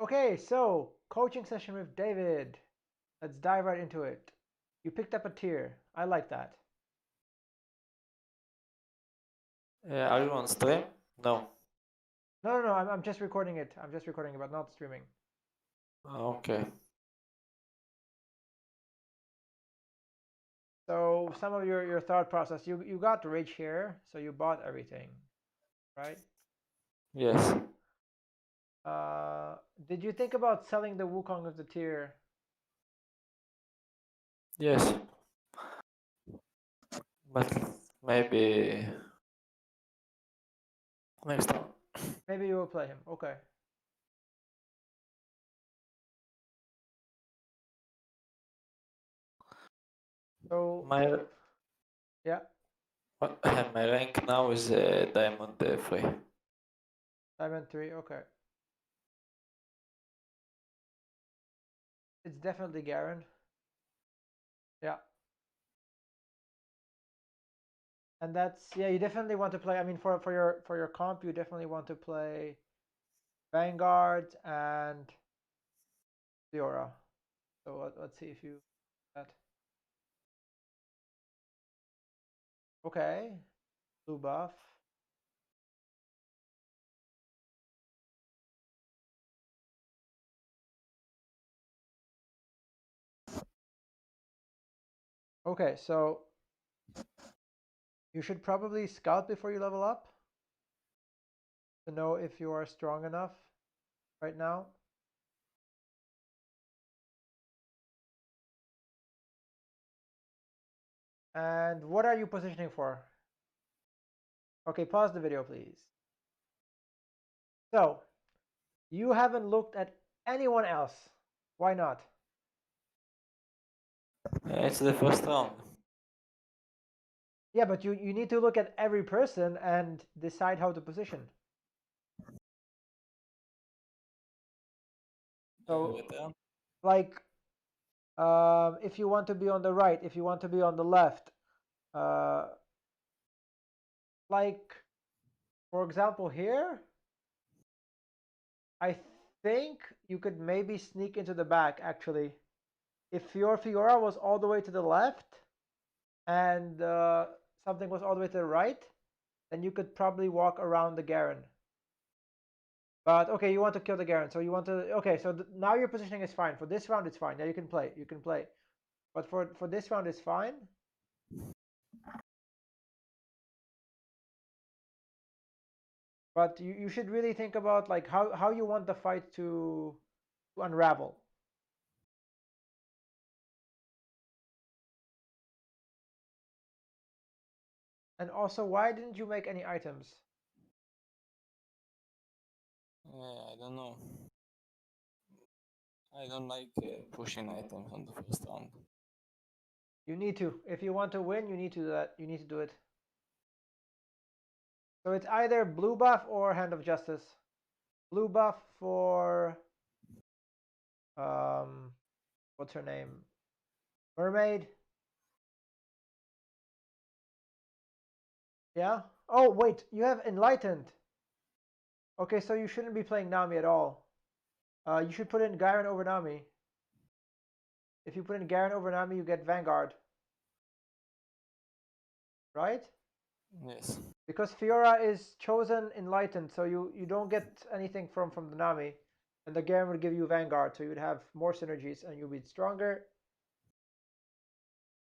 Okay, so coaching session with David. Let's dive right into it. You picked up a tier. I like that. Are you on stream? No. No. I'm just recording it. I'm just recording it, but not streaming. Okay. So some of your thought process. You got rich here, so you bought everything, right? Yes. Did you think about selling the Wukong of the tier? Yes. But maybe next time. Maybe you will play him. Okay. So My yeah, my rank now is Diamond 3. Diamond 3. Okay. It's definitely Garen. Yeah. And that's, yeah, you definitely want to play. I mean, for your comp, you definitely want to play Vanguard and Fiora. So let's see if you that. Okay, blue buff. Okay, so you should probably scout before you level up to know if you are strong enough right now. And what are you positioning for? Okay, pause the video, please. So, you haven't looked at anyone else. Why not? It's the first round. Yeah, but you need to look at every person and decide how to position. So, like, if you want to be on the right, if you want to be on the left, uh, like, for example, here, I think you could maybe sneak into the back, actually. If your Fiora was all the way to the left and something was all the way to the right, then you could probably walk around the Garen. But okay, you want to kill the Garen, so you want to. Okay, so now your positioning is fine. For this round, it's fine. Yeah, you can play. You can play. But for this round, it's fine. But you should really think about like how you want the fight to unravel. And also, why didn't you make any items? I don't know. I don't like pushing items on the first round. You need to. If you want to win, you need to do that. You need to do it. So it's either blue buff or Hand of Justice. Blue buff for what's her name? Mermaid. Yeah. Oh wait, you have Enlightened. Okay, so you shouldn't be playing Nami at all. You should put in Garen over Nami. If you put in Garen over Nami, you get Vanguard. Right? Yes. Because Fiora is chosen Enlightened, so you don't get anything from the Nami. And the Garen would give you Vanguard, so you'd have more synergies and you'll be stronger.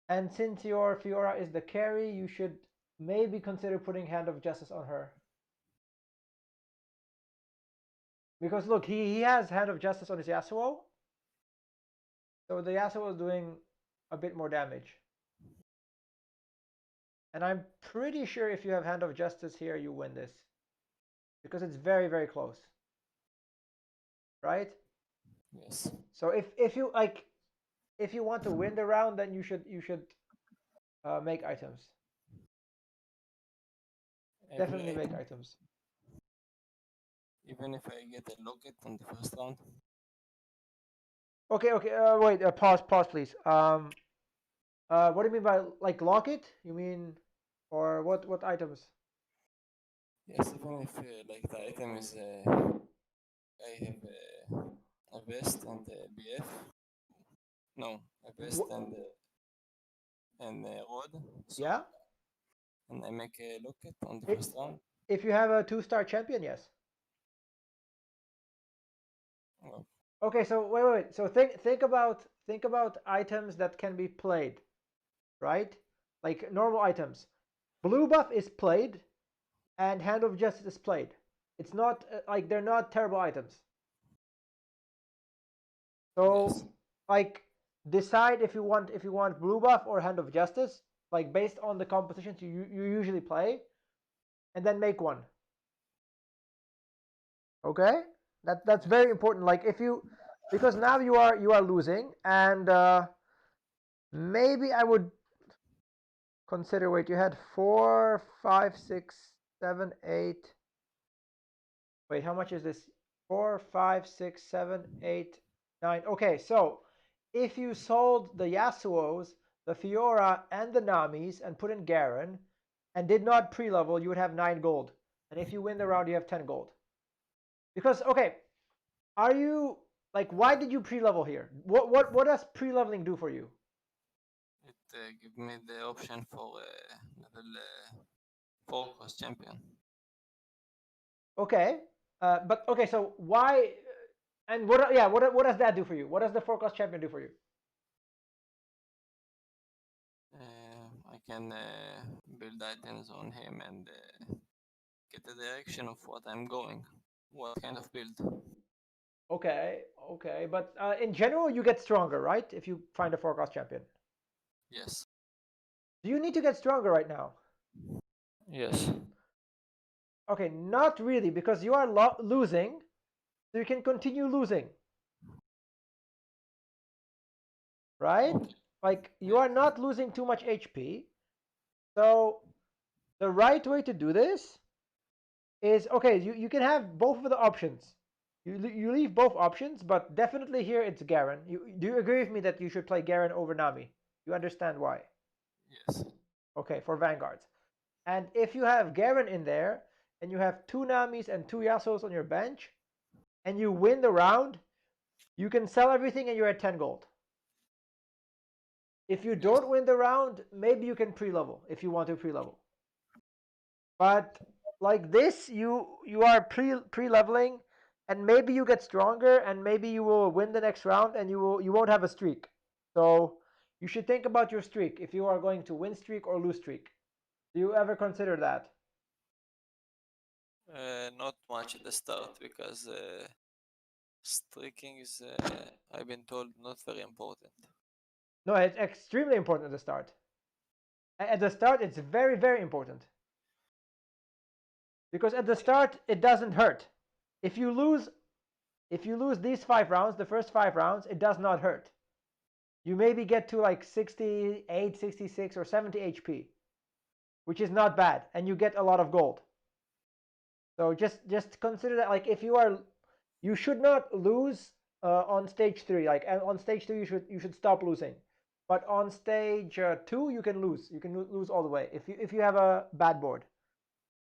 And since your Fiora is the carry, you should maybe consider putting Hand of Justice on her. Because look, he has Hand of Justice on his Yasuo. So the Yasuo is doing a bit more damage. And I'm pretty sure if you have Hand of Justice here, you win this. Because it's very, very close. Right? Yes. So if you like if you want to win the round, then you should make items. Definitely make items. Even if I get a locket on the first round. Okay, wait, pause, please. What do you mean by like lock it? You mean, or what items? Yes, even if like the item is I have a vest and a BF. No, a vest and a rod. So, Yeah. and I make a locket on the It, first round. if you have a 2-star champion, yes. Well, Okay, so wait. So think about items that can be played, right? Like normal items. Blue buff is played, and Hand of Justice is played. It's not like they're not terrible items. yes. So like decide if you want blue buff or Hand of Justice, like based on the compositions you usually play, and then make one. Okay, that's very important. Like if you, because now you are losing, and maybe I would consider. Wait, you had 4, 5, 6, 7, 8. Wait, how much is this? 4, 5, 6, 7, 8, 9. Okay, so if you sold the Yasuos, the Fiora, and the Namis and put in Garen and did not pre-level, you would have 9 gold. And if you win the round, you have 10 gold. Because, okay, are you, like, why did you pre-level here? What does pre-leveling do for you? It give me the option for level 4 cross champion. Okay, but okay, so why, and what, yeah, what does that do for you? What does the forecast champion do for you? I can build items on him and get the direction of what I'm going. What kind of build? Okay, okay, but in general, you get stronger, right? If you find a forecast champion. Yes. Do you need to get stronger right now? Yes. Okay, not really, because you are losing, so you can continue losing, right? Okay. Like you Yeah. are not losing too much HP. So the right way to do this is, okay, you can have both of the options. You leave both options, but definitely here it's Garen. Do you agree with me that you should play Garen over Nami? You understand why? Yes. Okay, for Vanguards. And if you have Garen in there, and you have 2 Namis and 2 Yasuos on your bench, and you win the round, you can sell everything and you're at 10 gold. If you Yes. don't win the round, maybe you can pre-level if you want to pre-level. But like this, you are pre-leveling, and maybe you get stronger, and maybe you will win the next round, and you won't have a streak. So you should think about your streak if you are going to win streak or lose streak. Do you ever consider that? Not much at the start because streaking is, I've been told, not very important. No, it's extremely important at the start. At the start, it's very, very important. Because at the start, it doesn't hurt. If you lose these 5 rounds, the first 5 rounds, it does not hurt. You maybe get to like 68, 66, or 70 HP, which is not bad, and you get a lot of gold. So just consider that, like, if you should not lose on stage 3. Like on stage 2, you should stop losing. But on stage 2, you can lose. You can lose all the way if you have a bad board.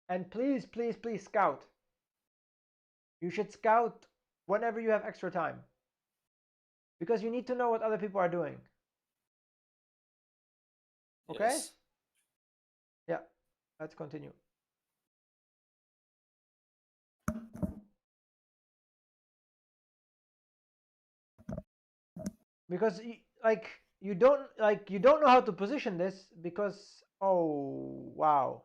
And please, please, please scout. You should scout whenever you have extra time, because you need to know what other people are doing. Okay? Yes. Yeah. Let's continue. Because you don't know how to position this, because, oh wow.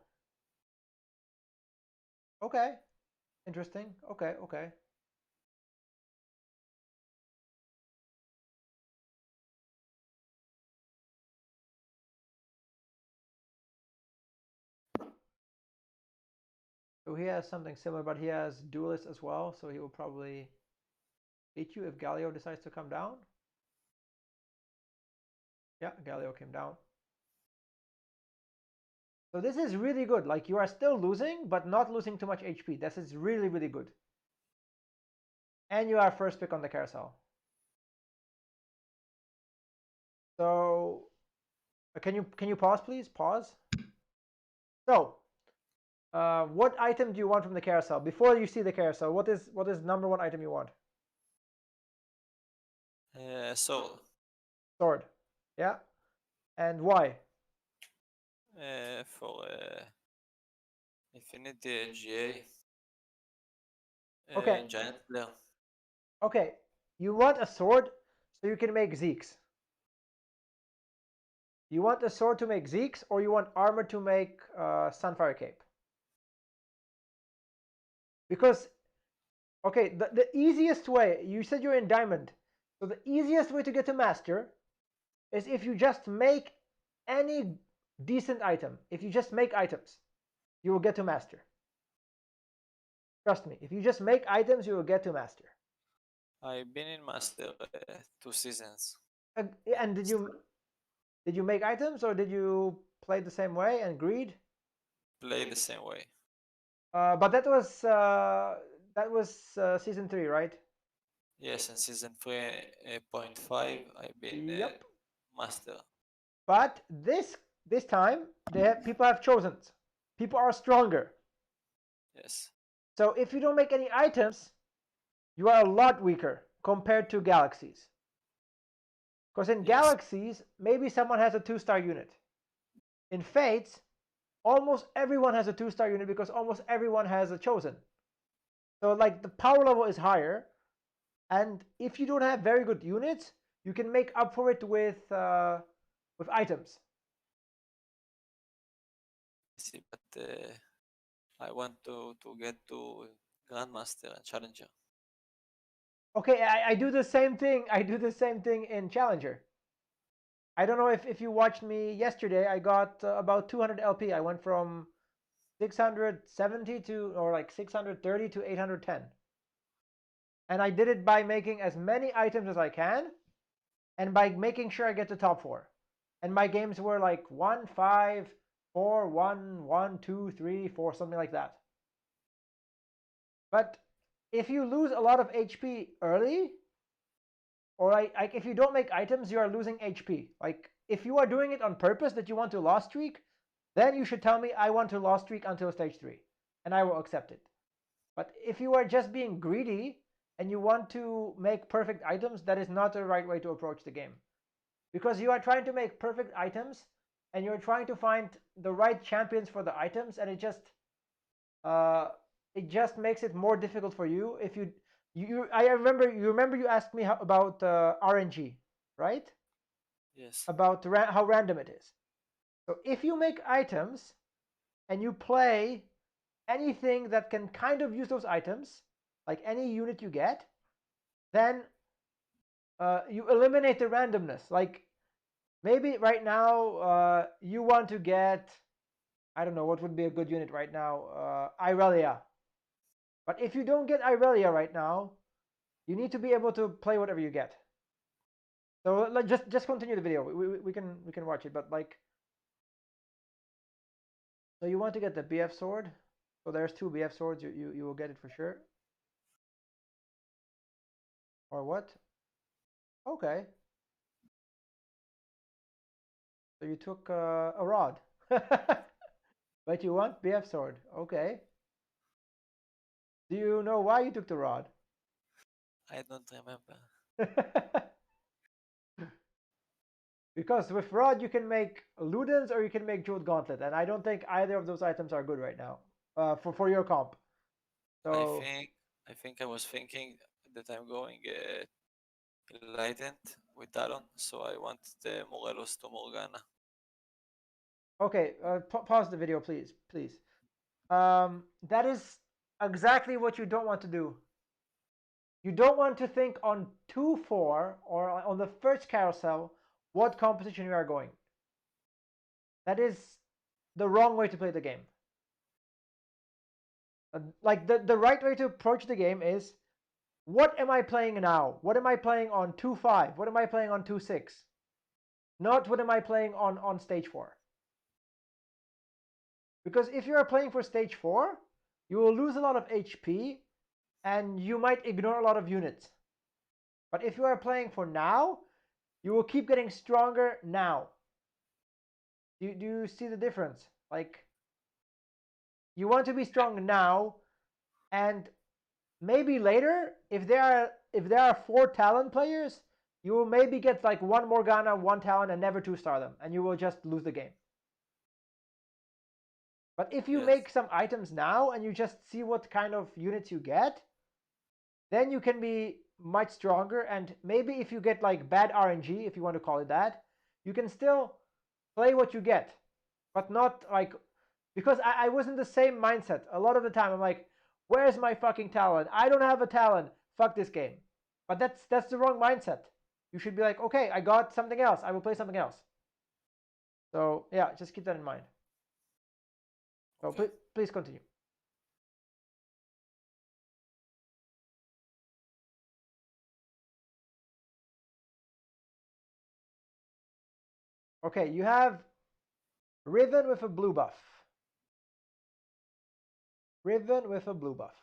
Okay. Interesting. Okay, okay. So he has something similar, but he has duelist as well, so he will probably beat you if Galio decides to come down. Yeah, Galio came down. So this is really good. Like, you are still losing, but not losing too much HP. This is really, really good. And you are first pick on the carousel. So can you pause, please? Pause. So what item do you want from the carousel? Before you see the carousel, what is number 1 item you want? Sword. Sword. Yeah. And why? For Infinity GA, Okay. Giant Player. Okay. You want a sword so you can make Zeeks. You want a sword to make Zeeks, or you want armor to make Sunfire Cape? Because, okay, the easiest way, you said you're in Diamond, so the easiest way to get to Master is if you just make any decent item. If you just make items, you will get to Master. Trust me, if you just make items, you will get to Master. I've been in Master 2 seasons. And did you make items, or did you play the same way and greed? Play the same way. But that was season 3, right? Yes, in season 3.5, I've been Yep. Master. But this time people have chosen. People are stronger. Yes. So if you don't make any items, you are a lot weaker compared to galaxies. Because in Yes. galaxies, maybe someone has a 2-star unit. In Fates, almost everyone has a 2-star unit because almost everyone has a chosen. So like the power level is higher, and if you don't have very good units, you can make up for it with items. See, but I want to get to Grandmaster and Challenger. Okay, I do the same thing. I do the same thing in Challenger. I don't know if you watched me yesterday. I got about 200 LP. I went from 670 to, or like 630 to 810. And I did it by making as many items as I can and by making sure I get to top 4. And my games were like 1, 5, 4, 1, 1, 2, 3, 4, something like that. But if you lose a lot of HP early, or like if you don't make items, you are losing HP. Like if you are doing it on purpose that you want to lost streak, then you should tell me I want to lost streak until stage 3, and I will accept it. But if you are just being greedy and you want to make perfect items, that is not the right way to approach the game. Because you are trying to make perfect items and you're trying to find the right champions for the items, and uh, it just makes it more difficult for you if I remember you asked me about RNG, right? Yes. About how random it is. So if you make items and you play anything that can kind of use those items, like any unit you get, then you eliminate the randomness. Like maybe right now you want to get, I don't know what would be a good unit right now, Irelia. But if you don't get Irelia right now, you need to be able to play whatever you get. So just continue the video. We can watch it, but like, so you want to get the BF sword. So there's 2 BF swords. You will get it for sure. Or what? Okay. So you took a rod. But you want BF sword. Okay. Do you know why you took the rod? I don't remember. Because with rod you can make Ludens or you can make Jeweled Gauntlet, and I don't think either of those items are good right now for your comp. I So think I was thinking that I'm going Enlightened with Talon, so I want the Morelos to Morgana. okay, pause the video, please, please. That is exactly what you don't want to do. You don't want to think on 2-4 or on the first carousel what composition you are going. That is the wrong way to play the game. Like the right way to approach the game is, what am I playing now? What am I playing on 2-5? What am I playing on 2-6? Not what am I playing on stage 4. Because if you are playing for stage 4, you will lose a lot of HP and you might ignore a lot of units. But if you are playing for now, you will keep getting stronger now. Do you see the difference? Like, you want to be strong now, and maybe later, if there are 4 talent players, you will maybe get like one Morgana, one Talon, and never 2-star them, and you will just lose the game. But if you Yes. make some items now and you just see what kind of units you get, then you can be much stronger. And maybe if you get like bad RNG, if you want to call it that, you can still play what you get, but not like, because I was in the same mindset a lot of the time. I'm like, where's my fucking Talon? I don't have a Talon. Fuck this game. But that's the wrong mindset. You should be like, okay, I got something else. I will play something else. So yeah, just keep that in mind. So Okay. please continue. Okay, you have Riven with a blue buff. Riven with a blue buff.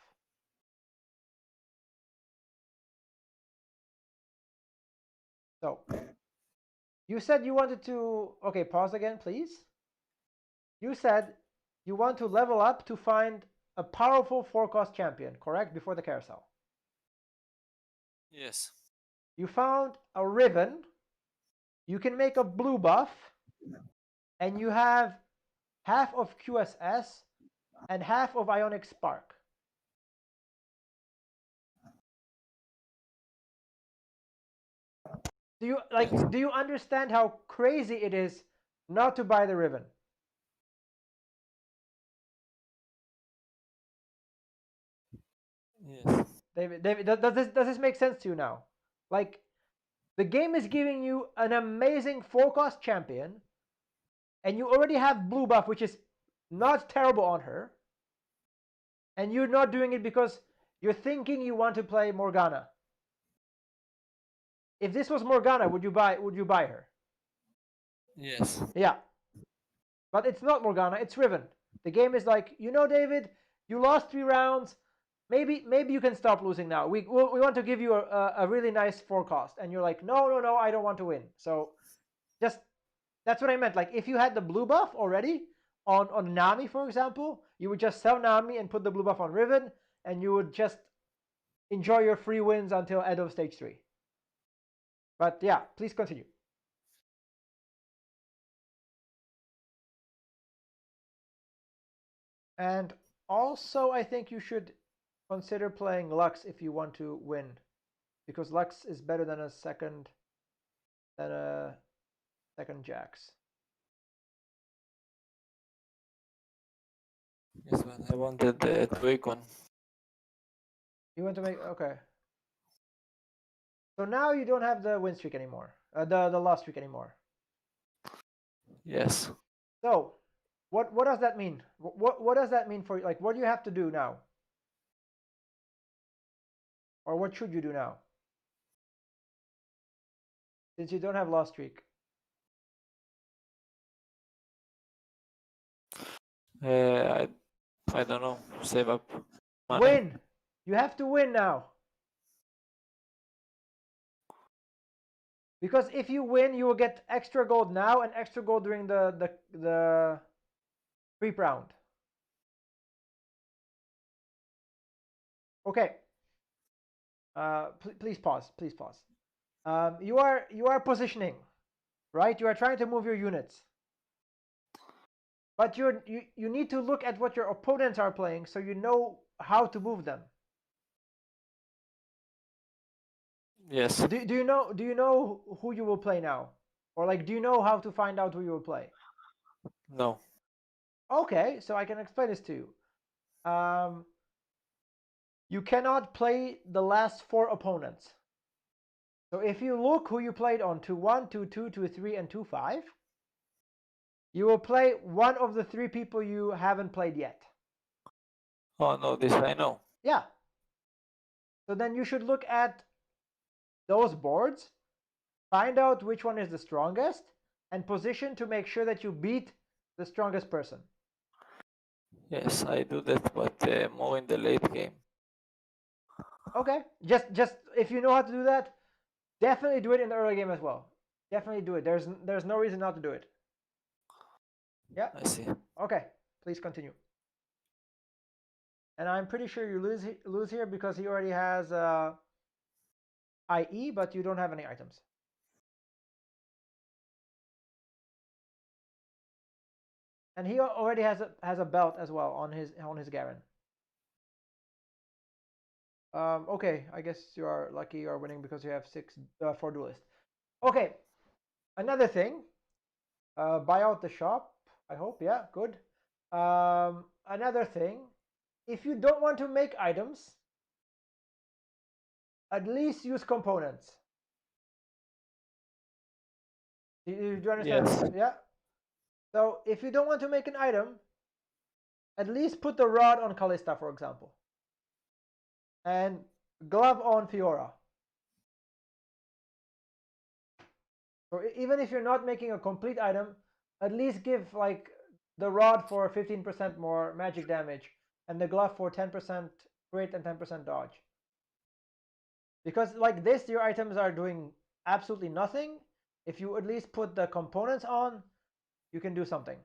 So you said you wanted to, okay, pause again, please. You said you want to level up to find a powerful 4-cost champion, correct? Before the carousel. Yes. You found a Riven. You can make a blue buff, and you have half of QSS and half of Ionic Spark. Do you like? Yes. Do you understand how crazy it is not to buy the Riven? Yes. David, does this make sense to you now? Like, the game is giving you an amazing 4-cost champion, and you already have blue buff, which is not terrible on her, and you're not doing it because you're thinking you want to play Morgana. If this was Morgana, would you buy her? Yes. Yeah. But it's not Morgana, it's Riven. The game is like, David, you lost 3 rounds. Maybe you can stop losing now. We want to give you a really nice 4-cost. And you're like, no, I don't want to win. So just, that's what I meant. Like, if you had the blue buff already on Nami, for example, you would just sell Nami and put the blue buff on Riven, and you would just enjoy your free wins until end of stage 3. But yeah, please continue. And also, I think you should consider playing Lux if you want to win, because Lux is better than a second Jax. Yes, but I wanted the tweak one. You want to make, okay. So now you don't have the win streak anymore, the loss streak anymore. Yes. So what does that mean? What does that mean for you? Like, what do you have to do now? Or what should you do now? Since you don't have loss streak. I don't know. Save up money. Win! You have to win now. Because if you win, you will get extra gold now and extra gold during the creep round. Okay. Please pause. Please pause. You are positioning, right? You are trying to move your units, but you need to look at what your opponents are playing so you know how to move them. Yes. Do you know who you will play now, or like do you know how to find out who you will play? No. Okay, so I can explain this to you. You cannot play the last 4 opponents. So if you look who you played on 2-1, 2-2, 2-3, and 2-5, you will play one of the 3 people you haven't played yet. Oh no, this I know. Yeah. So then you should look at those boards, find out which one is the strongest, and position to make sure that you beat the strongest person. Yes, I do that, but more in the late game. Okay. Just if you know how to do that, definitely do it in the early game as well. Definitely do it. There's no reason not to do it. Yeah. I see. Okay. Please continue. And I'm pretty sure you lose here because he already has IE, but you don't have any items. And he already has a belt as well on his Garen. Okay, I guess you are lucky you are winning because you have 4 duelists. Okay, another thing. Buy out the shop. I hope. Yeah, good. Another thing. If you don't want to make items, at least use components. Do you understand? Yes. Yeah. So if you don't want to make an item, at least put the rod on Callista, for example, and glove on Fiora. So even if you're not making a complete item, at least give like the rod for 15% more magic damage and the glove for 10% crit and 10% dodge. Because like this, your items are doing absolutely nothing. If you at least put the components on, you can do something.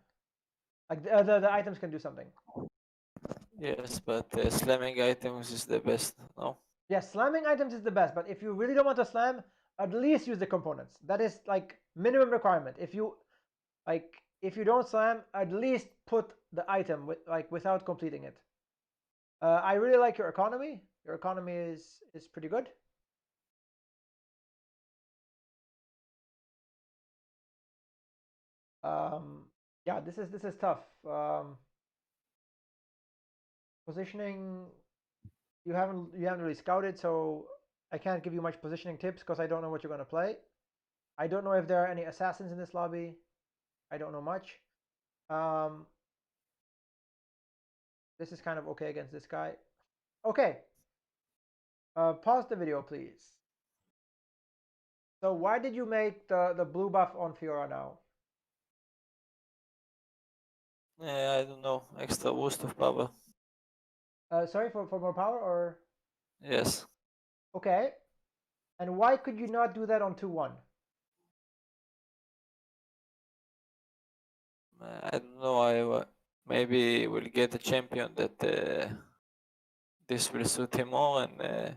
Like the items can do something. Yes, but slamming items is the best. No. Yes, slamming items is the best, but if you really don't want to slam, at least use the components. That is like minimum requirement. If you don't slam, at least put the item without completing it. I really like your economy. Your economy is pretty good. Yeah, this is tough. Positioning, you haven't really scouted, so I can't give you much positioning tips because I don't know what you're going to play. I don't know if there are any assassins in this lobby. I don't know much. This is kind of okay against this guy. Okay. Pause the video, please. So why did you make the blue buff on Fiora now? I don't know. Extra boost of power. Sorry, for more power or? Yes. Okay. And why could you not do that on 2-1? I don't know. Maybe we'll get a champion that this will suit him more and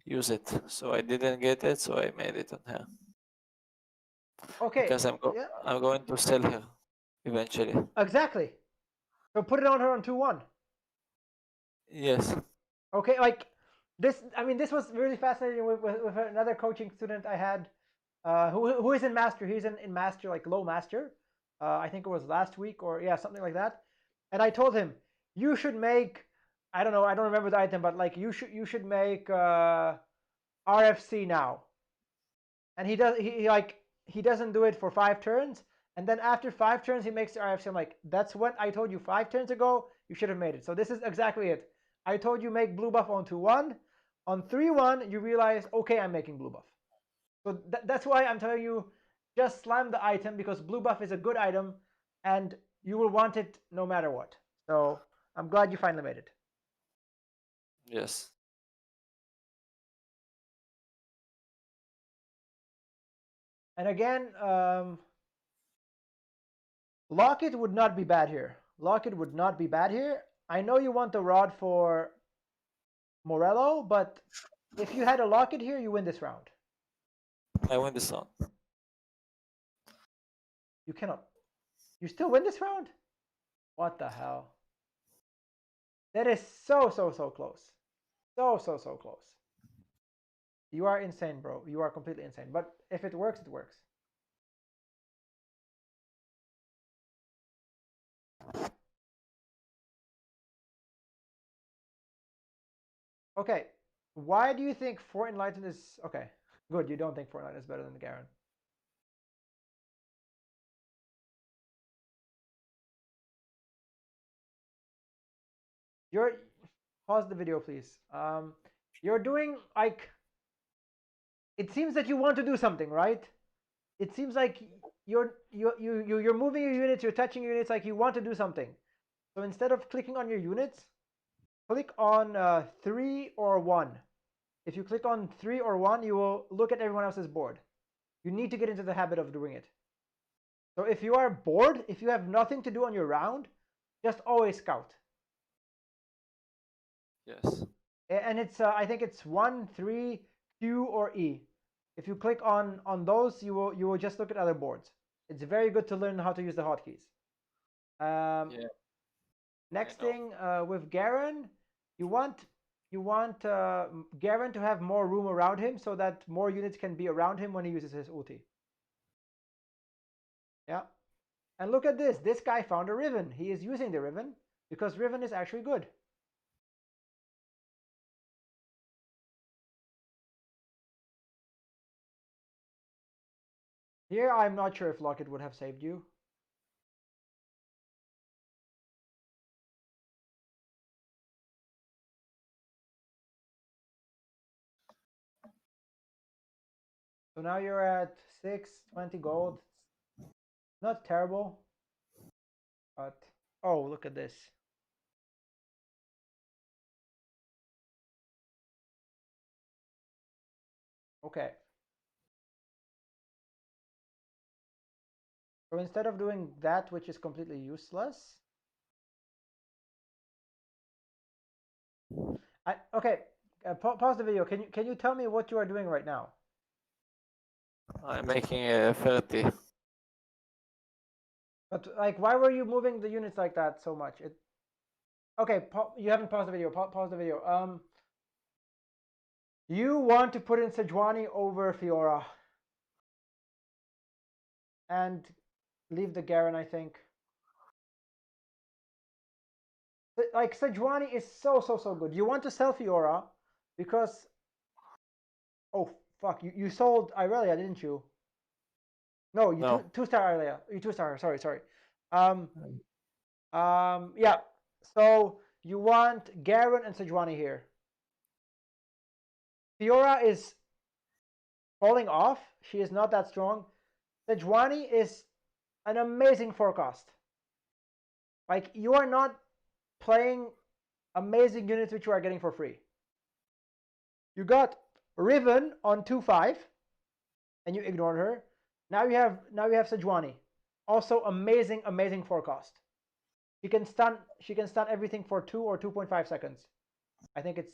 use it. So I didn't get it, so I made it on her. Okay. Because Yeah. I'm going to sell her eventually. Exactly. So put it on her on 2-1. Yes. Okay, like this. I mean, this was really fascinating with another coaching student I had, who is in master. He's in master, like low master. I think it was last week or yeah, something like that. And I told him you should make. I don't know. I don't remember the item, but like you should make RFC now. And he does. He doesn't do it for 5 turns. And then after 5 turns, he makes the RFC. I'm like, that's what I told you 5 turns ago. You should have made it. So this is exactly it. I told you make blue buff on 2-1. On 3-1, you realize, okay, I'm making blue buff. So that's why I'm telling you, just slam the item because blue buff is a good item and you will want it no matter what. So I'm glad you finally made it. Yes. And again, Locket would not be bad here. Locket would not be bad here. I know you want the rod for Morello, but if you had a Locket here, you win this round. I win this round. You cannot. You still win this round? What the hell? That is so close. So close. You are insane, bro. You are completely insane. But if it works, it works. Okay. Why do you think Fort Enlightened is okay? Good. You don't think Fort Enlightened is better than Garen. You're pause the video, please. You're doing like it seems that you want to do something, right? It seems like you're moving your units, you're touching your units like you want to do something. So instead of clicking on your units, click on 3 or 1. If you click on 3 or 1, you will look at everyone else's board. You need to get into the habit of doing it. So if you are bored, if you have nothing to do on your round, just always scout. Yes. And it's I think it's 1, 3, Q or E. If you click on those, you will just look at other boards. It's very good to learn how to use the hotkeys. Yeah, I Next know. thing with Garen, you want Garen to have more room around him so that more units can be around him when he uses his ulti. Yeah. And look at this. This guy found a Riven. He is using the Riven because Riven is actually good. Here, I'm not sure if Locket would have saved you. So now you're at 620 gold. Not terrible, but oh, look at this. Okay. So instead of doing that, which is completely useless, okay. Pause the video. Can you tell me what you are doing right now? I'm making a 30. But like, why were you moving the units like that so much? Okay. You haven't paused the video. Pause the video. You want to put in Sejuani over Fiora and leave the Garen, I think. Like Sejuani is so good. You want to sell Fiora because oh fuck, you sold Irelia, didn't you? No, you No. two-star Irelia. You two-star. Sorry. Um yeah. So you want Garen and Sejuani here. Fiora is falling off. She is not that strong. Sejuani is an amazing forecast. Like you are not playing amazing units which you are getting for free. You got Riven on 2-5 and you ignored her. Now you have Sejuani. Also amazing forecast. She can stun everything for 2 or 2.5 seconds. I think it's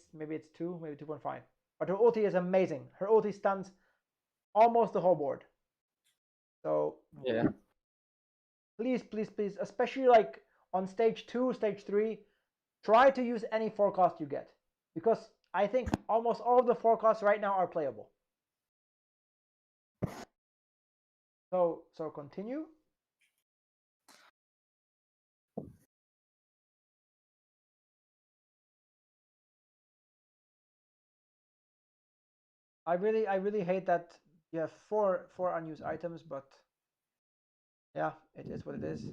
2, maybe 2.5. But her ulti is amazing. Her ulti stuns almost the whole board. So Yeah. please, especially like on stage 2, stage 3, try to use any forecast you get. Because I think almost all of the forecasts right now are playable. So continue. I really hate that you have four unused items, but yeah, it is what it is.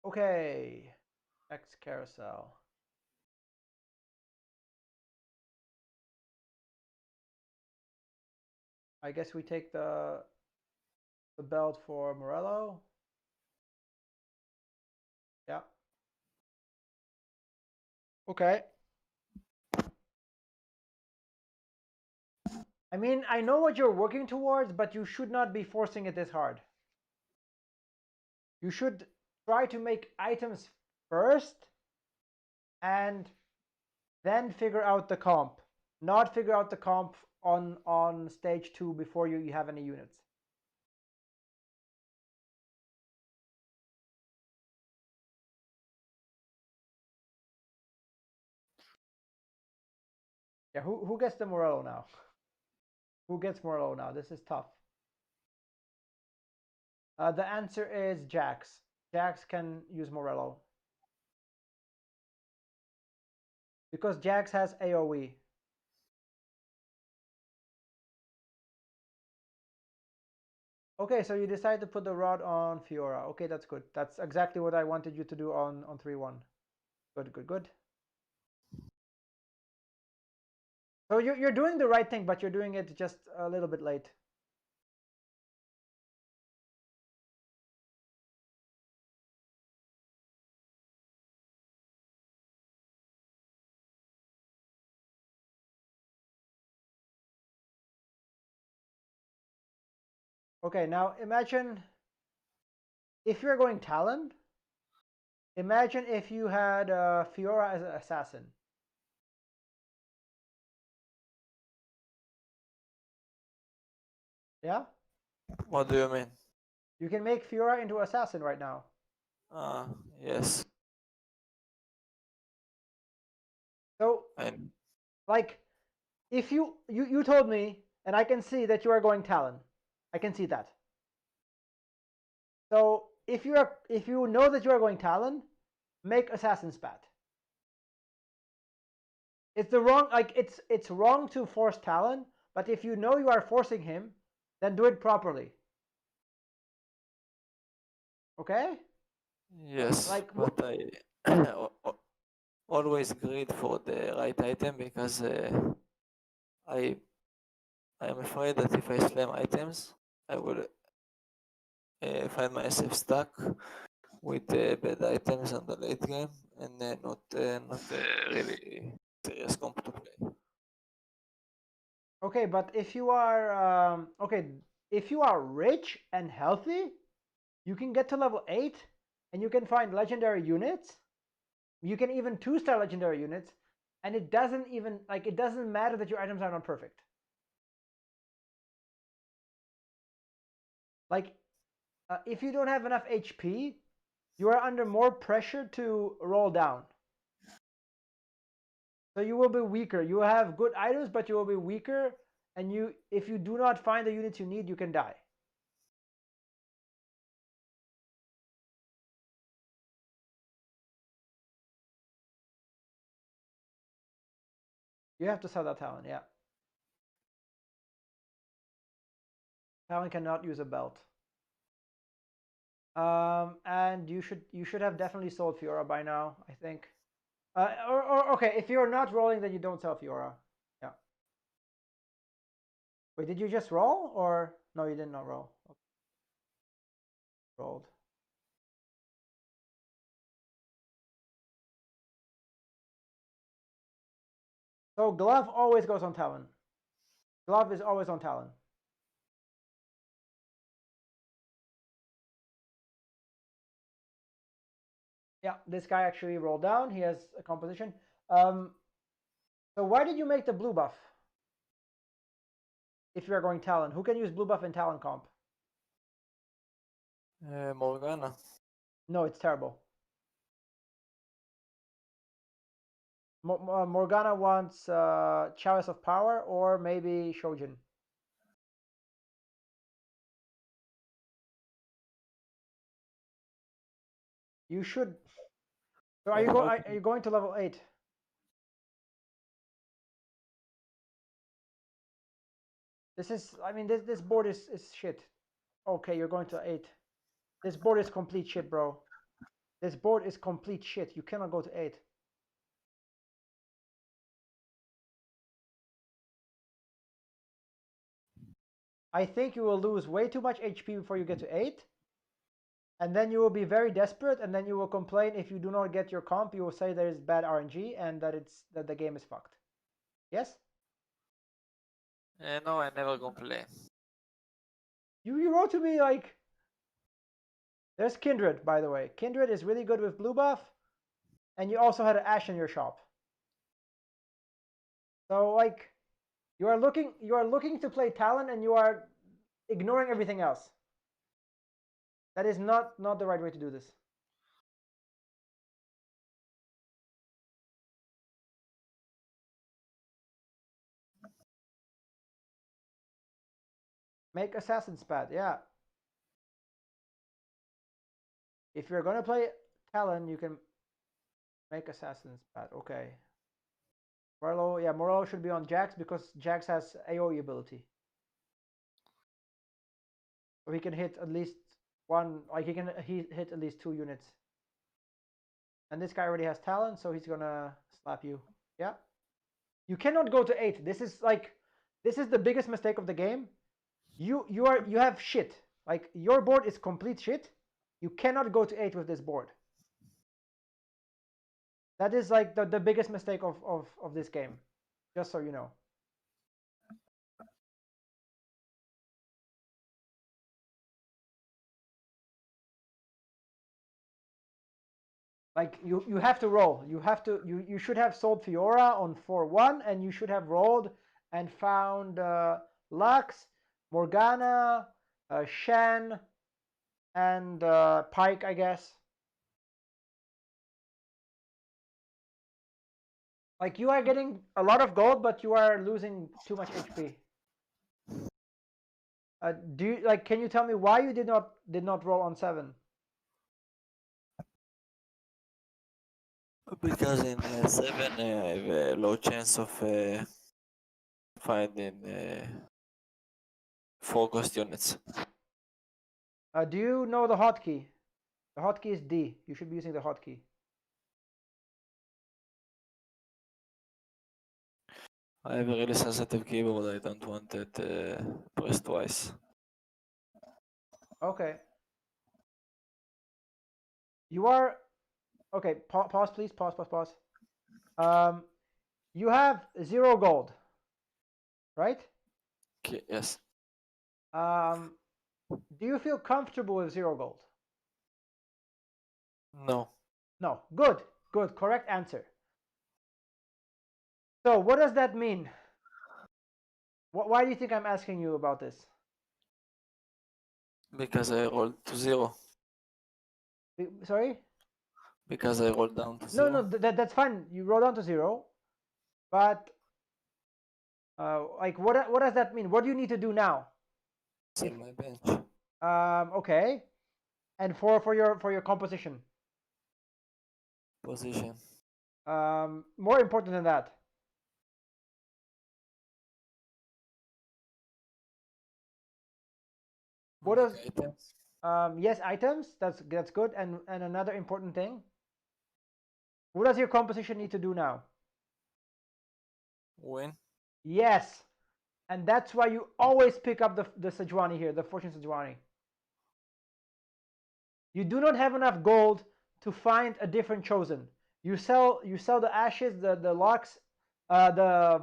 Okay, next carousel. I guess we take the belt for Morello. Yeah. Okay. I mean, I know what you're working towards, but you should not be forcing it this hard. You should try to make items first and then figure out the comp. Not figure out the comp on stage 2 before you have any units. Yeah, who gets the Morello now? Who gets Morello now? This is tough. The answer is Jax. Jax can use Morello. Because Jax has AoE. Okay, so you decide to put the rod on Fiora. Okay, that's good. That's exactly what I wanted you to do on 3-1. Good. So you're doing the right thing, but you're doing it just a little bit late. Okay, now imagine if you're going Talon, imagine if you had Fiora as an assassin. Yeah? What do you mean? You can make Fiora into assassin right now. Ah, yes. So, And like, if you told me, and I can see that you are going Talon. I can see that. So if you know that you are going Talon, make assassin spat. It's the wrong it's wrong to force Talon, but if you know you are forcing him, then do it properly. Okay? yes, Like but I always greed for the right item because I I am afraid that if I slam items, I will find myself stuck with bad items on the late game and not really serious comp to play. okay, but if you are if you are rich and healthy, you can get to level 8 and you can find legendary units. You can even 2-star legendary units, and it doesn't matter that your items are not perfect. Like if you don't have enough HP, you are under more pressure to roll down. So you will be weaker. You have good items, but you will be weaker, and if you do not find the units you need, you can die. You have to sell that talent, yeah. Talent cannot use a belt. And you should have definitely sold Fiora by now, I think. Or okay, if you're not rolling, then you don't sell Fiora. Yeah. Wait, did you just roll or no? You did not roll. Okay. Rolled. So glove always goes on Talon. Glove is always on Talon. Yeah, this guy actually rolled down. He has a composition. So why did you make the blue buff? If you are going Talon, who can use blue buff in Talon comp? Morgana. No, it's terrible. Morgana wants Chalice of Power or maybe Shojin. You should. So are you going to level 8? This board is shit. Okay, you're going to 8. This board is complete shit, bro. This board is complete shit. You cannot go to 8. I think you will lose way too much HP before you get to 8. And then you will be very desperate, and then you will complain if you do not get your comp. You will say there is bad RNG and that the game is fucked. Yes? No, I never complain. You wrote to me like, there's Kindred, by the way. Kindred is really good with blue buff, and you also had an Ash in your shop. So like, you are looking to play Talon, and you are ignoring everything else. That is not the right way to do this. Make Assassin's Pad, yeah. If you're gonna play Talon, you can make Assassin's Pad. Okay. Morello should be on Jax because Jax has AoE ability. So he can hit at least one, like he can hit at least 2 units. And this guy already has Talon, so he's gonna slap you. Yeah. You cannot go to 8. This is the biggest mistake of the game. You have shit. Like your board is complete shit. You cannot go to 8 with this board. That is like the biggest mistake of this game. Just so you know. Like you have to roll. You should have sold Fiora on 4-1, and you should have rolled and found Lux, Morgana, Shen, and Pike, I guess. Like you are getting a lot of gold, but you are losing too much HP. Do you like? Can you tell me why you did not roll on 7? Because in 7 I have a low chance of finding 4 ghost units. Do you know the hotkey? The hotkey is D. You should be using the hotkey. I have a really sensitive keyboard. I don't want it pressed twice. Okay. You are okay. Pause, please. Pause. You have 0 gold, right? Okay, yes. Do you feel comfortable with 0 gold? No. No. Good. Good. Correct answer. So what does that mean? Why do you think I'm asking you about this? Because I rolled to 0. Sorry? Because I rolled down to No, 0. that's fine. You roll down to 0, but like what does that mean? What do you need to do now? Sell my bench. Okay. And for your composition. Position. More important than that. What does items? yes, items. That's good. And another important thing. What does your composition need to do now? Win. Yes. And that's why you always pick up the Sejuani here, the Fortune Sejuani. You do not have enough gold to find a different chosen. You sell the ashes, the locks, the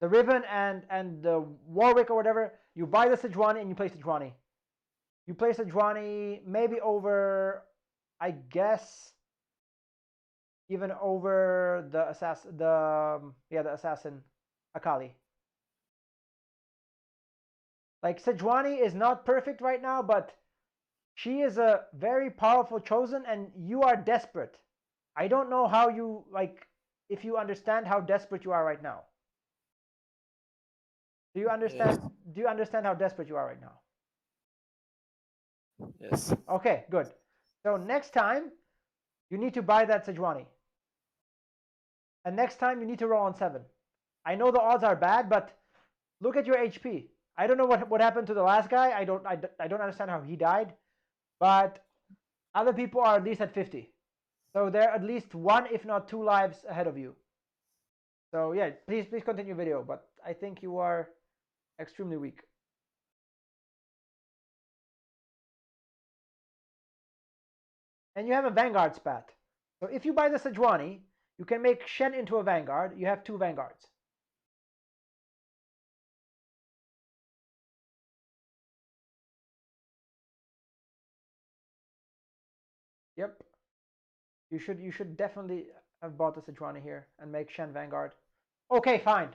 Riven and the Warwick or whatever. You buy the Sejuani and you play Sejuani. You play Sejuani maybe over, I guess, even over the assassin, the assassin Akali. Like Sejuani is not perfect right now, but she is a very powerful chosen, and you are desperate. I don't know how you like if you understand how desperate you are right now. Do you understand? Yes. Do you understand how desperate you are right now? Yes. Okay, good. So next time you need to buy that Sejuani, and next time you need to roll on 7. I know the odds are bad, but look at your HP. I don't know what happened to the last guy. I don't understand how he died, but other people are at least at 50. So they're at least 1, if not 2 lives ahead of you. So yeah, please continue video, but I think you are extremely weak. And you have a Vanguard spat. So if you buy the Sejuani, you can make Shen into a Vanguard. You have 2 Vanguards. Yep. You should definitely have bought the Sejuani here and make Shen Vanguard. Okay, fine.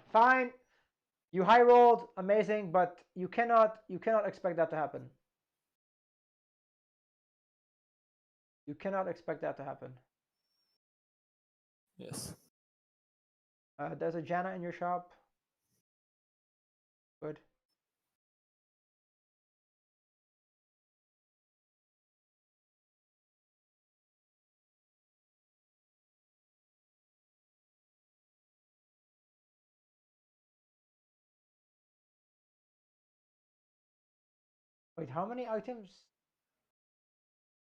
You high rolled, amazing, but you cannot expect that to happen. You cannot expect that to happen. Yes. There's a Janna in your shop. Good. Wait, how many items?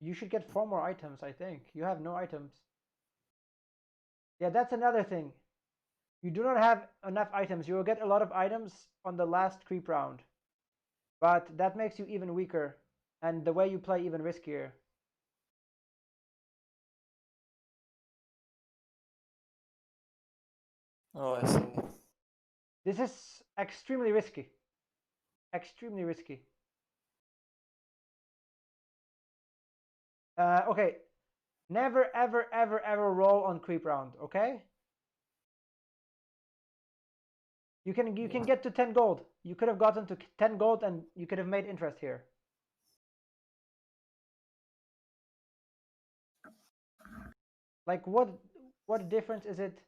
You should get 4 more items, I think. You have no items. Yeah, that's another thing. You do not have enough items. You will get a lot of items on the last creep round. But that makes you even weaker. And the way you play even riskier. Oh, I see. This is extremely risky. Extremely risky. Okay. Never, ever, ever, ever roll on creep round, okay? You can get to 10 gold. You could have gotten to 10 gold and you could have made interest here. Like what difference is it?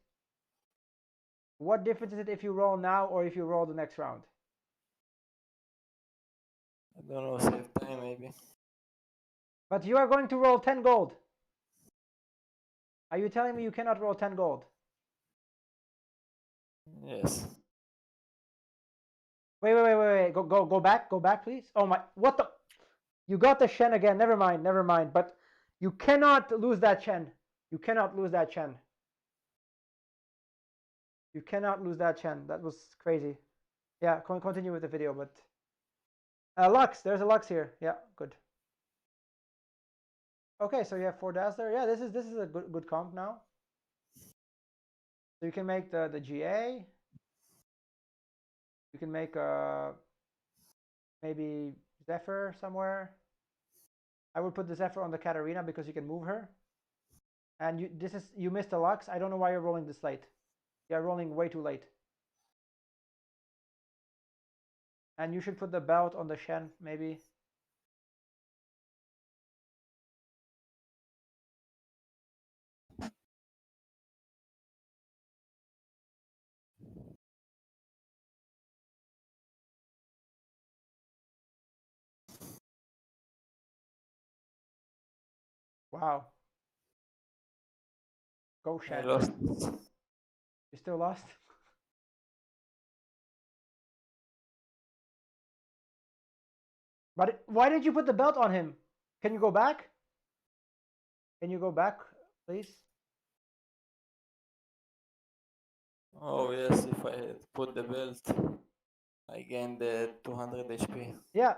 What difference is it if you roll now or if you roll the next round? I don't know, save time maybe. But you are going to roll 10 gold. Are you telling me you cannot roll 10 gold? Yes. Wait. Go back, please. Oh my, what the? You got the Shen again. Never mind. But you cannot lose that Shen. You cannot lose that Shen. You cannot lose that Shen. That was crazy. Yeah, continue with the video, but Lux, there's a Lux here. Yeah, good. Okay, so you have 4 Dazzler. Yeah, this is a good comp now. So you can make the GA. You can make maybe Zephyr somewhere. I would put the Zephyr on the Katarina because you can move her. And you missed a Lux. I don't know why you're rolling this late. You're rolling way too late. And you should put the belt on the Shen, maybe. Wow. Go I Shen. lost. You still lost? But why did you put the belt on him? Can you go back? Can you go back, please? Oh yes, if I had put the belt, I gained 200 HP. Yeah.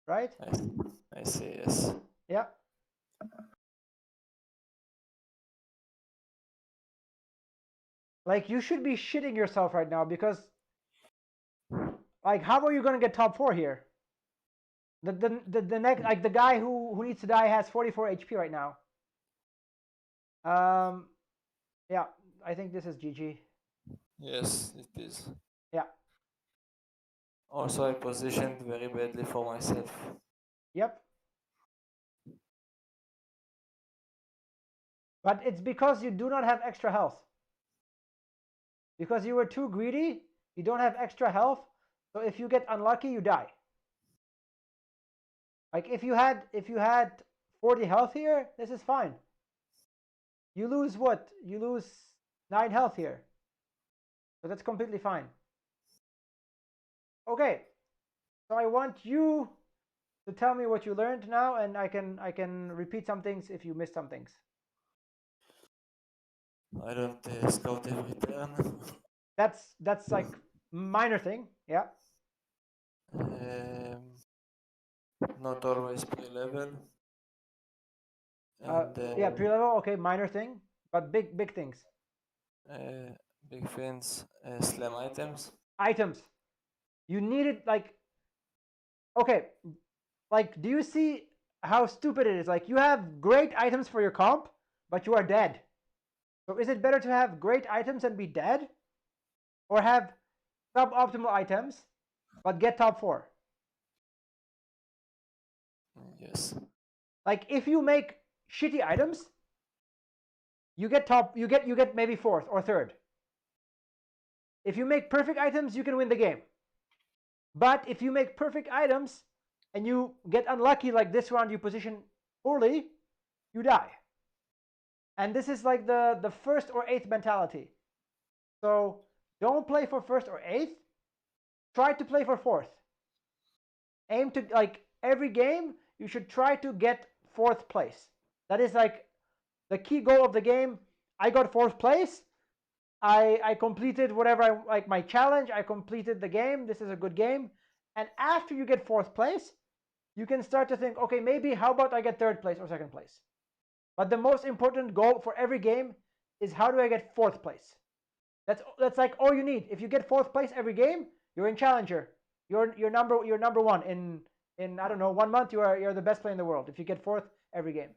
Right? I see, yes. Yeah. Like you should be shitting yourself right now because like how are you gonna get top 4 here? The next, like the guy who needs to die has 44 HP right now. Yeah, I think this is GG. Yes, it is. Yeah. Also, I positioned very badly for myself. Yep. But it's because you do not have extra health. Because you were too greedy, you don't have extra health. So if you get unlucky, you die. Like if you had 40 health here, this is fine. You lose what? You lose 9 health here. So that's completely fine. Okay. So I want you to tell me what you learned now, and I can repeat some things if you missed some things. I don't scout every turn. That's like minor thing, yeah. Not always pre-level. Yeah, pre-level, okay, minor thing, but big things. Big things, slam items. Items. You need it like, okay, like do you see how stupid it is? Like you have great items for your comp, but you are dead. So is it better to have great items and be dead? Or have suboptimal items, but get top 4? Yes. Like if you make shitty items, you get maybe 4th or 3rd. If you make perfect items, you can win the game. But if you make perfect items and you get unlucky, like this round you position poorly, you die. And this is like the 1st or 8th mentality. So don't play for 1st or 8th. Try to play for 4th. Aim to, like, every game you should try to get 4th place. That is like the key goal of the game. I got 4th place. I completed whatever like my challenge. I completed the game. This is a good game. And after you get 4th place, you can start to think, okay, maybe how about I get 3rd place or 2nd place? But the most important goal for every game is how do I get 4th place? That's like all you need. If you get 4th place every game, you're in challenger. You're number 1 in I don't know, 1 month. You're the best player in the world if you get 4th every game.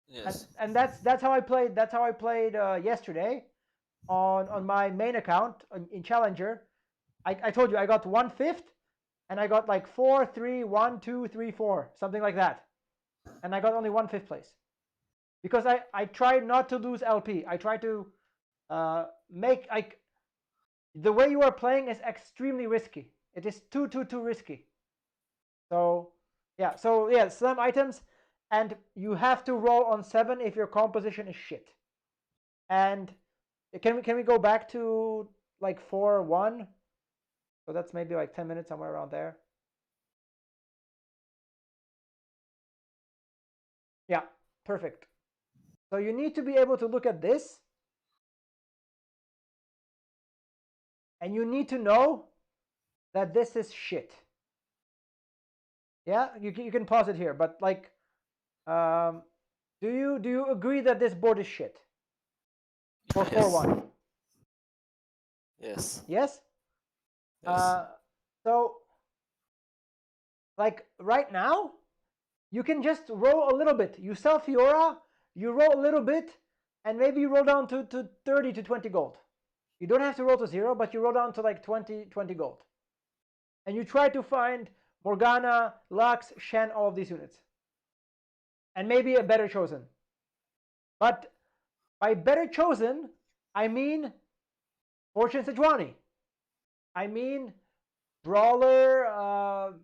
Yes. And that's how I played. That's how I played yesterday on my main account in Challenger. I told you I got 1/5, and I got like 4, 3, 1, 2, 3, 4, something like that, and I got only 1/5 place because I tried not to lose LP. I tried to make like the way you are playing is extremely risky. It is too risky. So yeah, slam items, and you have to roll on 7 if your composition is shit. And can we go back to like 4-1? So that's maybe like 10 minutes, somewhere around there. Yeah, perfect. So you need to be able to look at this, and you need to know that this is shit. Yeah, you can pause it here, but like, do you agree that this board is shit for Yes. 4-1? Yes. Yes. Yes. So like right now, you can just roll a little bit. You sell Fiora, you roll a little bit, and maybe you roll down to 30 to 20 gold. You don't have to roll to 0, but you roll down to like 20 gold. And you try to find Morgana, Lux, Shen, all of these units. And maybe a better chosen. But by better chosen, I mean Fortune Sejuani. I mean Brawler,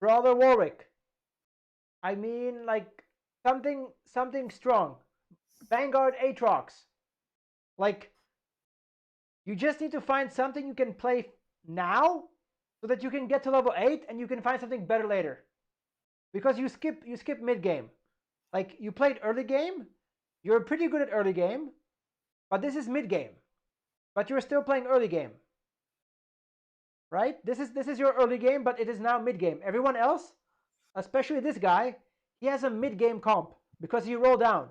Brawler Warwick. I mean like something strong. Vanguard Aatrox. Like, you just need to find something you can play now so that you can get to level 8 and you can find something better later. Because you skip mid game. Like, you played early game, you're pretty good at early game, but this is mid game. But you're still playing early game. Right? This is your early game, but it is now mid game. Everyone else, especially this guy, he has a mid game comp because he rolled down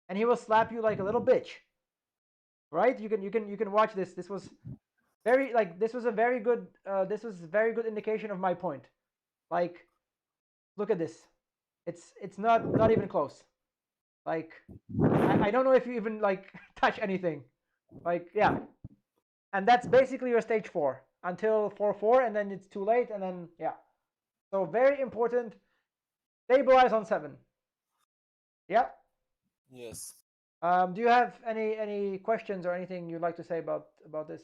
and he will slap you like a little bitch. Right? You can watch this. This was very like this was a very good very good indication of my point. Like, look at this. It's not even close. Like, I don't know if you even like touch anything. Like, yeah. And that's basically your stage 4 until 4-4, and then it's too late, and then yeah. So very important. Stabilize on 7. Yeah. Yes. Do you have any questions or anything you'd like to say about this?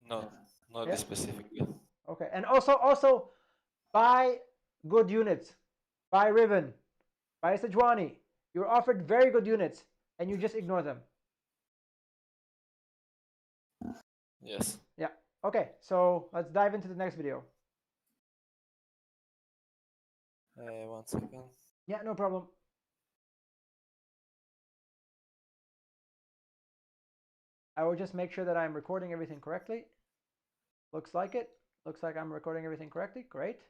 No, not Yeah. specifically. Okay. And also buy good units. Buy Riven. Buy Sejuani. You're offered very good units, and you just ignore them. Yes. Yeah. Okay. So let's dive into the next video. 1 second. Yeah, no problem. I will just make sure that I'm recording everything correctly. Looks like it. Looks like I'm recording everything correctly. Great.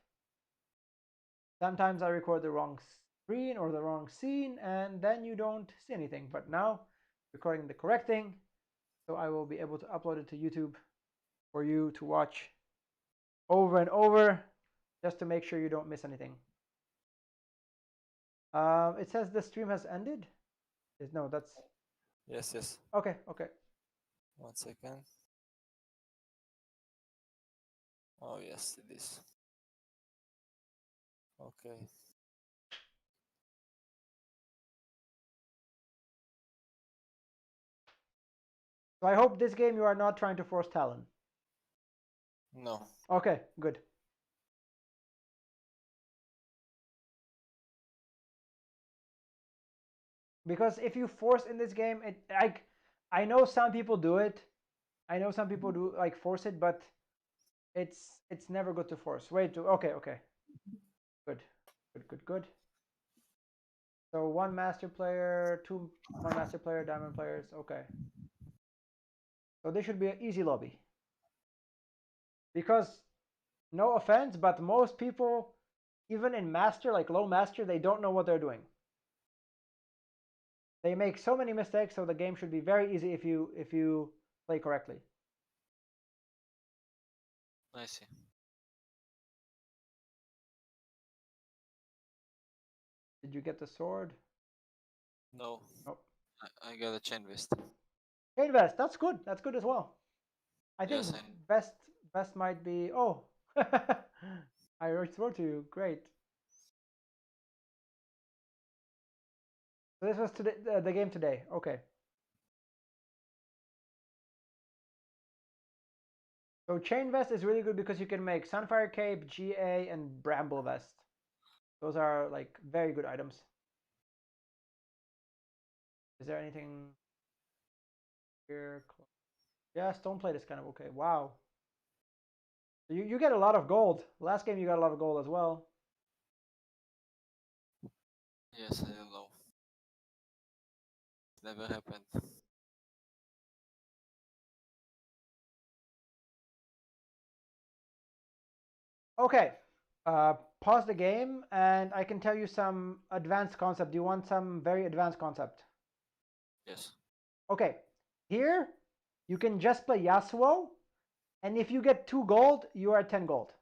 Sometimes I record the wrong screen or the wrong scene, and then you don't see anything. But now, recording the correct thing, so I will be able to upload it to YouTube for you to watch over and over, just to make sure you don't miss anything. It says the stream has ended. No, that's Yes. okay. Okay. 1 second. Oh, yes, it is. Okay. So I hope this game you are not trying to force Talon. No. Okay, good. Because if you force in this game, it like, I know some people do it. I know some people do like force it, but it's never good to force. Wait, okay. Good. So one master player, one master player, diamond players. Okay. So this should be an easy lobby. Because, no offense, but most people, even in master, like low master, they don't know what they're doing. They make so many mistakes, so the game should be very easy if you play correctly. I see. Did you get the sword? No, Oh, I got a chain vest. chain vest. That's good. That's good as well. I think Yes, and best might be. Oh, I already sword to you. Great. So this was today, the game today. Okay. So chain vest is really good because you can make Sunfire Cape, GA, and Bramble Vest. Those are like very good items. Is there anything here? Yeah, stone plate is kind of okay. Wow. So you get a lot of gold. Last game you got a lot of gold as well. yes, I don't know. Never happened. Okay. Pause the game and I can tell you some advanced concept. Do you want some very advanced concept? Yes. Okay. Here you can just play Yasuo, and if you get 2 gold, you are at 10 gold.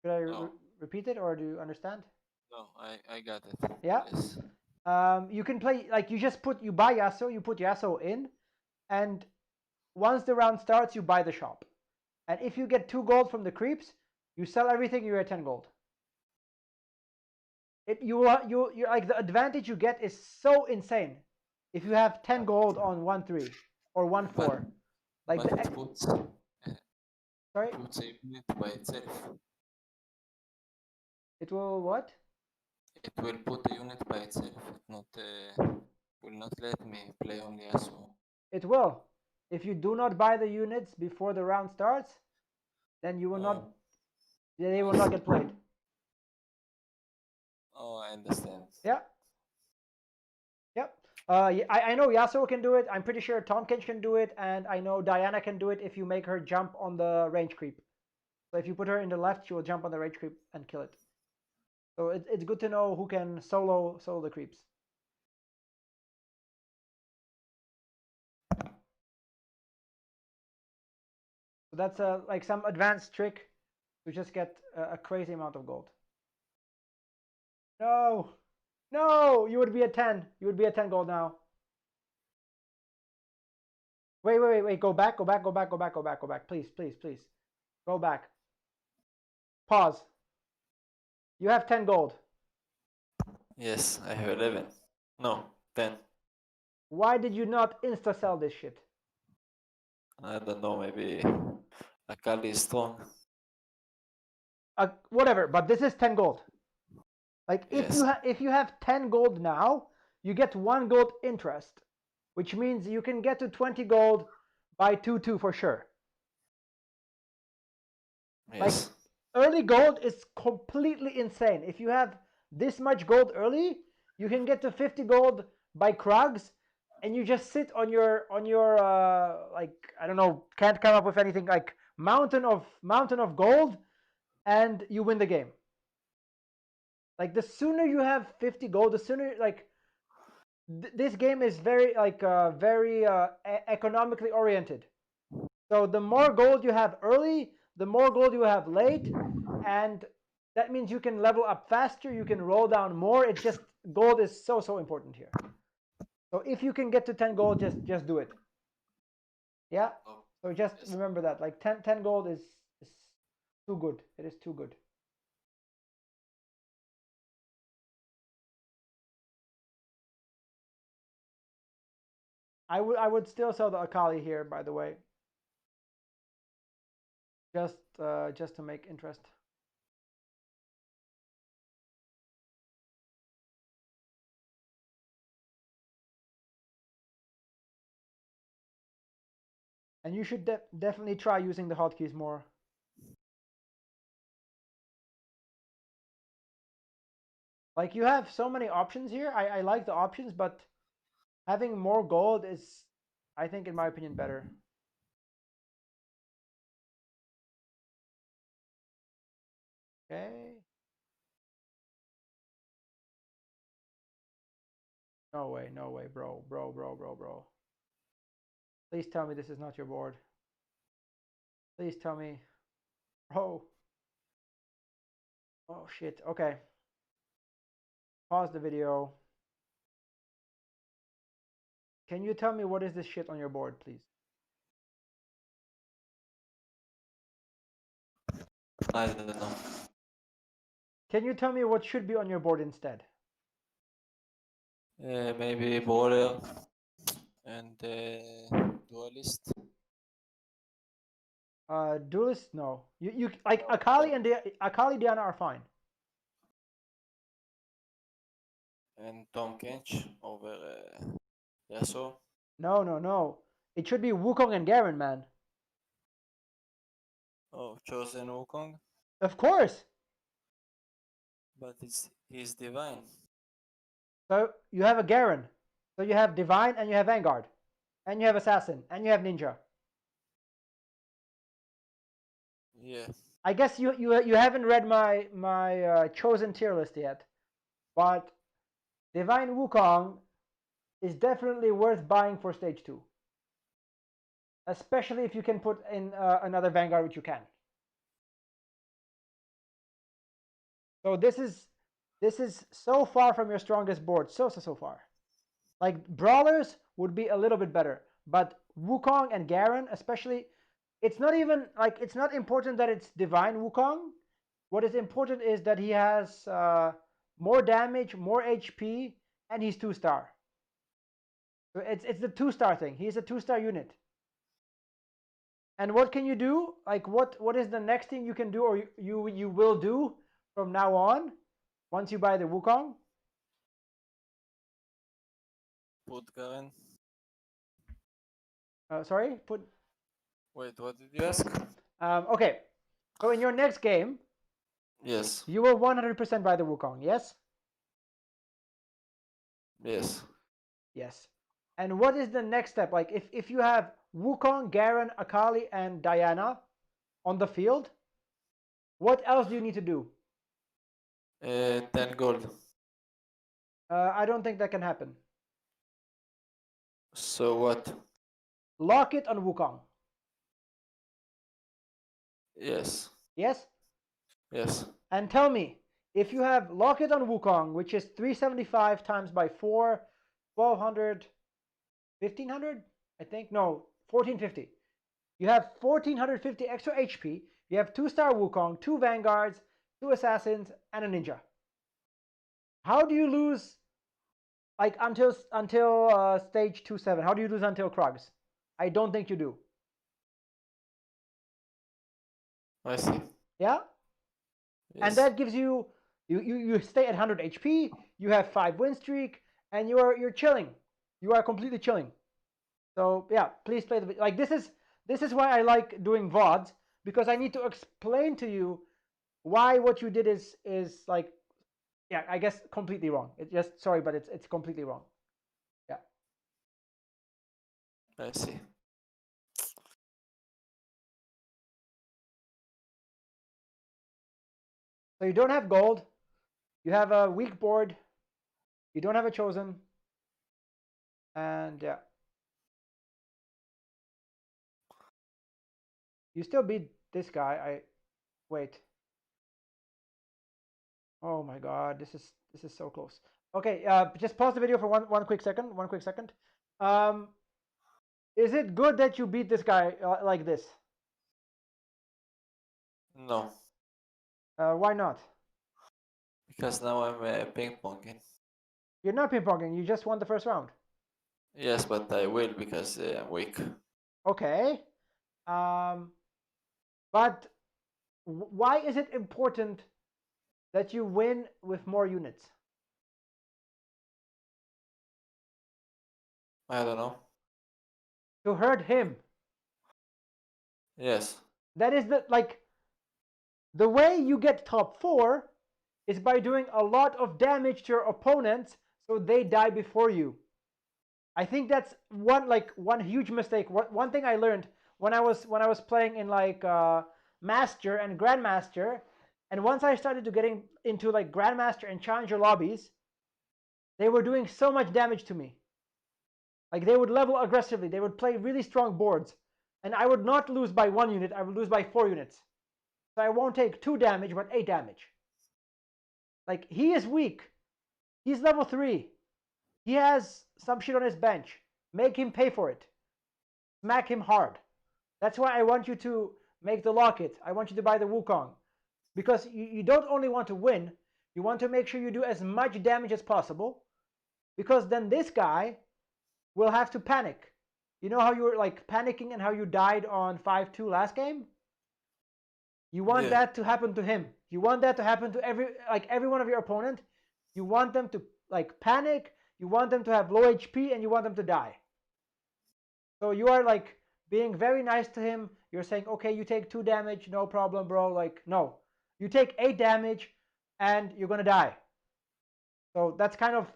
Should I No, repeat it or do you understand? no, I got it. Yeah. Yes. You can play like you buy Yasuo, you put Yasuo in, and once the round starts, you buy the shop. And if you get 2 gold from the creeps, you sell everything, you're at 10 gold. You like the advantage you get is so insane. If you have 10 gold on 1-3 or 1-4, like But the it puts sorry, puts a unit by itself. it will what? It will put a unit by itself. It not will not let me play only Yasuo. It will. If you do not buy the units before the round starts, then you will not. Oh, They will I not see. get played. Oh, I understand. Yeah. Yep. I know Yasuo can do it. I'm pretty sure Tomkins can do it, and I know Diana can do it if you make her jump on the range creep. So if you put her in the left, she will jump on the range creep and kill it. So it's good to know who can solo the creeps. So that's like some advanced trick to just get a crazy amount of gold. No, no, you would be at 10. You would be at 10 gold now. Wait. Go back. Please, please, please. Go back. Pause. You have 10 gold. Yes, I have 11. No, 10. Why did you not insta sell this shit? I don't know, maybe Akali is strong. Whatever, but this is 10 gold. Like Yes. if you have 10 gold now, you get 1 gold interest, which means you can get to 20 gold by 2-2 for sure. Like Yes. early gold is completely insane. If you have this much gold early, you can get to 50 gold by Krugs, and you just sit on your like I don't know, can't come up with anything like mountain of gold, and you win the game. Like the sooner you have 50 gold, the sooner like this game is very like very economically oriented. So the more gold you have early, the more gold you have late, and that means you can level up faster, you can roll down more. It's just gold is so important here. So if you can get to 10 gold, just do it. Yeah. Oh, So just yes. remember that like 10 gold is too good. It is too good. I would still sell the Akali here, by the way. Just to make interest. And you should definitely try using the hotkeys more. Like you have so many options here. I like the options, but having more gold is, I think, in my opinion, better. Okay. No way, bro. Please tell me this is not your board. Please tell me, bro. Oh shit. Okay. Pause the video. Can you tell me what is this shit on your board, please? I don't know. Can you tell me what should be on your board instead? Maybe border and duelist. Duelist? No. You like Akali and Akali Diana are fine. And Tom Kench over Yasuo. No, no, no. It should be Wukong and Garen, man. Oh, chosen Wukong, Of course. but he's divine. So you have a Garen. So you have Divine and you have Vanguard. And you have Assassin. And you have Ninja. Yeah. I guess you haven't read my chosen tier list yet. But Divine Wukong is definitely worth buying for stage 2. Especially if you can put in another Vanguard, which you can. So this is so far from your strongest board. So far. Like Brawlers would be a little bit better. But Wukong and Garen, especially, it's not even like it's not important that it's Divine Wukong. What is important is that he has more damage, more HP, and he's 2-star. So it's the 2-star thing. He's a 2-star unit. And what can you do? Like what is the next thing you can do, or you will do from now on once you buy the Wukong? Put Garen. Sorry, put. Wait, what did you ask? Okay, so in your next game, Yes. you will 100% buy the Wukong. Yes. Yes. Yes. And what is the next step? Like if you have Wukong, Garen, Akali, and Diana on the field, what else do you need to do? 10 gold. I don't think that can happen. So what? Lock it on Wukong. Yes. Yes? Yes. And tell me, if you have lock it on Wukong, which is 375 times by 4, 1200, 1500? I think? No, 1450. You have 1450 extra HP. You have 2-star Wukong, 2 Vanguards, 2 Assassins, and a Ninja. How do you lose like until stage 2-7? How do you lose until Krugs? I don't think you do. I see. Yeah? Yes. And that gives you stay at 100 HP, you have 5 win streak, and you're chilling. You are completely chilling. So yeah, please play the like this is why I like doing VODs, because I need to explain to you why what you did is like, yeah, I guess completely wrong. It's just sorry, but it's completely wrong. Yeah. I see. So you don't have gold, you have a weak board, you don't have a chosen, and yeah. You still beat this guy. Wait. Oh my god, this is so close. Okay, just pause the video for one quick second. One quick second. Is it good that you beat this guy like this? No. Why not? Because now I'm ping ponging. You're not ping ponging. You just won the first round. Yes, but I will because I'm weak. Okay. But why is it important that you win with more units? I don't know. To hurt him. Yes. That is the way you get top 4 is by doing a lot of damage to your opponents so they die before you. I think that's one huge mistake. One thing I learned when I was playing in like Master and Grandmaster, and once I started to getting into like Grandmaster and Challenger lobbies, they were doing so much damage to me. Like they would level aggressively, they would play really strong boards, and I would not lose by 1 unit, I would lose by 4 units. So I won't take 2 damage, but 8 damage. Like, he is weak. He's level 3. He has some shit on his bench. Make him pay for it. Smack him hard. That's why I want you to make the locket. I want you to buy the Wukong. Because you don't only want to win, you want to make sure you do as much damage as possible. Because then this guy will have to panic. You know how you were like panicking and how you died on 5-2 last game? You want Yeah. that to happen to him. You want that to happen to every one of your opponent. You want them to like panic. You want them to have low HP, and you want them to die. So you are like being very nice to him. You're saying, okay, you take 2 damage, no problem, bro. Like, no, you take 8 damage, and you're gonna die. So that's kind of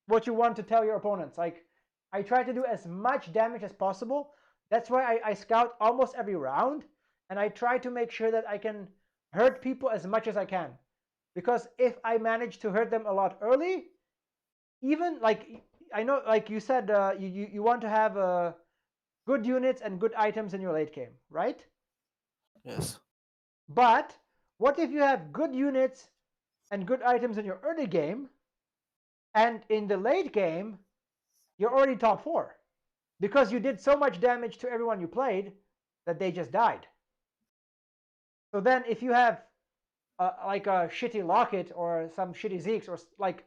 what you want to tell your opponents. Like, I try to do as much damage as possible. That's why I scout almost every round, and I try to make sure that I can hurt people as much as I can. Because if I manage to hurt them a lot early, even like I know, like you said, you want to have good units and good items in your late game, right? Yes. But what if you have good units and good items in your early game, and in the late game you're already top 4 because you did so much damage to everyone you played that they just died. So then if you have like a shitty locket or some shitty Zeeks or like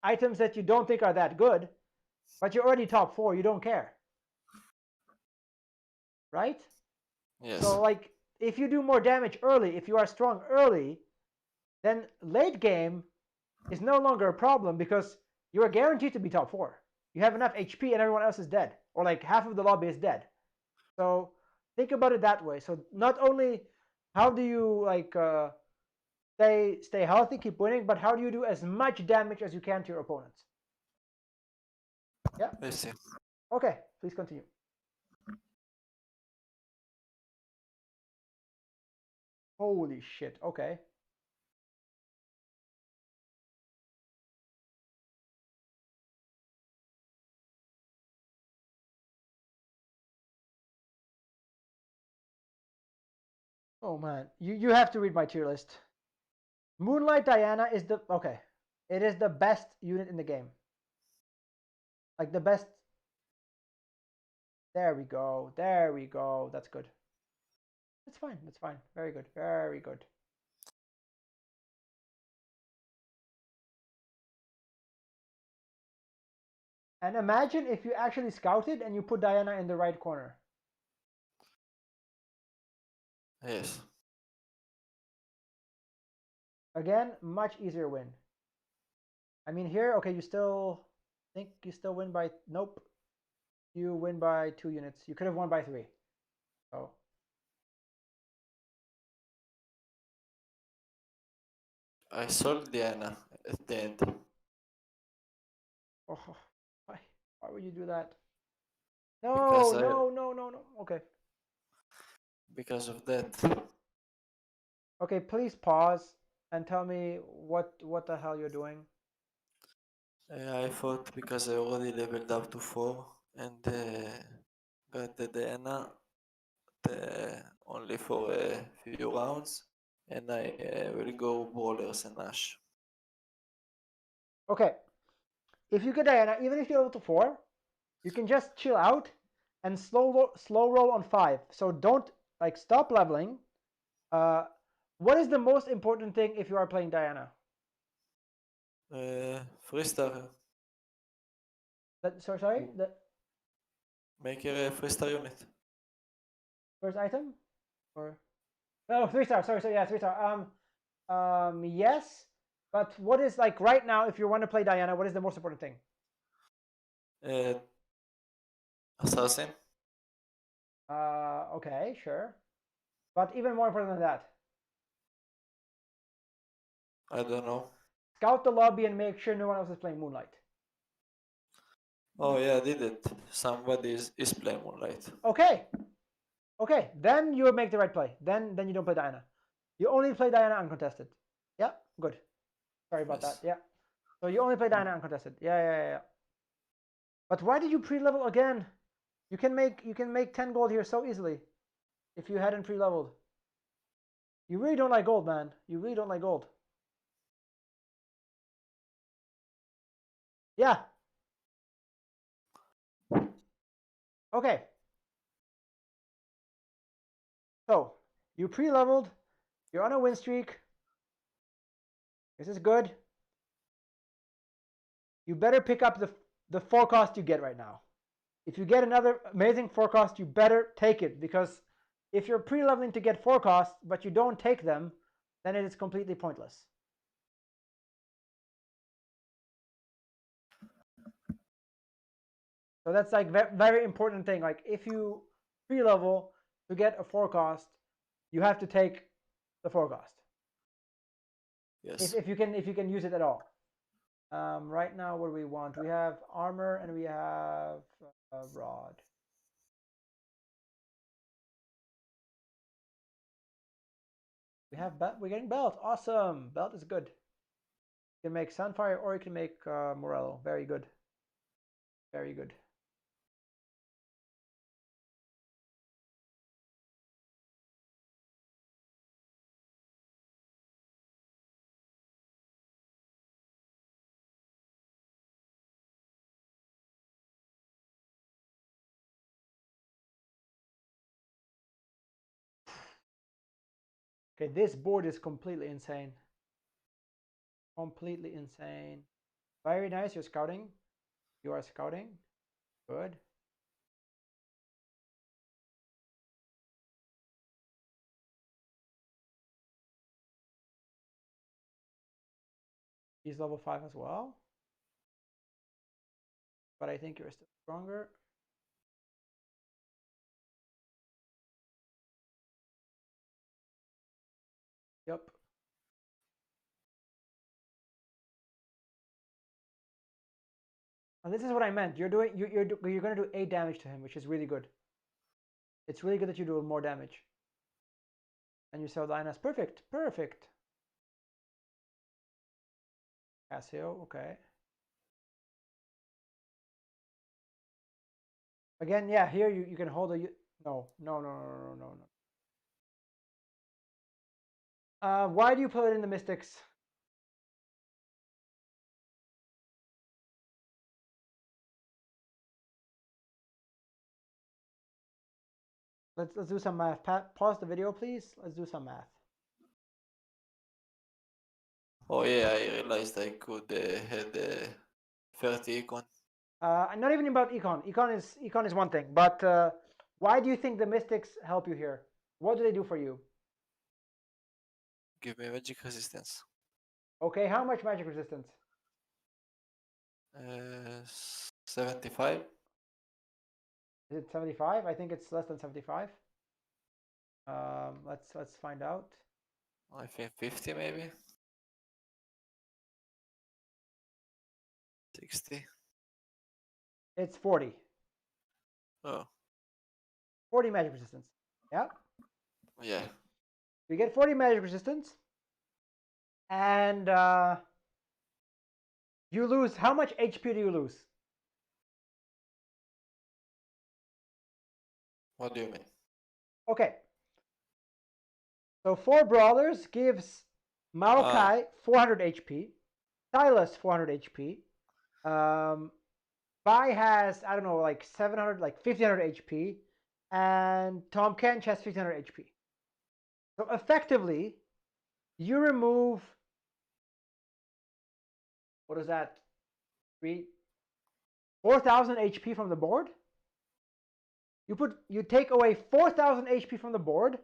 items that you don't think are that good, but you're already top 4, you don't care, right? Yes. So like if you do more damage early, if you are strong early, then late game is no longer a problem because you are guaranteed to be top 4. You have enough HP and everyone else is dead, or like half of the lobby is dead. So think about it that way. So not only how do you like stay healthy, keep winning, but how do you do as much damage as you can to your opponents? Yeah. I see. Okay, please continue. Holy shit. Okay. Oh man, you have to read my tier list. Moonlight Diana is the okay. It is the best unit in the game. Like the best. There we go. There we go. That's good. That's fine. That's fine. Very good. Very good. And imagine if you actually scouted and you put Diana in the right corner. Yes. Again, much easier win. I mean here, okay, you still think you still win by nope. You win by 2 units. You could have won by 3. So I sold Diana at the end oh, why would you do that? No, because no, no, no, no. Okay. because of that. Okay, please pause and tell me what the hell you're doing. I thought because I already leveled up to 4 and got the Diana only for a few rounds, and I will go Brawlers and Ash. Okay. If you get Diana, even if you're level 4, you can just chill out and slow roll on 5. So don't like stop leveling. What is the most important thing if you are playing Diana? 3-star. Sorry, the Make her a 3-star unit. first item or oh 3-star. Sorry, yeah, 3-star. Yes, but what is like right now if you want to play Diana? What is the most important thing? Uh, Assassin. Okay, sure, but even more important than that, I don't know. scout the lobby and make sure no one else is playing Moonlight. Oh yeah, I did it. Somebody is playing Moonlight. Okay, okay, then you make the right play. Then you don't play Diana. You only play Diana uncontested. Yeah, good. Sorry about Yes. that. Yeah. So you only play Diana uncontested. Yeah. But why did you pre-level again? You can make 10 gold here so easily if you hadn't pre-leveled. You really don't like gold, man. You really don't like gold. Yeah. Okay. So you pre-leveled. You're on a win streak. This is good. You better pick up the forecast you get right now. If you get another amazing forecast, you better take it, because if you're pre-leveling to get forecasts but you don't take them, then it is completely pointless. So that's like very important thing. Like if you pre-level to get a forecast, you have to take the forecast. Yes. If you can use it at all. Right now, what do we want? We have armor and we have rod. We're getting belt. Awesome. Belt is good. You can make Sunfire or you can make Morello. Very good. Very good. Okay, this board is completely insane. Completely insane. Very nice. You're scouting. You are scouting. Good. He's level 5 as well. But I think you're still stronger. Yep. And this is what I meant. You're going to do 8 damage to him, which is really good. It's really good that you do more damage. And you sell Diana's. Perfect. Perfect. Casio. Okay. Again, yeah, here you can hold a... No. Why do you put it in the Mystics? Let's do some math. Pause the video, please. Let's do some math. Oh yeah, I realized I could had 30 econ. Not even about econ. Econ is one thing, but why do you think the Mystics help you here? What do they do for you? Give me magic resistance. Okay, how much magic resistance? 75. Is it 75? I think it's less than 75. Let's find out. I think 50 maybe. 60. It's 40. Oh. 40 magic resistance. Yeah. Yeah. You get 40 magic resistance, and you lose. How much HP do you lose? What do you mean? Okay. So 4 brawlers gives Maokai 400 HP, Silas 400 HP, Bai has, I don't know, like 700, like 1500 HP, and Tom Kench has 1500 HP. So effectively, you remove, what is that? 4,000 HP from the board. You take away 4,000 HP from the board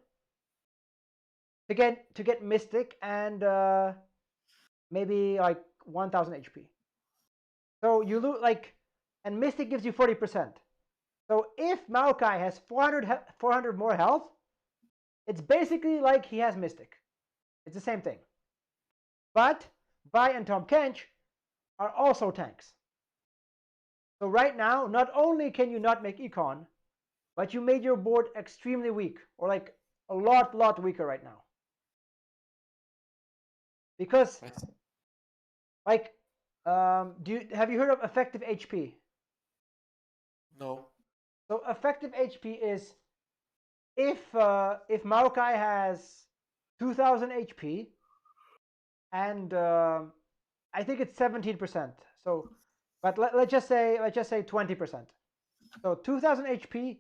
to get Mystic and maybe like 1,000 HP. So you lose and Mystic gives you 40%. So if Maokai has 400 more health, it's basically like he has Mystic. It's the same thing. But Vi and Tom Kench are also tanks. So right now, not only can you not make Econ, but you made your board extremely weak, or like a lot weaker right now. Because, like, have you heard of effective HP? No. So effective HP is if Maokai has 2,000 HP and I think it's 17%. So But let's just say 20%. So 2000 HP,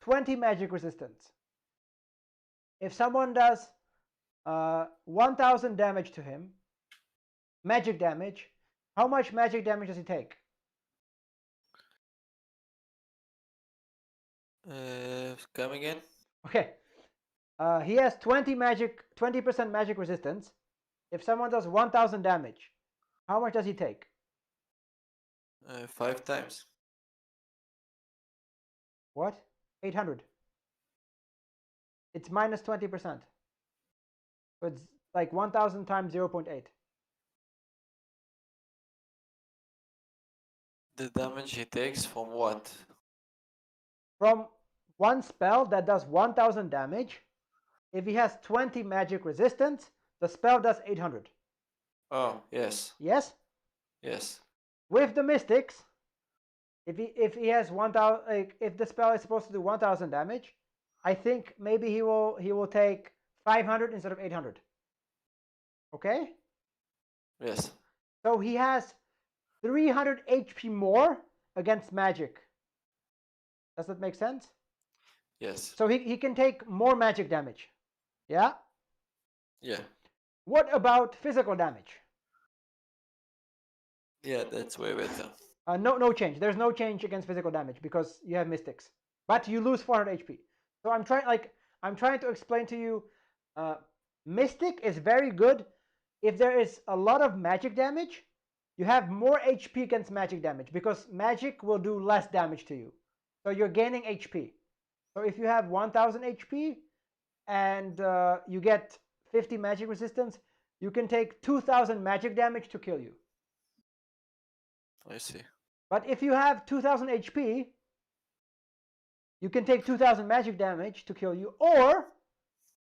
20 magic resistance. If someone does 1000 damage to him, magic damage, how much magic damage does he take? Come again? Okay. He has 20% magic resistance. If someone does 1000 damage, how much does he take? 5 times. What? 800. It's minus 20%. So it's like 1000 times 0.8. The damage he takes from what? From one spell that does 1000 damage, if he has 20 magic resistance, the spell does 800. Oh, yes. Yes? Yes. With the mystics, if he has 1000, like if the spell is supposed to do 1000 damage, I think maybe he will take 500 instead of 800. Okay? Yes. So he has 300 HP more against magic. Does that make sense? Yes. So he can take more magic damage. Yeah? Yeah. What about physical damage? Yeah, that's way better. No change. There's no change against physical damage because you have mystics, but you lose 400 HP. So I'm trying to explain to you, mystic is very good if there is a lot of magic damage. You have more HP against magic damage because magic will do less damage to you. So you're gaining HP. So if you have 1000 HP and you get 50 magic resistance, you can take 2000 magic damage to kill you. I see. But if you have 2000 HP, you can take 2000 magic damage to kill you, or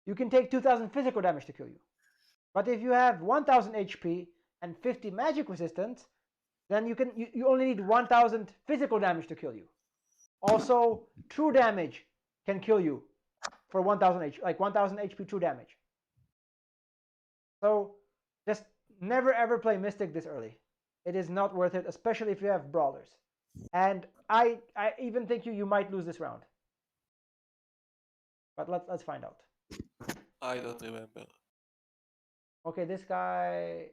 you can take 2000 physical damage to kill you. But if you have 1000 HP and 50 magic resistance, then you only need 1000 physical damage to kill you. Also, true damage can kill you for 1000 HP, like 1000 HP true damage. So just never ever play Mystic this early. It is not worth it, especially if you have brawlers. And I even think you might lose this round. But let's find out. I don't remember. Okay, this guy.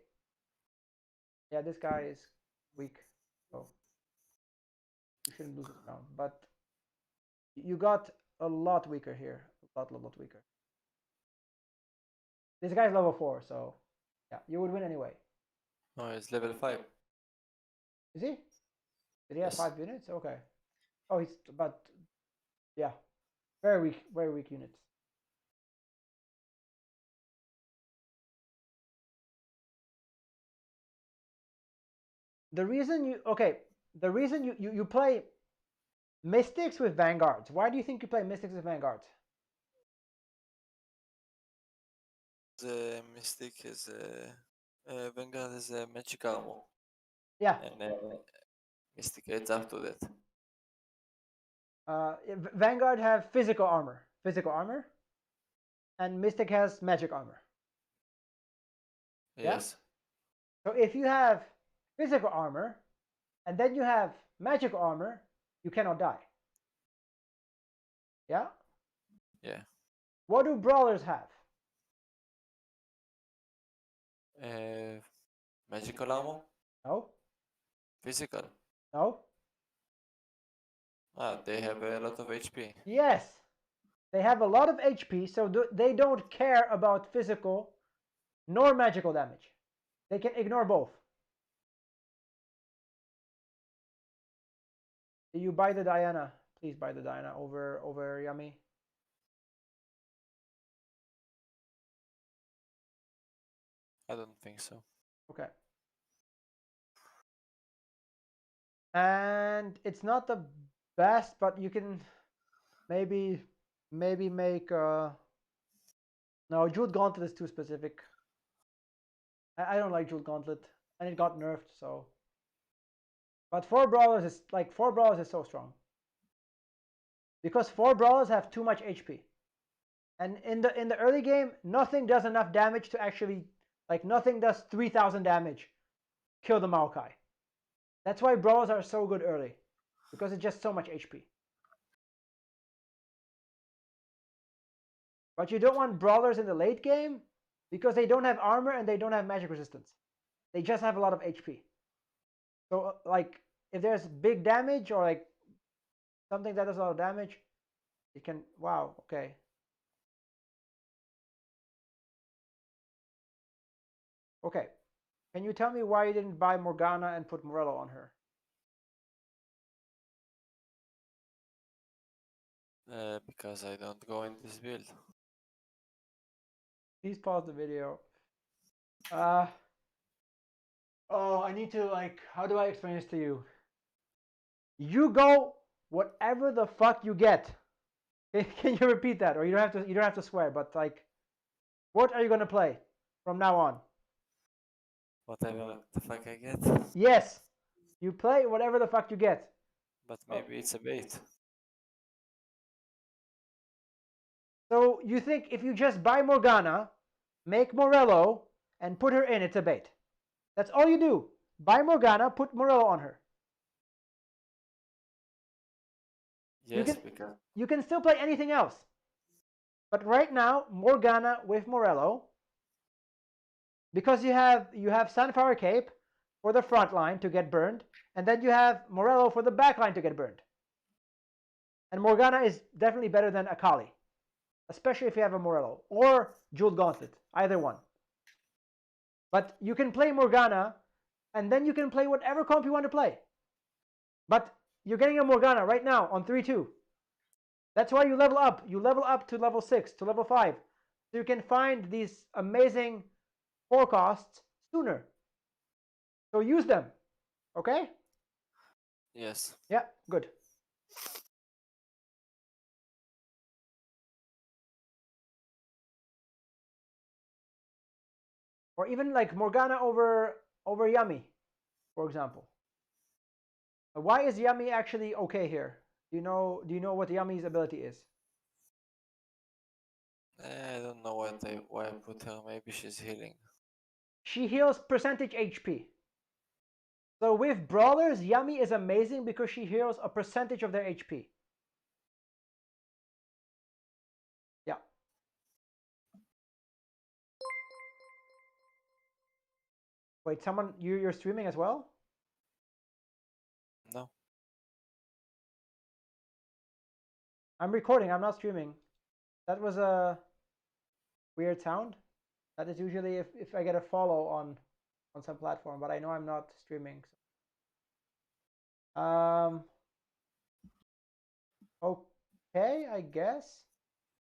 Yeah, this guy is weak. So you shouldn't lose this round. But you got a lot weaker here. A lot weaker. This guy's level 4, so yeah, you would win anyway. No, it's level 5. Is he? Did he have Yes. 5 units? Okay. Oh, he's but yeah, very weak units. The reason you play Mystics with Vanguards. Why do you think you play Mystics with Vanguards? The Mystic is Vanguard is a magic armor. Yeah. And Mystic adds up to that. Vanguard have physical armor, and Mystic has magic armor. Yes. Yeah? So if you have physical armor, and then you have magical armor, you cannot die. Yeah? Yeah. What do brawlers have? Magical armor? No? Physical? No? They have a lot of HP. Yes. They have a lot of HP, so they don't care about physical nor magical damage. They can ignore both. Do you buy the Diana? Please buy the Diana over Yummy. I don't think so. Okay. And it's not the best, but you can maybe make no, Jeweled Gauntlet is too specific. I don't like Jeweled Gauntlet, and it got nerfed, so. But 4 brawlers is so strong. Because 4 brawlers have too much HP. And in the early game, nothing does enough damage to actually, like, nothing does 3000 damage kill the Maokai. That's why brawlers are so good early, because it's just so much HP. But you don't want brawlers in the late game because they don't have armor and they don't have magic resistance. They just have a lot of HP. So like if there's big damage or like something that does a lot of damage, it can, wow, okay. Okay, can you tell me why you didn't buy Morgana and put Morello on her? Because I don't go in this build. Please pause the video. Oh, I need to, like, how do I explain this to you? You go whatever the fuck you get. Can you repeat that? Or you don't have to swear, but like, what are you gonna play from now on? Whatever the fuck I get. Yes, you play whatever the fuck you get. But maybe it's a bait. So you think if you just buy Morgana, make Morello, and put her in, it's a bait. That's all you do. Buy Morgana, put Morello on her. Yes, because You can still play anything else. But right now, Morgana with Morello, because you have Sunflower Cape for the front line to get burned, and then you have Morello for the back line to get burned. And Morgana is definitely better than Akali, especially if you have a Morello or Jeweled Gauntlet, either one. But you can play Morgana, and then you can play whatever comp you want to play. But you're getting a Morgana right now on 3-2. That's why you level up. You level up to level 6, to level 5. So you can find these amazing forecasts sooner. So use them. Okay? yes. Yeah, good. Or even like Morgana over Yummy, for example. Why is Yummy actually okay here? Do you know what Yummy's ability is? I don't know why I put her. Maybe she's healing. She heals percentage HP. So with brawlers, Yummy is amazing because she heals a percentage of their HP. Yeah. Wait, someone you're streaming as well? No. I'm recording, I'm not streaming. That was a weird sound. That is usually if I get a follow on some platform, but I know I'm not streaming. So. Okay, I guess.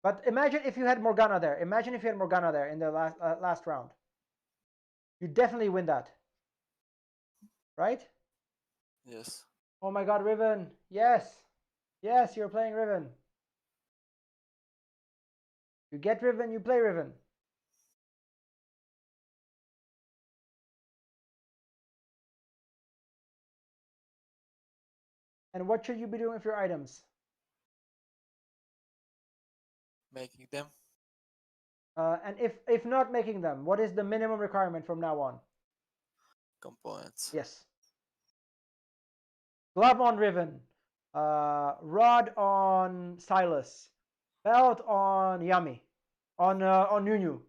But imagine if you had Morgana there. Imagine if you had Morgana there in the last round. You definitely win that. Right? Yes. Oh my god, Riven. Yes. Yes, you're playing Riven. You get Riven, you play Riven. And what should you be doing with your items? Making them. And if not making them, what is the minimum requirement from now on? Components. Yes. Glove on Riven. Rod on Silas. Belt on Yummy. On Nunu.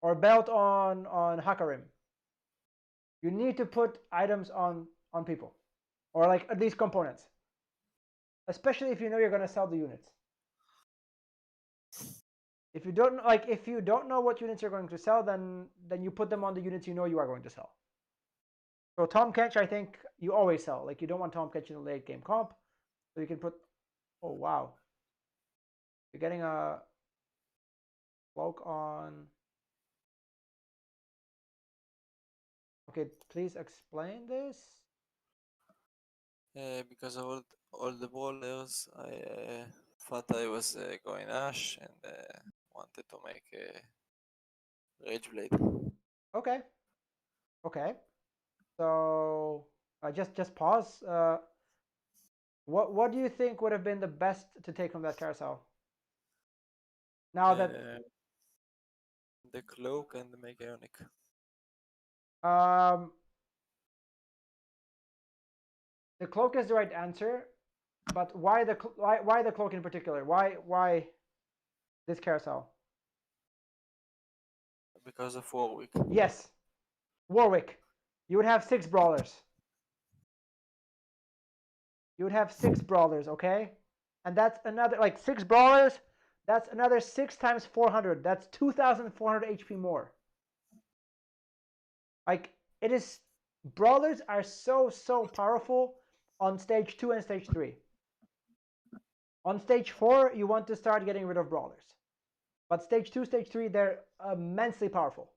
Or belt on Hakarim. You need to put items on people, or like at least components, especially if you know you're going to sell the units. If you don't know what units you're going to sell, then you put them on the units you know you are going to sell. So Tom Kench, I think you always sell. Like you don't want Tom Kench in a late game comp, so you can put. Oh wow, you're getting a cloak on. Okay, please explain this. Because of all the brawlers, I thought I was going Ash and wanted to make a Rage Blade. Okay. Okay. So just pause. What do you think would have been the best to take from that carousel? Now that The cloak and the Mega Ionic. Um, the cloak is the right answer, but why the cloak in particular? Why this carousel? Because of Warwick. Yes, Warwick. You would have 6 brawlers. You would have 6 brawlers, okay? And that's another, like, 6 brawlers, that's another 6 times 400. That's 2,400 HP more. Like, it is, brawlers are so powerful on stage 2 and stage 3. On stage 4, you want to start getting rid of brawlers. But stage 2, stage 3, they're immensely powerful.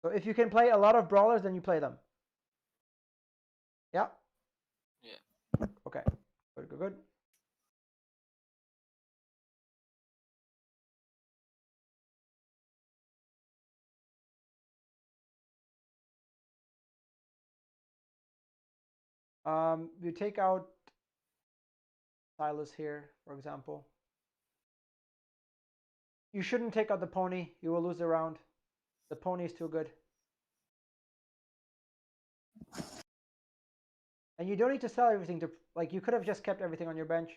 So if you can play a lot of brawlers, then you play them. Yeah? Yeah. Okay. Good. You take out Silas here, for example. You shouldn't take out the pony. You will lose the round. The pony is too good. And you don't need to sell everything to, like, you could have just kept everything on your bench.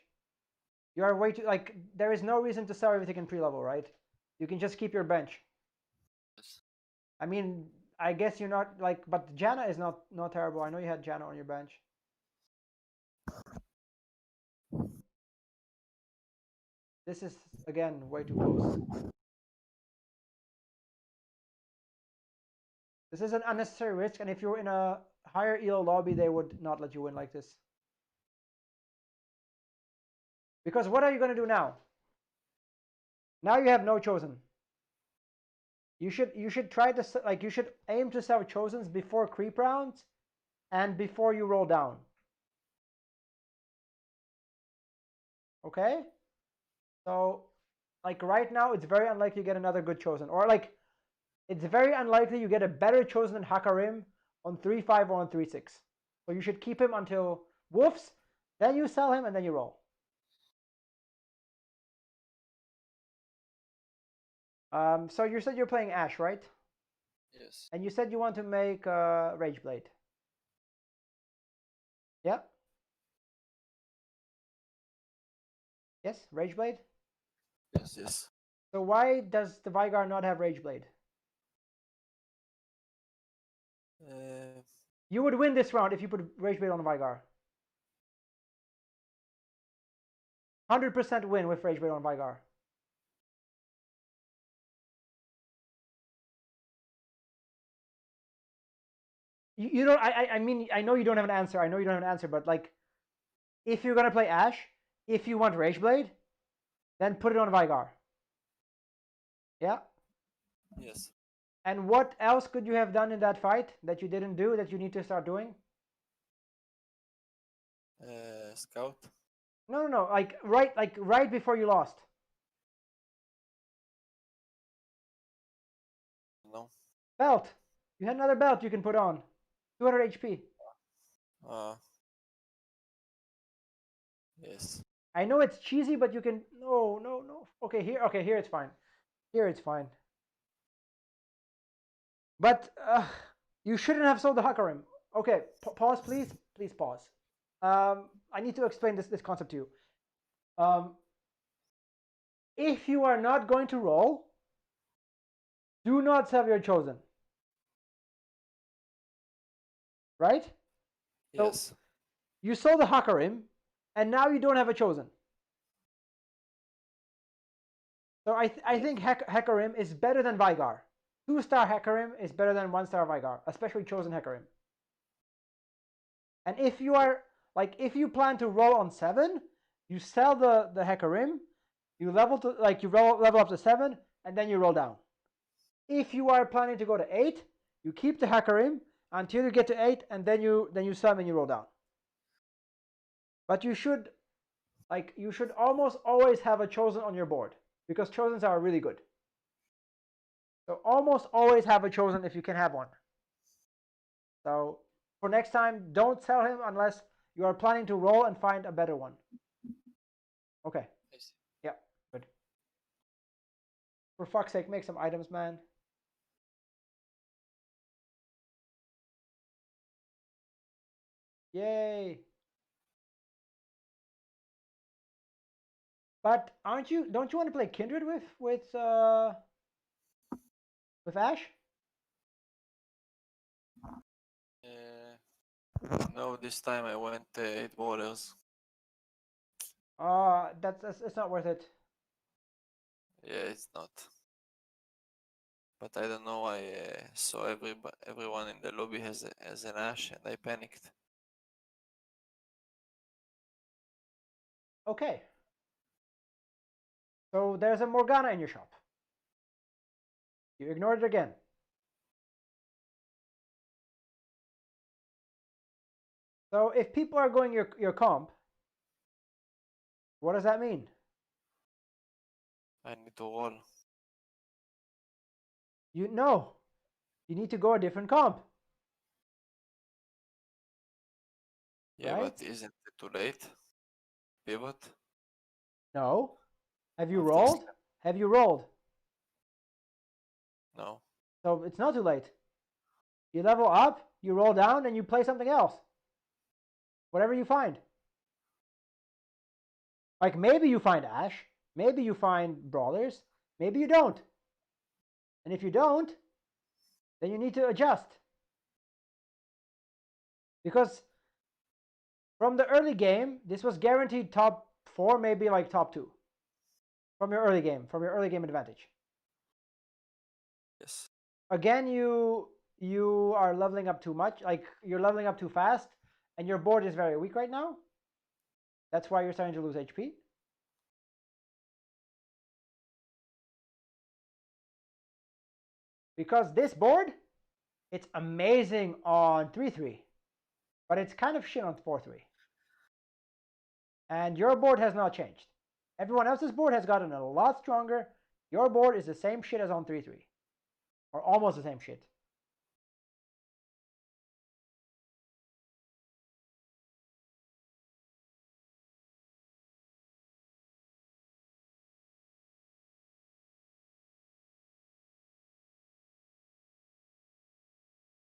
You are way too, like, there is no reason to sell everything in pre-level, right? You can just keep your bench. Yes. I mean, I guess you're not, like, but Janna is not terrible. I know you had Janna on your bench. This is, again, way too close. This is an unnecessary risk, and if you're in a higher ELO lobby, they would not let you win like this. Because what are you going to do now? Now you have no chosen. You should try to, like, you should aim to sell chosens before creep rounds and before you roll down. Okay? So, like, right now, it's very unlikely you get another good chosen. Or, like, it's very unlikely you get a better chosen than Hakarim on 3-5 or on 3-6. So you should keep him until Wolves, then you sell him, and then you roll. So you said you're playing Ash, right? Yes. And you said you want to make Rageblade. Yeah? Yes? Rageblade? Yes. So why does the Vigar not have Rageblade? You would win this round if you put Rageblade on the Vigar. 100% win with Rageblade on Vigar. You don't, I mean, I know you don't have an answer. I know you don't have an answer, but, like, if you're going to play Ash, if you want Rageblade, then put it on Vigar. Yeah? Yes. And what else could you have done in that fight that you didn't do that you need to start doing? Scout. No. Like right before you lost. No. Belt. You had another belt you can put on. 200 HP. Yes. I know it's cheesy, but you can. No. Okay, here it's fine. Here it's fine. But you shouldn't have sold the Hakarim. Okay, pause, please. Please pause. I need to explain this concept to you. If you are not going to roll, do not sell your chosen. Right? Yes. So you sold the Hakarim, and now you don't have a chosen. So I think Hekarim is better than Vigar. 2-star Hekarim is better than 1-star Vigar, especially chosen Hekarim. And if you are, like, if you plan to roll on 7, you sell the Hekarim, you level to, like, you level up to 7, and then you roll down. If you are planning to go to 8, you keep the Hekarim until you get to 8, and then you sell and you roll down. But you should almost always have a chosen on your board, because chosens are really good. So almost always have a chosen if you can have one. So for next time, don't sell him unless you are planning to roll and find a better one. Okay. Yeah, good. For fuck's sake, make some items, man. Yay! But aren't you? Don't you want to play Kindred with Ash? No, this time I went 8 borders. That's it's not worth it. Yeah, it's not. But I don't know. I saw everyone in the lobby has an Ash, and I panicked. Okay. So there's a Morgana in your shop. You ignored it again. So if people are going your comp, what does that mean? I need to roll. You know, you need to go a different comp, Yeah, right? but isn't it too late? Pivot No. Have you after rolled? Have you rolled? no. So it's not too late. You level up, you roll down, and you play something else. Whatever you find. Like maybe you find Ash, maybe you find Brawlers, maybe you don't. And if you don't, then you need to adjust. Because from the early game, this was guaranteed top 4, maybe like top 2. From your early game advantage. Yes. Again, you are leveling up too much, like you're leveling up too fast, and your board is very weak right now. That's why you're starting to lose HP. Because this board, it's amazing on 3-3, but it's kind of shit on 4-3. And your board has not changed. Everyone else's board has gotten a lot stronger. Your board is the same shit as on 3-3, or almost the same shit.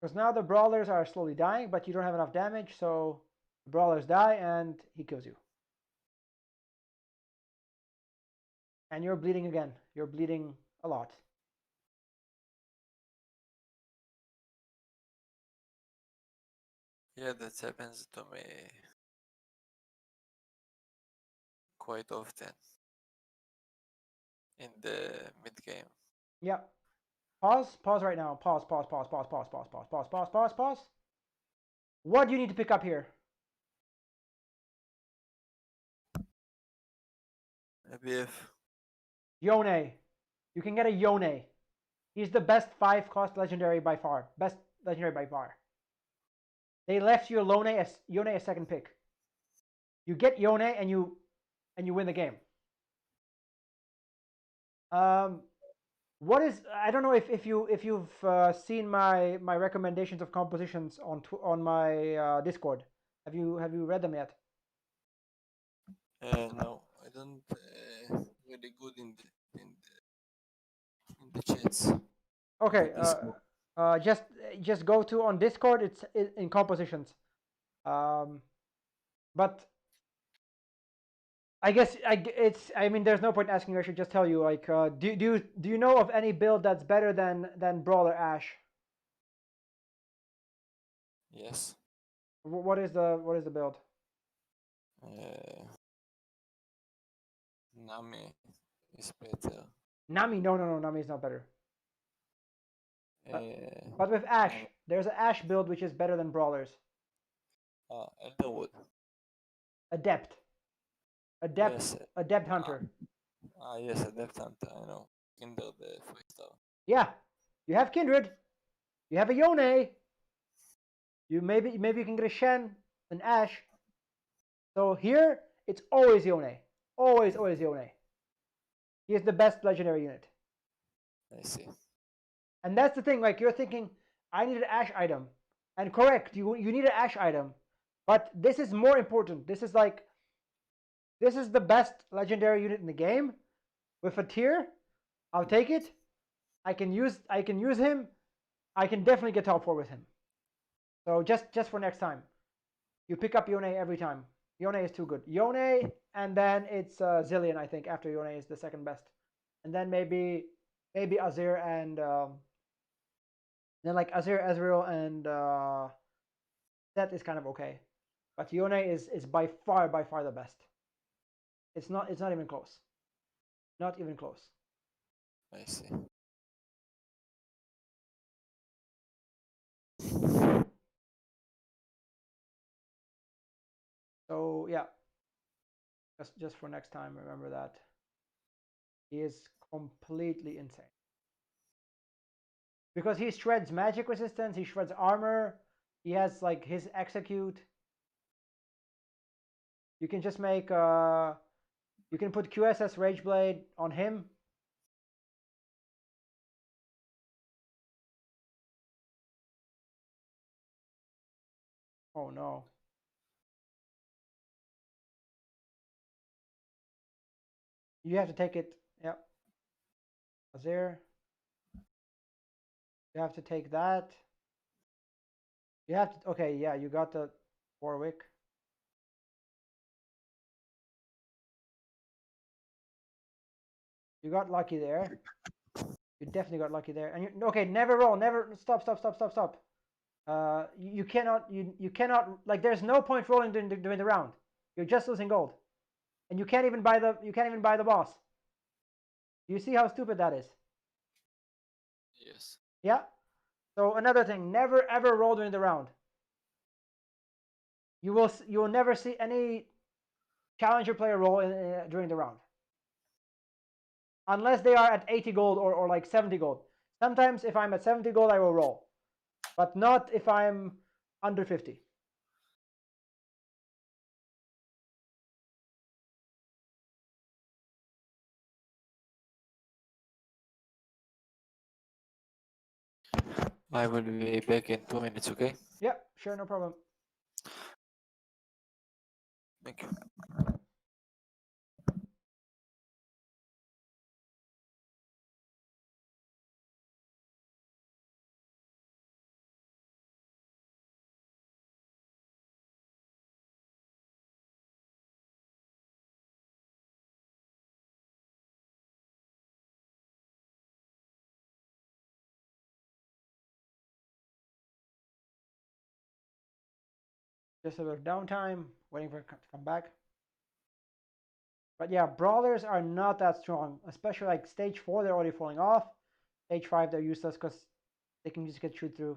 Because now the brawlers are slowly dying, but you don't have enough damage, so the brawlers die and he kills you. And you're bleeding again. You're bleeding a lot. Yeah, that happens to me quite often in the mid game. Yeah. Pause right now. Pause. What do you need to pick up here? ABF. Yone. You can get a Yone. He's the best 5-cost legendary by far. Best legendary by far. They left you Yone a second pick. You get Yone and you win the game. What is, I don't know if you've seen my recommendations of compositions on my Discord. Have you read them yet? No, I don't really good in the chats. Okay. The Discord. Just go to on Discord. It's in compositions. But I guess it's. I mean, there's no point asking you. I should just tell you. Like, do you know of any build that's better than Brawler Ash? Yes. What is the build? Uh, Nami is better. Nami? No. Nami is not better. Uh, But with Ash, Nami. there's an Ash build which is better than Brawlers. Elderwood. Adept. Yes. Adept Hunter. Yes, Adept Hunter. I know. Kinder the 3-star. Yeah. You have Kindred. You have a Yone. You maybe you can get a Shen, an Ash. So here it's always Yone. Always Yone. He is the best legendary unit. I see. And that's the thing, like you're thinking, I need an Ash item. And correct, you need an Ash item. But this is more important. This is the best legendary unit in the game. With a tier, I'll take it. I can use him. I can definitely get top 4 with him. So just for next time. You pick up Yone every time. Yone is too good. Yone, and then it's Zillion, I think. After Yone is the second best, and then maybe Azir and then like Azir, Ezreal, and Set is kind of okay, but Yone is by far the best. It's not even close. Not even close. I see. So yeah, just for next time, remember that he is completely insane because he shreds magic resistance, he shreds armor, he has like his execute. You can just make you can put QSS Rageblade on him. Oh no. You have to take it. Yep. Azir. You have to take that. You have to. Okay, yeah, you got the Warwick. You got lucky there. You definitely got lucky there. And you, okay, never roll. Never stop. You cannot. You cannot. Like, there's no point rolling during the round. You're just losing gold, and you can't even buy the. You can't even buy the boss. You see how stupid that is? Yes. Yeah. So another thing, never ever roll during the round. You will never see any challenger player roll during the round, unless they are at 80 gold or like 70 gold. Sometimes if I'm at 70 gold, I will roll, but not if I'm under 50. I will be back in 2 minutes, okay? Yeah, sure, no problem. Thank you. Just a bit of downtime, waiting for it to come back. But yeah, brawlers are not that strong, especially like stage 4, they're already falling off. Stage 5, they're useless because they can just get chewed through.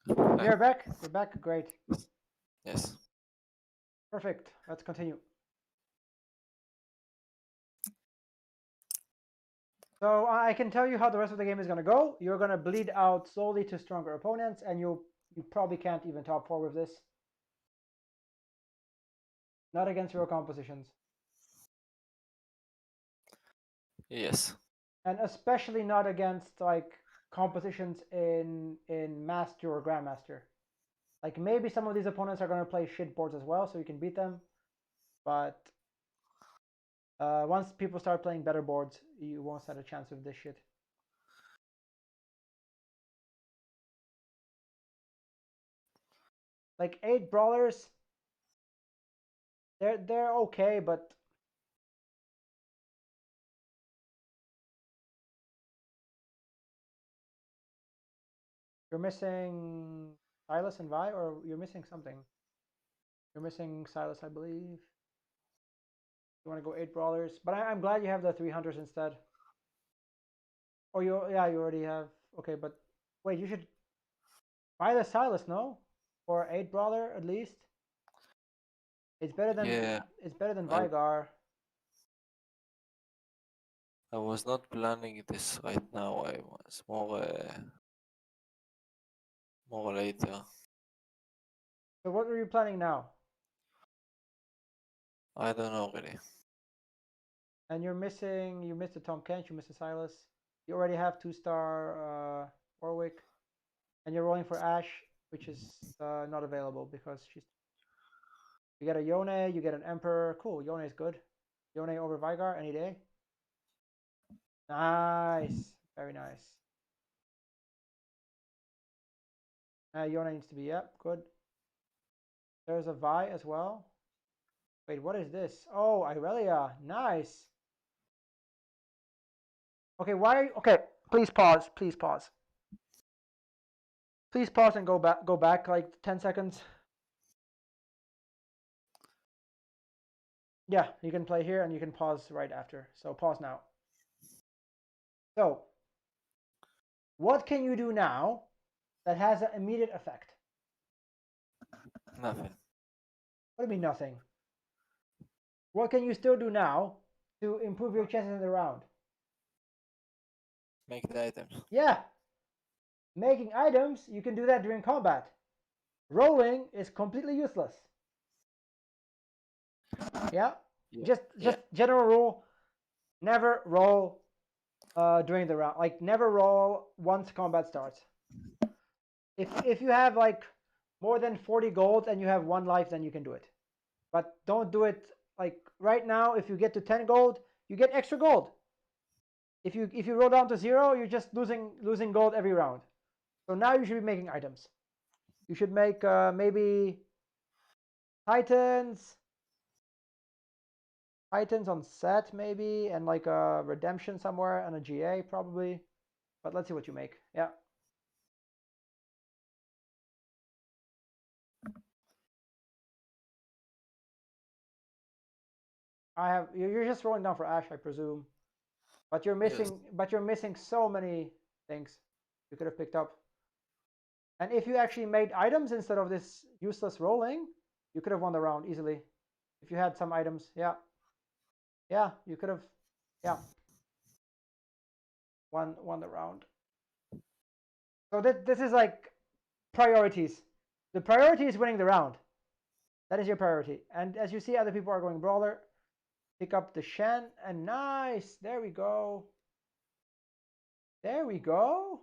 You're back? You're back? Great. Yes. Perfect. Let's continue. So I can tell you how the rest of the game is going to go. You're going to bleed out slowly to stronger opponents, and you probably can't even top 4 with this. Not against your compositions. Yes. And especially not against like compositions in Master or Grandmaster. Like maybe some of these opponents are going to play shit boards as well, so you can beat them. But once people start playing better boards, you won't stand a chance with this shit. Like 8 brawlers, they're okay, but you're missing Silas and Vi, or you're missing something. You're missing Silas, I believe. You want to go 8 brawlers, but I'm glad you have the 3 hunters instead. Or you already have. Okay, but wait, you should buy the Silas, no? Or 8 brawler at least. It's better than I Vigar. I was not planning this right now. I was more later. So what were you planning now? I don't know really. And you missed the Tom Kent, you missed the Silas. You already have 2-star Warwick, and you're rolling for Ash, which is not available because she's. You get a Yone, you get an Emperor. Cool, Yone is good. Yone over Vigar any day. Nice, very nice. Yone needs to be good. There's a Vi as well. Wait, what is this? Oh, Irelia, nice. Okay, okay, please pause. Please pause. Please pause and go back like 10 seconds. Yeah, you can play here and you can pause right after. So pause now. So, what can you do now that has an immediate effect? Nothing. What do you mean nothing? What can you still do now to improve your chances in the round? Make the items. Yeah. Making items, you can do that during combat. Rolling is completely useless. Yeah? Just general rule, never roll during the round. Like never roll once combat starts. If you have like more than 40 gold and you have 1 life, then you can do it. But don't do it like right now. If you get to 10 gold, you get extra gold. If you roll down to 0, you're just losing gold every round. So now you should be making items. You should make maybe Titans on set maybe, and like a redemption somewhere and a GA probably. But let's see what you make. Yeah. You're just rolling down for Ash, I presume. But you're missing so many things you could have picked up. And if you actually made items instead of this useless rolling, you could have won the round easily. If you had some items, yeah. Yeah, you could have, yeah, won the round. So this is like priorities. The priority is winning the round. That is your priority. And as you see, other people are going brawler. Pick up the Shen, and nice. There we go. There we go.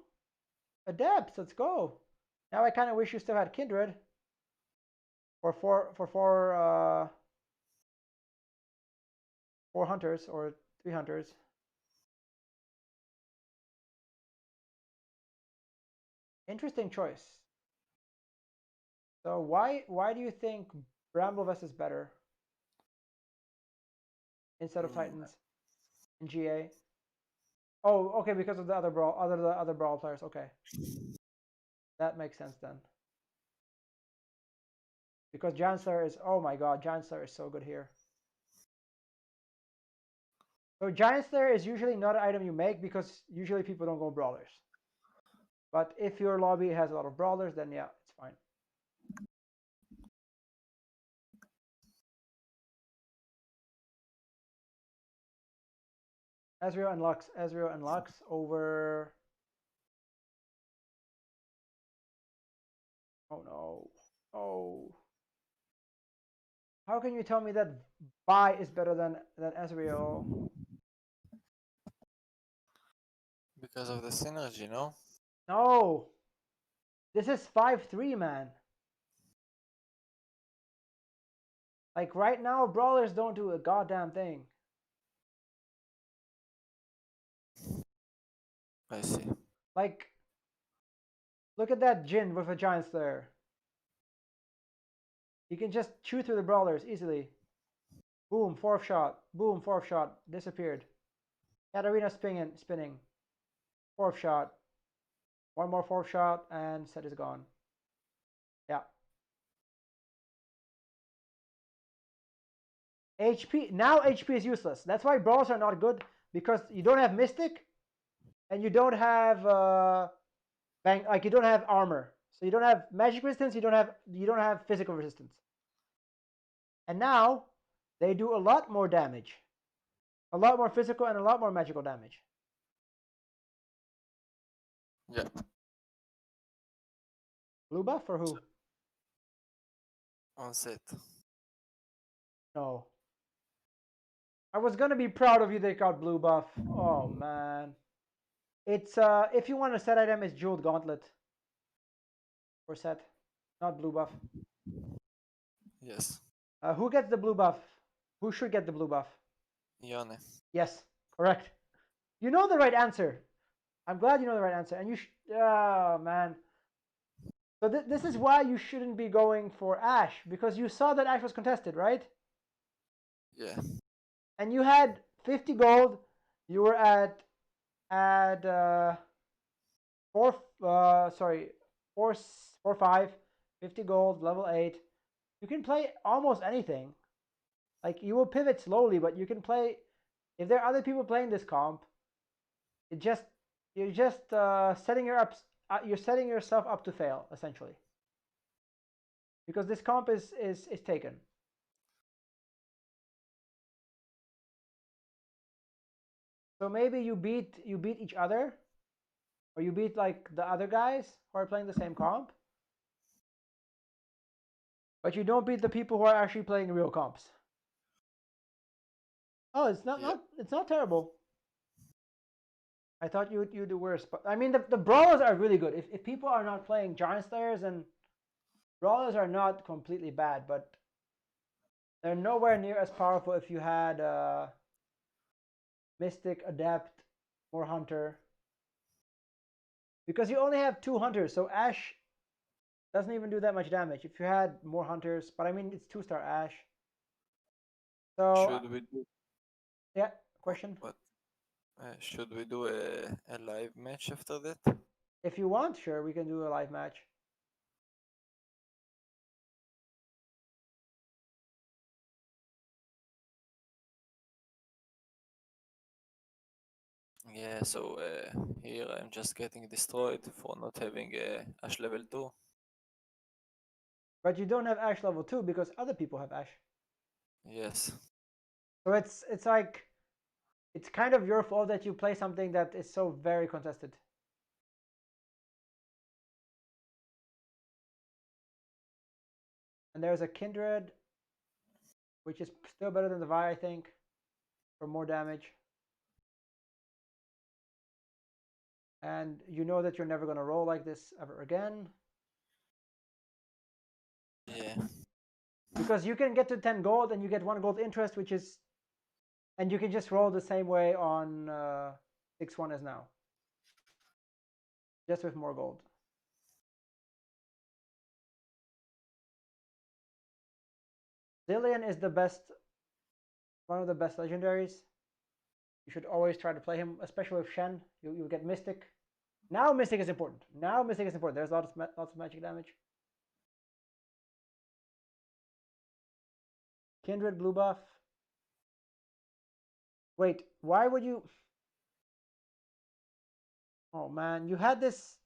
Adepts, let's go. Now I kind of wish you still had Kindred. For four hunters or 3 hunters. Interesting choice. So why do you think Bramblevest is better instead of Titans in GA? Oh, okay, because of the other brawl players. Okay, that makes sense then. Because Giant Slayer is, oh my god, Giant Slayer is so good here. So Giant Slayer is usually not an item you make because usually people don't go brawlers. But if your lobby has a lot of brawlers, then yeah, it's fine. Ezreal and Lux over. Oh no. Oh. How can you tell me that Vi is better than Ezreal? Because of the synergy, no? No. This is 5-3, man. Like right now, brawlers don't do a goddamn thing. I see. Like, look at that Jhin with a Giant Slayer. He can just chew through the brawlers easily. Boom, fourth shot. Boom, fourth shot. Disappeared. Katarina spinning. Fourth shot. One more fourth shot, and set is gone. Yeah. HP, now HP is useless. That's why brawlers are not good, because you don't have Mystic, and you don't have you don't have armor. So you don't have magic resistance, you don't have physical resistance. And now they do a lot more damage. A lot more physical and a lot more magical damage. Yeah. Blue buff for who? On set. No. I was gonna be proud of you they got blue buff. Oh man. It's if you want a set item, it's Jeweled Gauntlet. For set. Not blue buff. Yes. Who gets the blue buff? Who should get the blue buff? Yone. Yes, correct. You know the right answer. I'm glad you know the right answer. And you oh man. So this is why you shouldn't be going for Ashe, because you saw that Ashe was contested, right? Yeah. And you had 50 gold. You were at four five, 50 gold, level 8. You can play almost anything. Like you will pivot slowly, but you can play. If there are other people playing this comp, you're just setting you're setting yourself up to fail essentially, because this comp is taken. So maybe you beat each other, or you beat like the other guys who are playing the same comp, but you don't beat the people who are actually playing real comps. Oh, it's not terrible. I thought you'd do worse, but I mean the brawlers are really good. If people are not playing Giant Slayers, and brawlers are not completely bad, but they're nowhere near as powerful if you had Mystic, Adept, or Hunter. Because you only have 2 Hunters, so Ashe doesn't even do that much damage. If you had more Hunters, but I mean it's 2-star Ashe. So Should we do yeah, question. what? Should we do a live match after that? If you want, sure, we can do a live match. Yeah, so here I'm just getting destroyed for not having Ash level 2. But you don't have Ashe level 2 because other people have Ashe. Yes. So it's like it's kind of your fault that you play something that is so very contested. And there's a Kindred, which is still better than the Vi, I think, for more damage. And you know that you're never going to roll like this ever again. Yeah. Because you can get to 10 gold and you get 1 gold interest, which is... And you can just roll the same way on 6-1 as now. Just with more gold. Zillion is the best, one of the best legendaries. You should always try to play him, especially with Shen. You get Mystic. Now Mystic is important. Now Mystic is important. There's lots of magic damage. Kindred blue buff. Wait, why would you... Oh man, you had this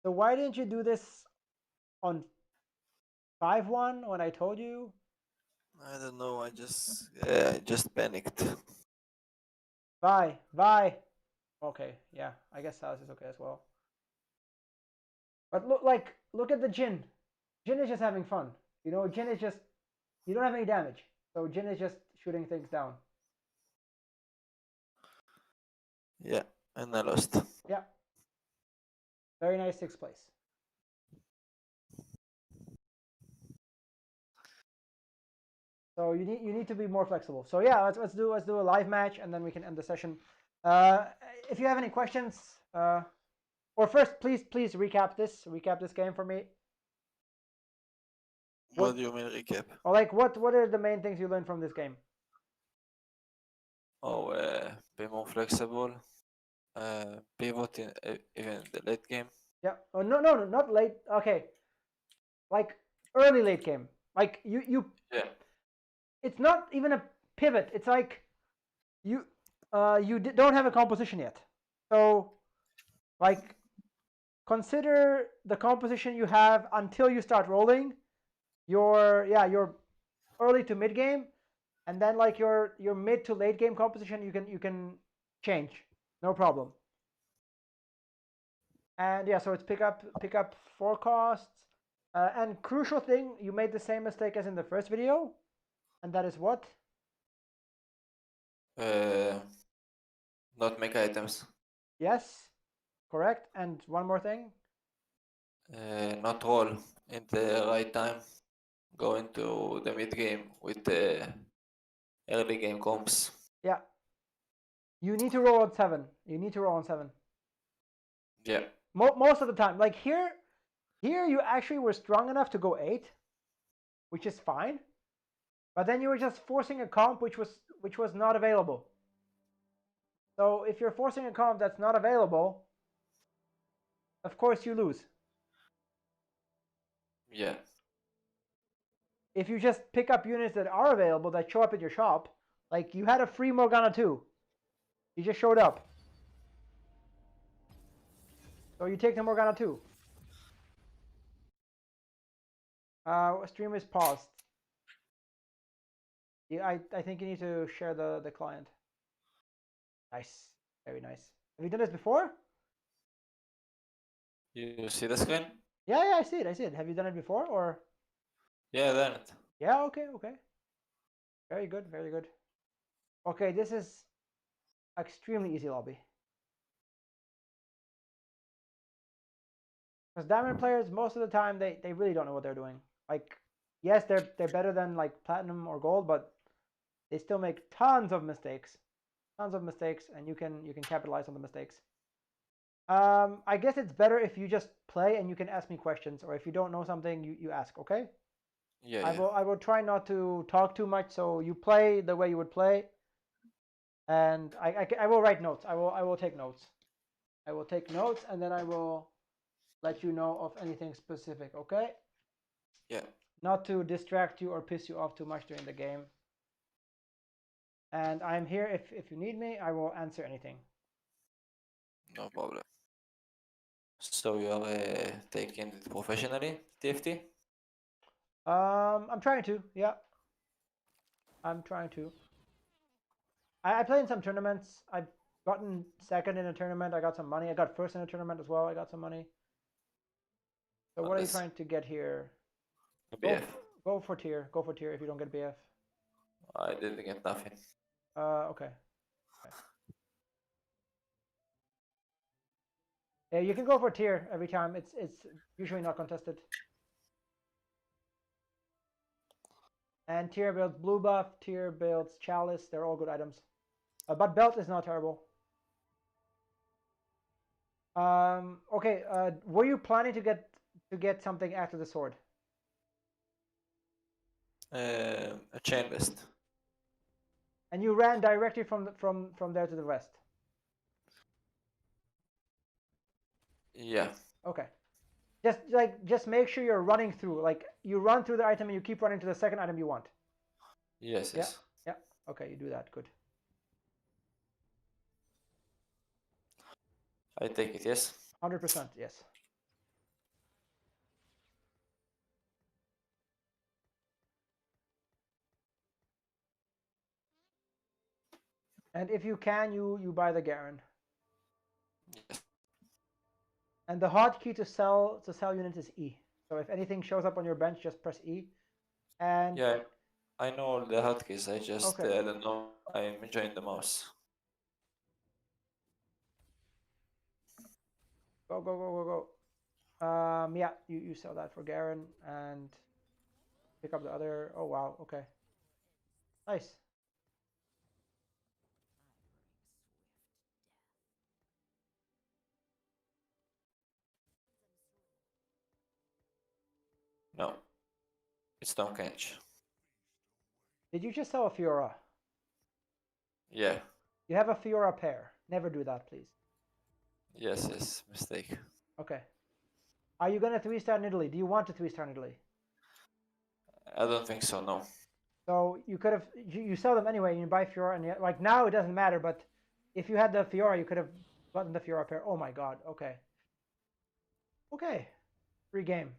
So why didn't you do this on 5-1 when I told you? I don't know. I just panicked. Vi. Okay, yeah, I guess Salus is okay as well. But look at the Jin. Jin is just having fun. You know, Jin is just, you don't have any damage. So Jin is just shooting things down. Yeah, and I lost. Yeah. Very nice 6th place. So you need to be more flexible. So yeah, let's do a live match and then we can end the session. If you have any questions, or first please recap this game for me. What do you mean recap? Or like what are the main things you learned from this game? Oh, be more flexible. Pivot in even the late game. Yeah. Oh no, not late. Okay. Like early late game. Like you Yeah. it's not even a pivot. It's like you don't have a composition yet. So like consider the composition you have until you start rolling. Your early to mid game, and then like your mid to late game composition you can change, no problem. And yeah, so it's pick up forecasts, and crucial thing, you made the same mistake as in the first video, and that is what? Not make items. Yes, correct. And one more thing. Not roll in the right time. Go into the mid game with the early game comps. Yeah, you need to roll on 7. You need to roll on 7 Yeah. most of the time. Like here you actually were strong enough to go 8, which is fine, but then you were just forcing a comp which was not available. So if you're forcing a comp that's not available, of course you lose. Yeah. If you just pick up units that are available that show up at your shop, like you had a free Morgana 2, he just showed up, so you take the Morgana 2. Stream is paused. Yeah, I think you need to share the client. Nice, very nice. Have you done this before? You see the screen? Yeah, I see it. Have you done it before, or? Yeah, then it. Yeah, okay. Very good. Okay, this is extremely easy lobby. Because diamond players, most of the time, they really don't know what they're doing. Like, yes, they're better than like platinum or gold, but they still make tons of mistakes, and you can capitalize on the mistakes. I guess it's better if you just play and you can ask me questions, or if you don't know something, you ask. Okay. Yeah, I will try not to talk too much, so you play the way you would play, and I will write notes. I will take notes. I will take notes, and then I will let you know of anything specific. Okay. Yeah. Not to distract you or piss you off too much during the game. And I'm here if you need me. I will answer anything. No problem. So you are taking it professionally, TFT? I'm trying to. Yeah. I'm trying to. I play in some tournaments. I've gotten second in a tournament. I got some money. I got first in a tournament as well. I got some money. So what are you trying to get here? BF. Go for tier. Go for tier if you don't get BF. I didn't get nothing. Okay. Yeah, you can go for tier every time. It's usually not contested. And tier builds blue buff, tier builds chalice. They're all good items. But belt is not terrible. Okay. Were you planning to get something after the sword? A chain list. And you ran directly from there to the west. Yeah. Okay. Just make sure you're running through. Like you run through the item and you keep running to the second item you want. Yes. Yeah. Okay, you do that. Good. I take it, yes. 100%. Yes. And if you can, you buy the Garen. Yes. And the hotkey to sell units is E. So if anything shows up on your bench, just press E. And Yeah, I know all the hotkeys. I just okay, don't know. I'm enjoying the mouse. go go go go go. Yeah, you sell that for Garen and pick up the other. Oh wow, okay, nice. No, it's don't catch. Did you just sell a Fiora? Yeah. You have a Fiora pair. Never do that, please. Yes, yes, mistake. Okay. Are you gonna 3-star in Italy? Do you want to 3-star in Italy? I don't think so, no. So you could have you sell them anyway, and you buy Fiora, and like now it doesn't matter. But if you had the Fiora, you could have gotten the Fiora pair. Oh my God. Okay. Okay. Free game.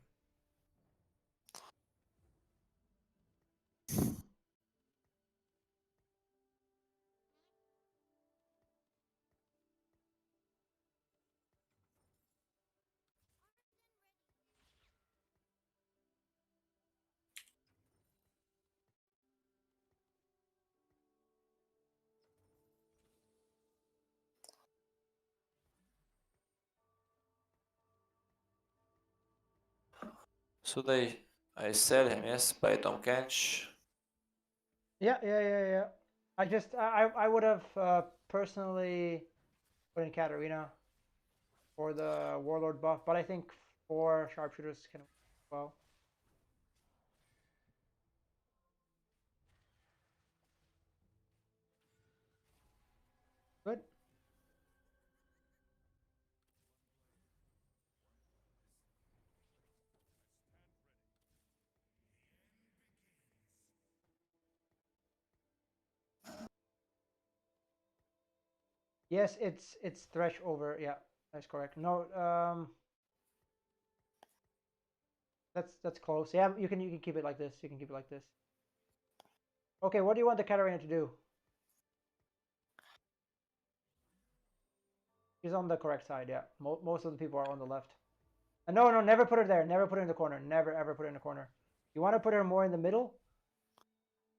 So I sell him, yes, buy Tom Kench. Yeah. I would have personally put in Katarina for the Warlord buff, but I think 4 sharpshooters can well. Good. Yes, it's thresh over. Yeah, that's correct. No, that's close. Yeah, you can keep it like this. You can keep it like this. Okay, what do you want the Katarina to do? She's on the correct side. Yeah, most of the people are on the left. And no, never put her there. Never put her in the corner. Never ever put her in the corner. You want to put her more in the middle.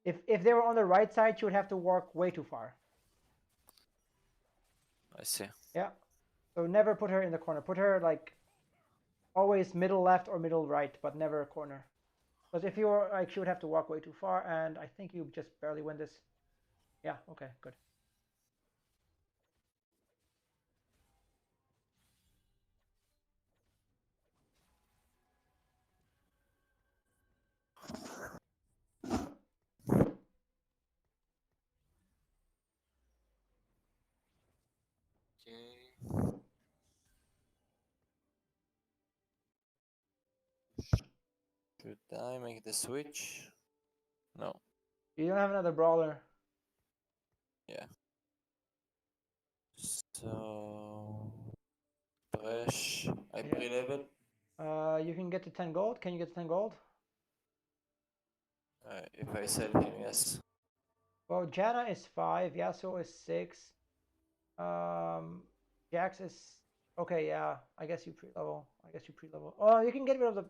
If they were on the right side, she would have to walk way too far. I see. Yeah. So never put her in the corner. Put her like always middle left or middle right, but never corner. Because if you were like, she would have to walk way too far, and I think you just barely win this. Yeah. Okay. Good. Okay. Should I make the switch? No. You don't have another brawler. Yeah. So Thresh, I Yeah. pre-level. You can get to 10 gold. Can you get to 10 gold? If I sell him, yes. Well, Janna is 5. Yasuo is 6. Um, Jax is okay. Yeah, I guess you pre-level. Oh, you can get rid of the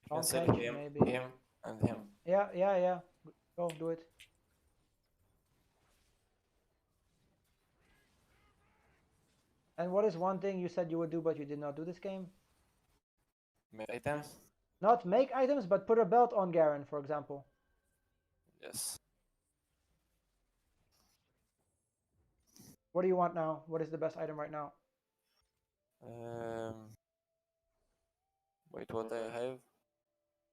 I can Tom sell Kench, maybe. him, and him. Yeah. Go do it. And what is one thing you said you would do but you did not do this game? Make items? Not make items, but put a belt on Garen, for example. Yes. What do you want now? What is the best item right now? Um, Wait, what I have?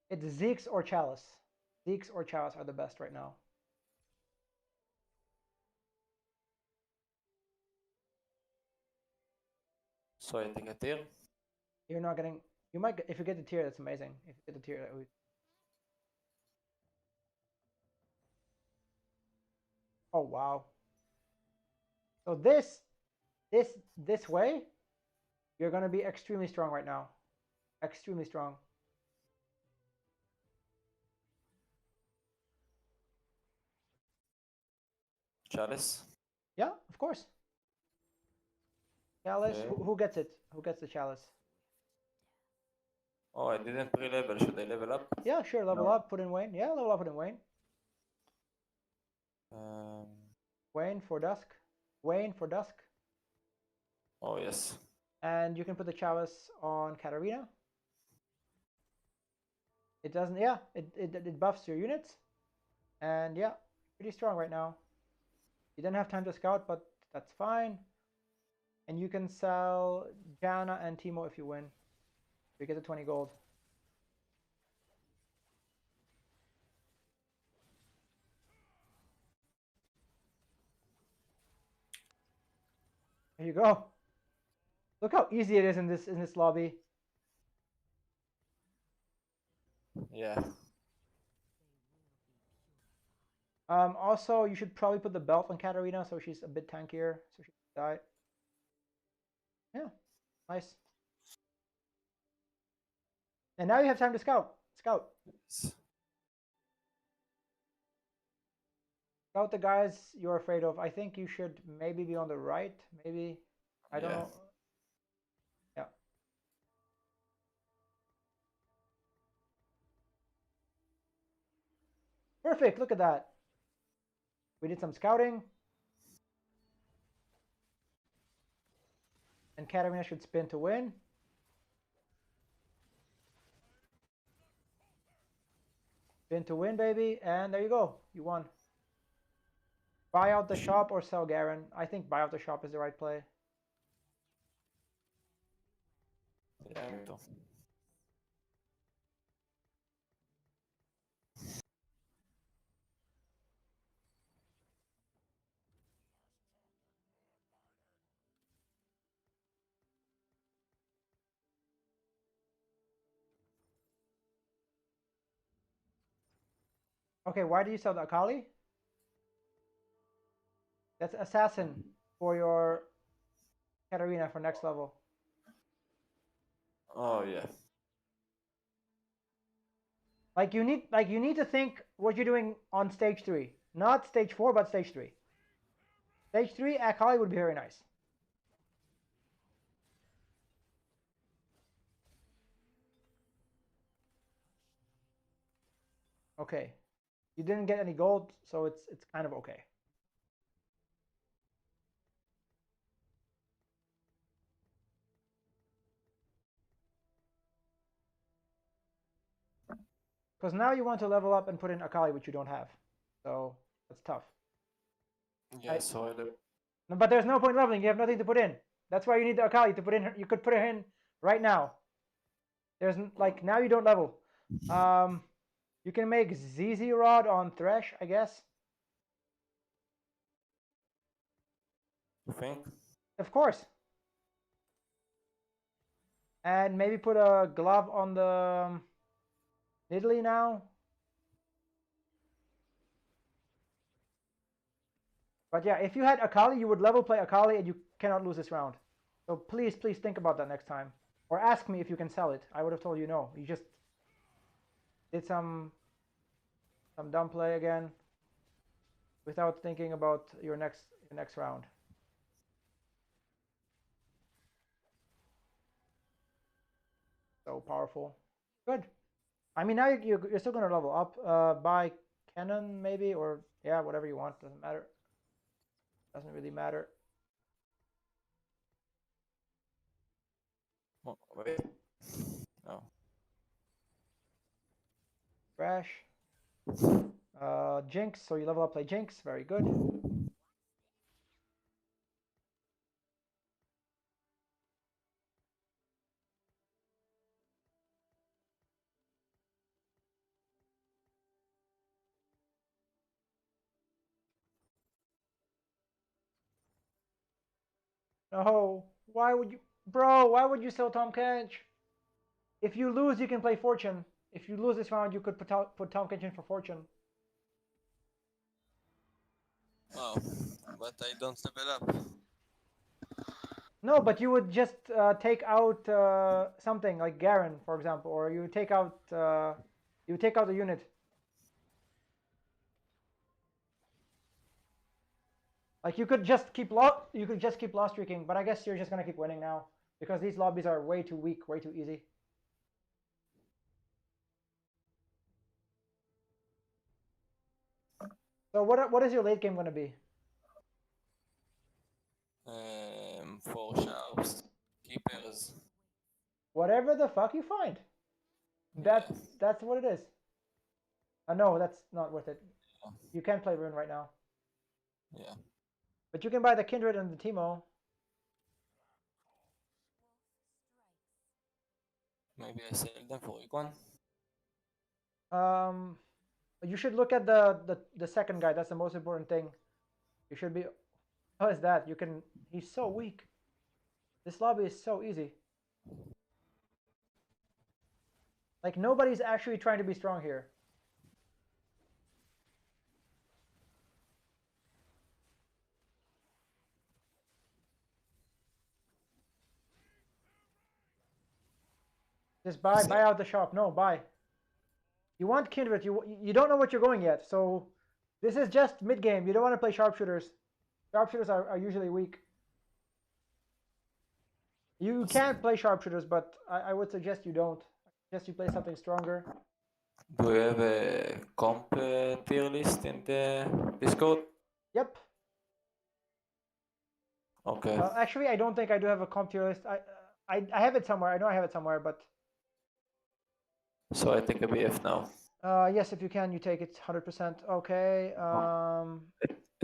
It's Zeke's or Chalice. Zeke's or Chalice are the best right now. So I take a tier. You're not getting. You might if you get the tier. That's amazing. If you get the tier, that would. Oh wow. So this way, you're gonna be extremely strong right now. Extremely strong. Chalice. Yeah, of course. Chalice. Okay. Who gets it? Who gets the chalice? Oh, I didn't pre-level. Should I level up? Yeah, sure. Level No. up. Put in Wayne. Yeah, level up. Put in Wayne. Um, Wayne for dusk. Wayne for dusk. oh, yes. And you can put the chalice on Katarina. It doesn't. Yeah, it buffs your units. And yeah, pretty strong right now. You didn't have time to scout, but that's fine. And you can sell Jana and Timo if you win. You get the 20 gold. There you go. Look how easy it is in this lobby. Yeah. Also, you should probably put the belt on Katarina so she's a bit tankier, so she can die. Yeah, nice. And now you have time to scout. Scout. Yes. Scout the guys you're afraid of. I think you should maybe be on the right. Maybe. I don't Yeah. know. Yeah. Perfect. Look at that. We did some scouting. And Katarina should spin to win. Spin to win, baby. And there you go. You won. Buy out the shop or sell Garen. I think buy out the shop is the right play. Yeah, me too. Okay, why do you sell the Akali? That's assassin for your Katarina for next level. Oh, yeah. Like you need to think what you're doing on stage 3. Not stage 4, but stage 3. Stage 3, Akali would be very nice. Okay. You didn't get any gold, so it's kind of okay. Because now you want to level up and put in Akali, which you don't have. So that's tough. Yeah, so But there's no point leveling. You have nothing to put in. That's why you need the Akali to put in. You could put her in right now. There's like now you don't level. You can make ZZ Rod on Thresh, I guess. you think? Of course. And maybe put a glove on the Nidalee now. But yeah, if you had Akali, you would level play Akali and you cannot lose this round. So please, please think about that next time. Or ask me if you can sell it. I would have told you no. You just did some dumb play again without thinking about your next round. So powerful. Good. I mean, now you're still going to level up. Buy cannon maybe, or yeah, whatever you want. Doesn't matter. Doesn't really matter. Oh, wait. No. Crash. Jinx. So you level up, play Jinx. Very good. No. Why would you, bro? Why would you sell Tom Kench? If you lose, you can play Fortune. If you lose this round, you could put Tom Kench in for Fortune. Oh, but I don't level up. No, but you would just take out something like Garen, for example, or you take out a unit. Like you could just keep loss streaking, but I guess you're just gonna keep winning now because these lobbies are way too weak, way too easy. So what is your late game gonna be? 4 sharps, keepers. Whatever the fuck you find. Yeah. That's what it is. No, that's not worth it. Yeah. You can't play Rune right now. Yeah. But you can buy the Kindred and the Teemo. Maybe I sell them for week 1. You should look at the second guy. That's the most important thing. You should be. How is that? You can. He's so weak. This lobby is so easy. Like nobody's actually trying to be strong here. Just buy out the shop. No, buy. You want Kindred. You don't know what you're going yet. So this is just mid game. You don't want to play sharpshooters. Sharpshooters are usually weak. You can play sharpshooters, but I would suggest you don't. I suggest you play something stronger. Do you have a comp tier list in the Discord? Yep. Okay. Actually, I don't think I do have a comp tier list. I have it somewhere. I know I have it somewhere, but So I take a BF now. yes, if you can, you take it 100%. Okay. A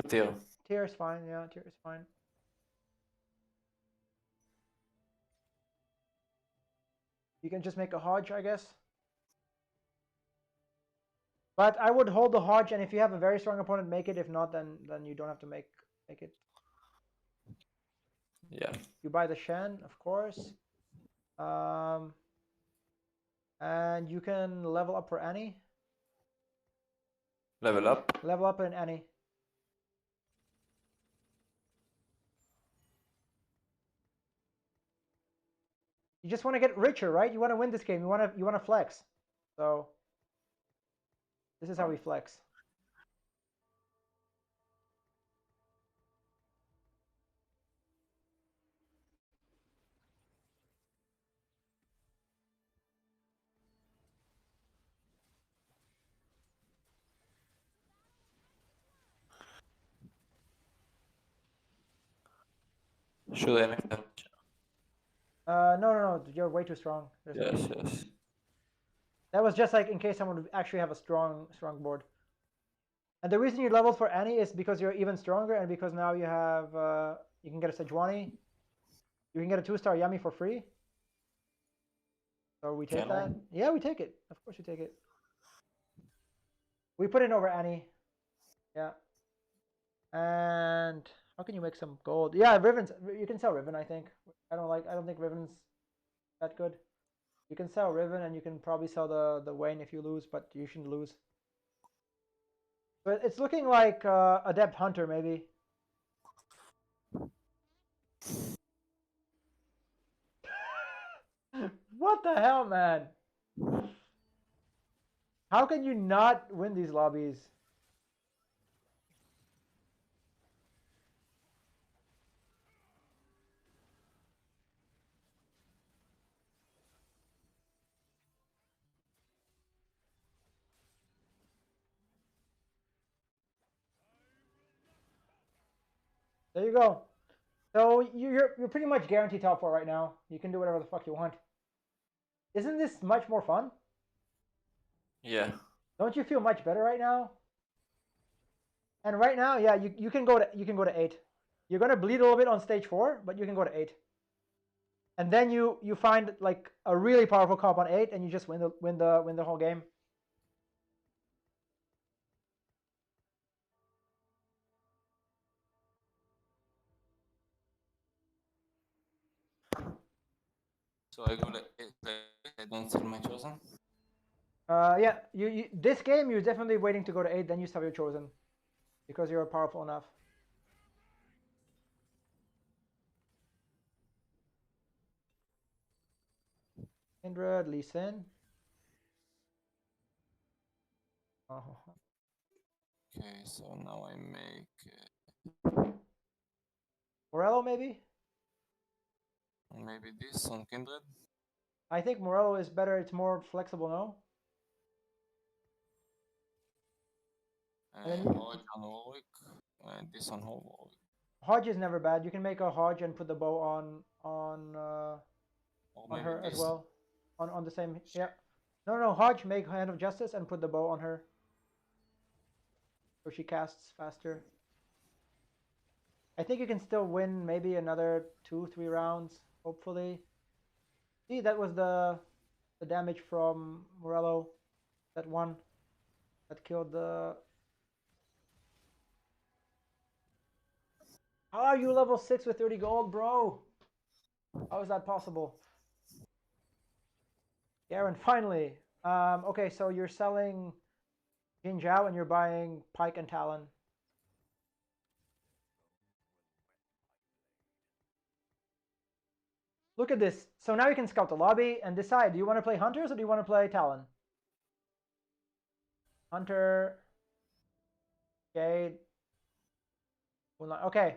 tier. Tier is fine. Yeah, tier is fine. You can just make a Hodge, I guess. But I would hold the Hodge, and if you have a very strong opponent, make it. If not, then you don't have to make it. Yeah. You buy the Shen, of course. And you can level up for Annie. Level up. Level up in Annie. You just want to get richer, right? You want to win this game. You want to flex. So this is how we flex. Should I make that? No. You're way too strong. There's no Yes, need. yes. That was just like in case someone would actually have a strong board. And the reason you leveled for Annie is because you're even stronger, and because now you have you can get a Sejuani. You can get a 2-star Yummy for free. So we take that. Yeah, we take it. Of course, we take it. We put it over Annie. Yeah. And how can you make some gold? Yeah, Riven's. You can sell Riven. I think. I don't think Riven's that good. You can sell Riven, and you can probably sell the Wayne if you lose, but you shouldn't lose. But it's looking like Adept Hunter maybe. What the hell, man? How can you not win these lobbies? There you go. So you're pretty much guaranteed top 4 right now. You can do whatever the fuck you want. Isn't this much more fun? Yeah. Don't you feel much better right now? And right now, yeah, you can go to 8. You're gonna bleed a little bit on stage 4, but you can go to 8. And then you find like a really powerful comp on 8, and you just win the whole game. So I go to I don't sell my chosen. Yeah, you this game you're definitely waiting to go to 8, then you have your chosen, because you're powerful enough. Kindred, Lee Sin. Oh. Okay, so now I make Morello maybe? Maybe this on Kindred. I think Morello is better. It's more flexible, no? And then Hodge on Warwick, and this on Warwick. Hodge is never bad. You can make a Hodge and put the bow Or on maybe her as this. well. On the same, yeah. No, Hodge, make Hand of Justice and put the bow on her. So she casts faster. I think you can still win maybe another 2-3 rounds, hopefully. See, that was the damage from Morello. That one that killed the... How are you level 6 with 30 gold, bro? How is that possible? Garen, finally. Okay, so you're selling Jin Zhao and you're buying Pike and Talon. Look at this. So now you can scout the lobby and decide, do you want to play Hunters or do you want to play Talon? Hunter, Jade, Moonlight. Okay.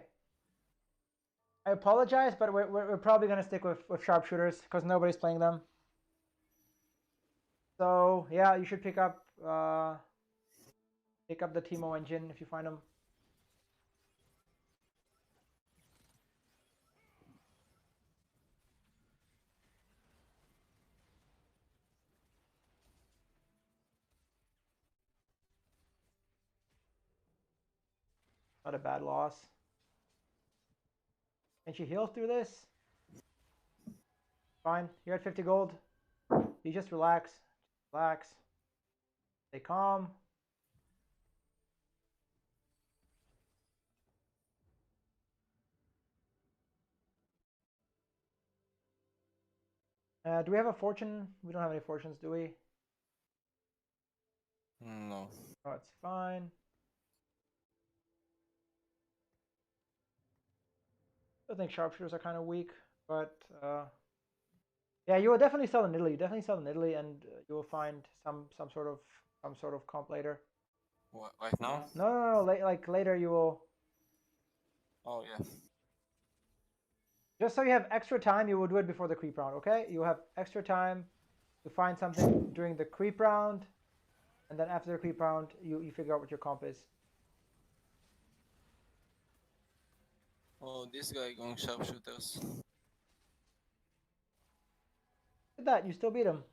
I apologize, but we're probably going to stick with Sharpshooters because nobody's playing them. So, yeah, you should pick up the Teemo engine if you find them. Not a bad loss. Can she heal through this? Fine. You're at 50 gold. You just relax. Relax. Stay calm. Do we have a fortune? We don't have any fortunes, do we? No. Oh, it's fine. I think sharpshooters are kind of weak, but yeah, you will definitely sell in Italy. Definitely sell in Italy, and you will find some sort of comp later. What, right now? No. Like later, you will. Oh yeah. Just so you have extra time, you will do it before the creep round. Okay, you have extra time to find something during the creep round, and then after the creep round, you figure out what your comp is. Oh, this guy going sharpshooters. Look at that, you still beat him.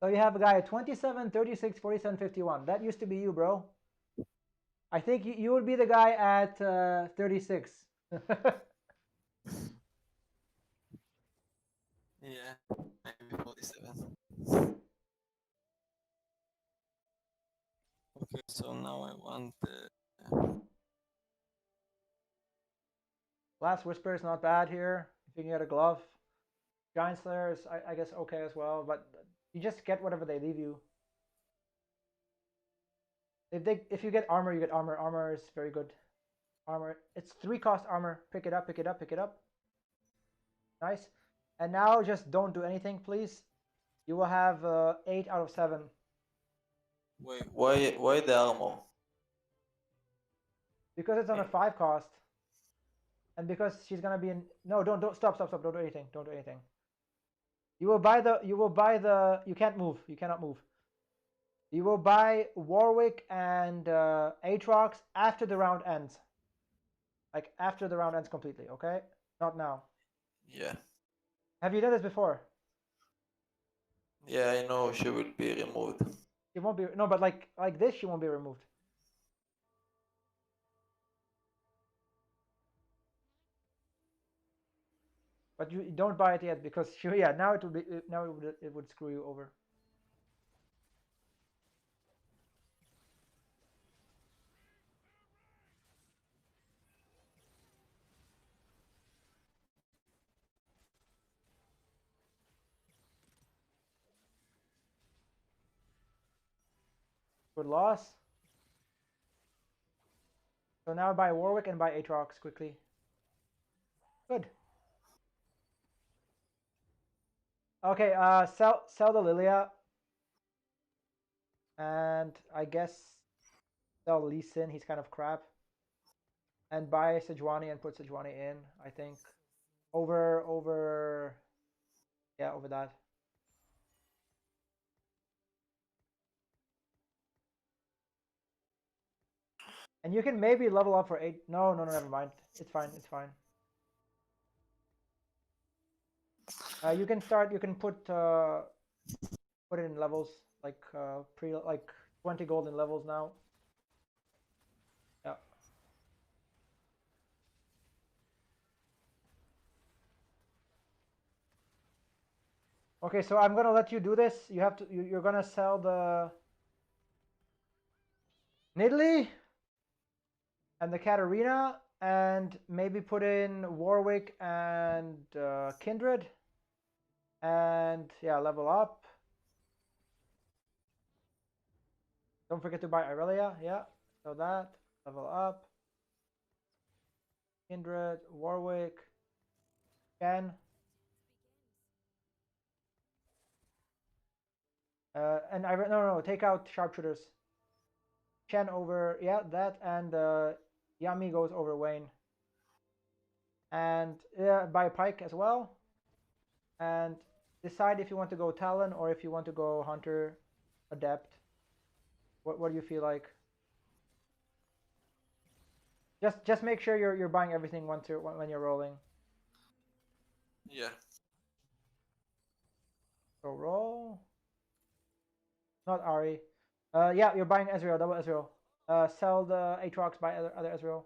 So you have a guy at 27, 36, 47, 51. That used to be you, bro. I think you would be the guy at 36. Yeah, maybe 47. Okay, so now I want. Last Whisper is not bad here. If you can get a glove. Giant Slayer is, I guess, okay as well, but you just get whatever they leave you. If you get armor, you get armor. Armor is very good. Armor. It's 3-cost armor. Pick it up, pick it up, pick it up. Nice. And now just don't do anything, please. You will have 8 out of 7. Wait, why the armor? Because it's on a 5-cost. And because she's gonna be in. No, don't stop. Don't do anything. Don't do anything. You will buy the. You can't move. You cannot move. You will buy Warwick and Aatrox after the round ends. Like after the round ends completely, okay? Not now. Yeah. Have you done this before? Yeah, I know she will be removed. She won't be. No, but like this, she won't be removed. But you don't buy it yet because she, yeah, now it would be it would screw you over. Good loss. So now buy Warwick and buy Aatrox quickly. Good. Okay, sell the Lilia. And I guess Sell Lee Sin, he's kind of crap. And buy Sejuani and put Sejuani in, I think. Over yeah, over that. And you can maybe level up for 8. No, no, no, never mind. It's fine, it's fine. You can start, you can put it in levels, like like 20 gold in levels now. Yeah. Okay, so I'm gonna let you do this. You have to, you're gonna sell the Nidalee and the Katarina, and maybe put in Warwick and Kindred, and yeah, level up. Don't forget to buy Irelia, yeah. So that, level up. Kindred, Warwick, Ken. And no, take out sharpshooters. Chen over, yeah, that, and Yami goes over Wayne. And yeah, buy Pike as well. And decide if you want to go Talon or if you want to go Hunter, Adept. What do you feel like? Just make sure you're buying everything once when you're rolling. Yeah. So roll. Not Ari. Yeah, you're buying Ezreal, double Ezreal. Sell the Aatrox, buy other Ezreal.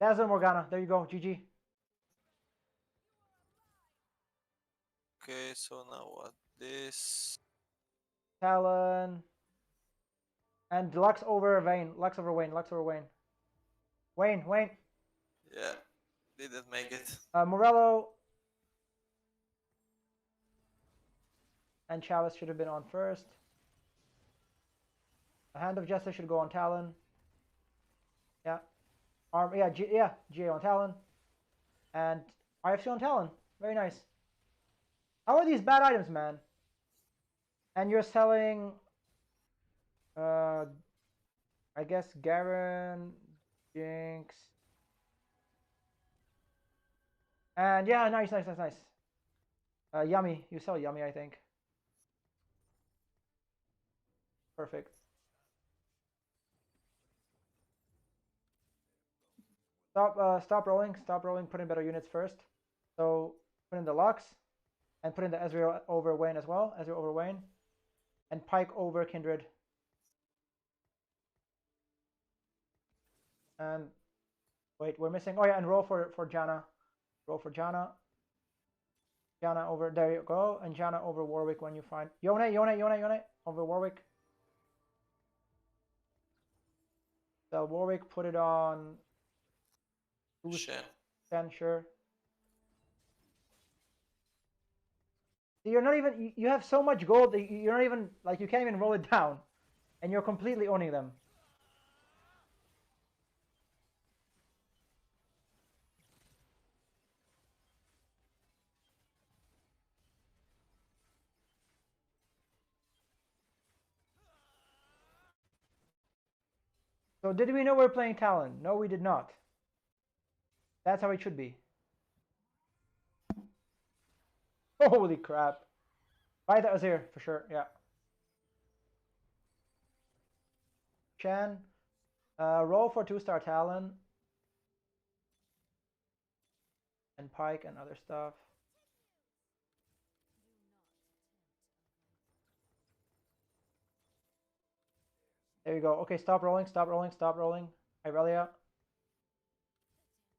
Dazzle Morgana. There you go. GG. Okay, so now what? This. Talon. And Lux over Vayne. Lux over Wayne. Lux over Wayne. Wayne. Yeah, didn't make it. Morello. And Chalice should have been on first. The Hand of Justice should go on Talon. Yeah. GA on Talon. And IFC on Talon. Very nice. How are these bad items, man? And you're selling, I guess, Garen, Jinx. And yeah, nice. Yummy. You sell Yummy, I think. Perfect. Stop rolling. Stop rolling. Put in better units first. So put in the Lux, and put in the Ezreal over Wayne as well. Ezreal over Wayne, and Pike over Kindred. And wait, we're missing. Oh yeah, and roll for Janna. Roll for Janna. Janna over. There you go. And Janna over Warwick when you find Yone over Warwick. Sell Warwick. Put it on. Shen. Sure. You're not even. You have so much gold that you're not even like you can't even roll it down, and you're completely owning them. So did we know we were playing Talon? No, we did not. That's how it should be. Holy crap. Buy the Azir for sure, yeah. Shen. Roll for 2-star Talon. And Pike and other stuff. There you go. Okay, stop rolling. Irelia.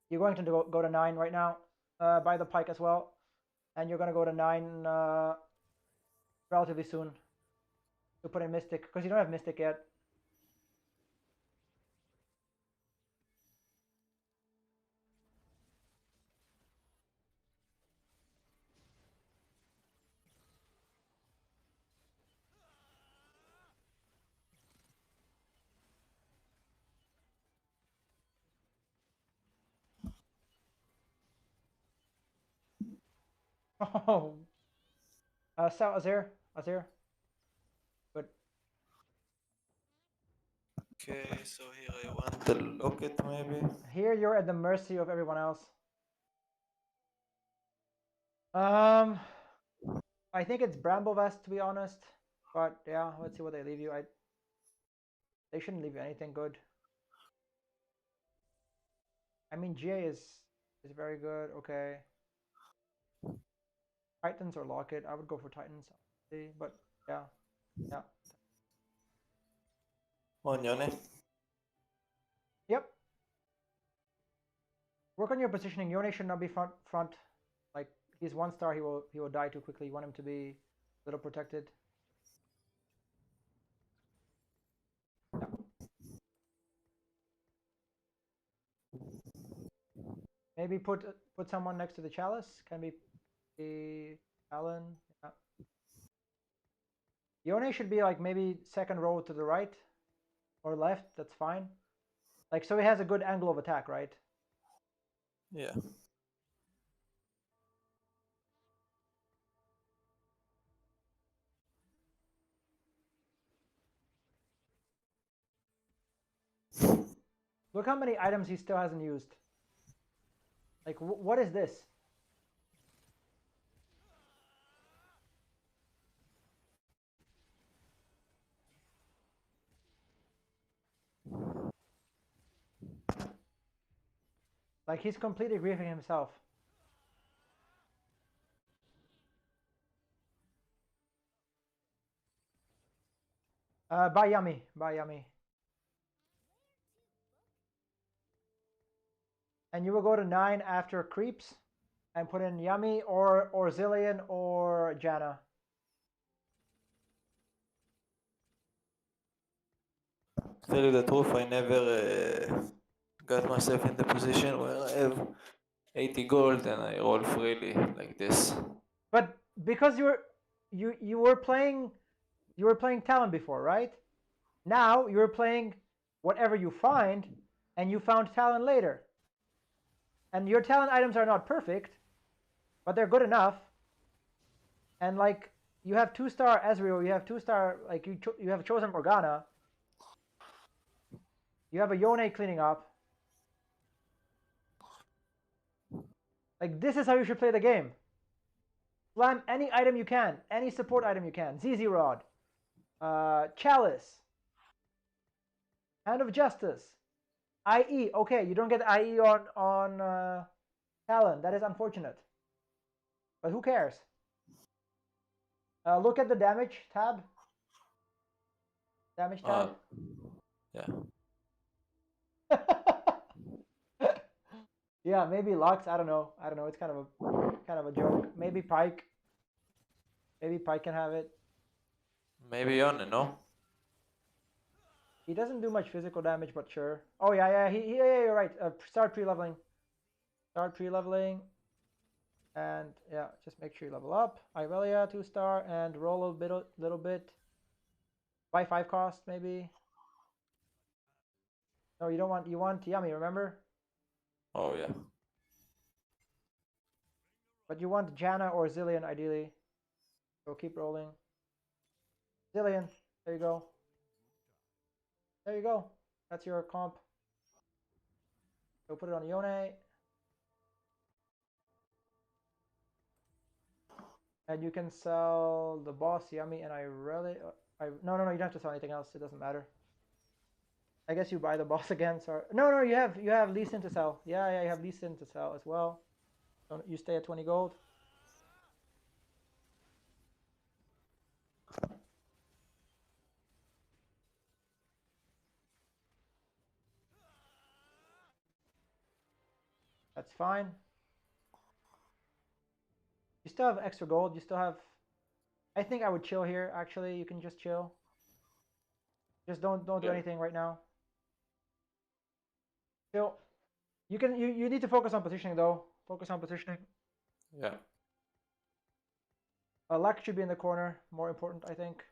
You're going to go to 9 right now. Buy the Pike as well. And you're going to go to 9 relatively soon. To put in Mystic, because you don't have Mystic yet. Oh, Sal, Azir. Good. Okay, so here I want the locket maybe. Here you're at the mercy of everyone else. Um, I think it's Bramble Vest to be honest, but yeah, let's see what they leave you. They shouldn't leave you anything good. I mean, GA is very good. Okay, Titans or Locket. I would go for Titans, honestly, but yeah, yeah, Onione. yep. Work on your positioning. Yone should not be front. Like he's 1 star, he will die too quickly. You want him to be a little protected. Yeah. Maybe put someone next to the chalice. Can be the Alan. Yeah. Yone should be like maybe second row to the right or left. That's fine. Like so he has a good angle of attack, right? Yeah. Look how many items he still hasn't used. Like what is this? Like he's completely griefing himself. Buy Yummy. Buy Yummy. And you will go to 9 after creeps and put in Yummy or Zillion or Janna. Tell you the truth, I never got myself in the position where I have 80 gold and I roll freely like this. But because you were playing Talon before, right? Now you're playing whatever you find, and you found Talon later. And your Talon items are not perfect, but they're good enough. And like you have 2-star Ezreal, you have 2-star like you have chosen Morgana, you have a Yone cleaning up. Like this is how you should play the game. Slam any item you can, any support item you can. ZZ Rod, Chalice, Hand of Justice, IE. Okay, you don't get IE on Talon. That is unfortunate. But who cares? Look at the damage tab. Damage tab. Yeah. Yeah, maybe Lux. I don't know. It's kind of a joke. Maybe Pike. Maybe Pike can have it. Maybe on, no? He doesn't do much physical damage, but sure. Oh yeah. Yeah, you're right. Start pre-leveling. Start pre-leveling. And yeah, just make sure you level up. Irelia 2-star and roll a little bit. Buy 5 cost maybe. No, you don't want. You want Yummy. Remember? Oh yeah. But you want Janna or Zillion ideally. So keep rolling. Zillion. There you go. There you go. That's your comp. So put it on Yone. And you can sell the boss Yummy and Irelia. No, you don't have to sell anything else. It doesn't matter. I guess you buy the boss again. Sorry. No, you have Lee Sin to sell. Yeah, you have Lee Sin to sell as well. Don't you stay at 20 gold? That's fine. You still have extra gold. You still have. I think I would chill here. Actually, you can just chill. Just don't do anything right now. Chill. You need to focus on positioning though. Focus on positioning. Yeah. Luck should be in the corner. More important, I think.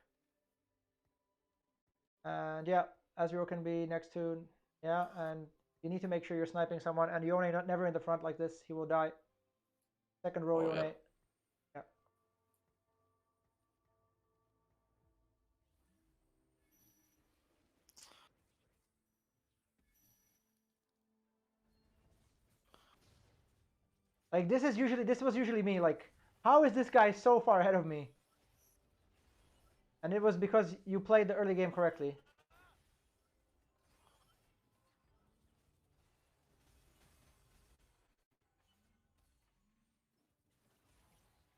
And yeah, Azrael can be next to. Yeah, and you need to make sure you're sniping someone. And Yone never in the front like this. He will die. Second row, Oh, Yone. yeah. Yeah. Like this was usually me. Like, how is this guy so far ahead of me? And it was because you played the early game correctly.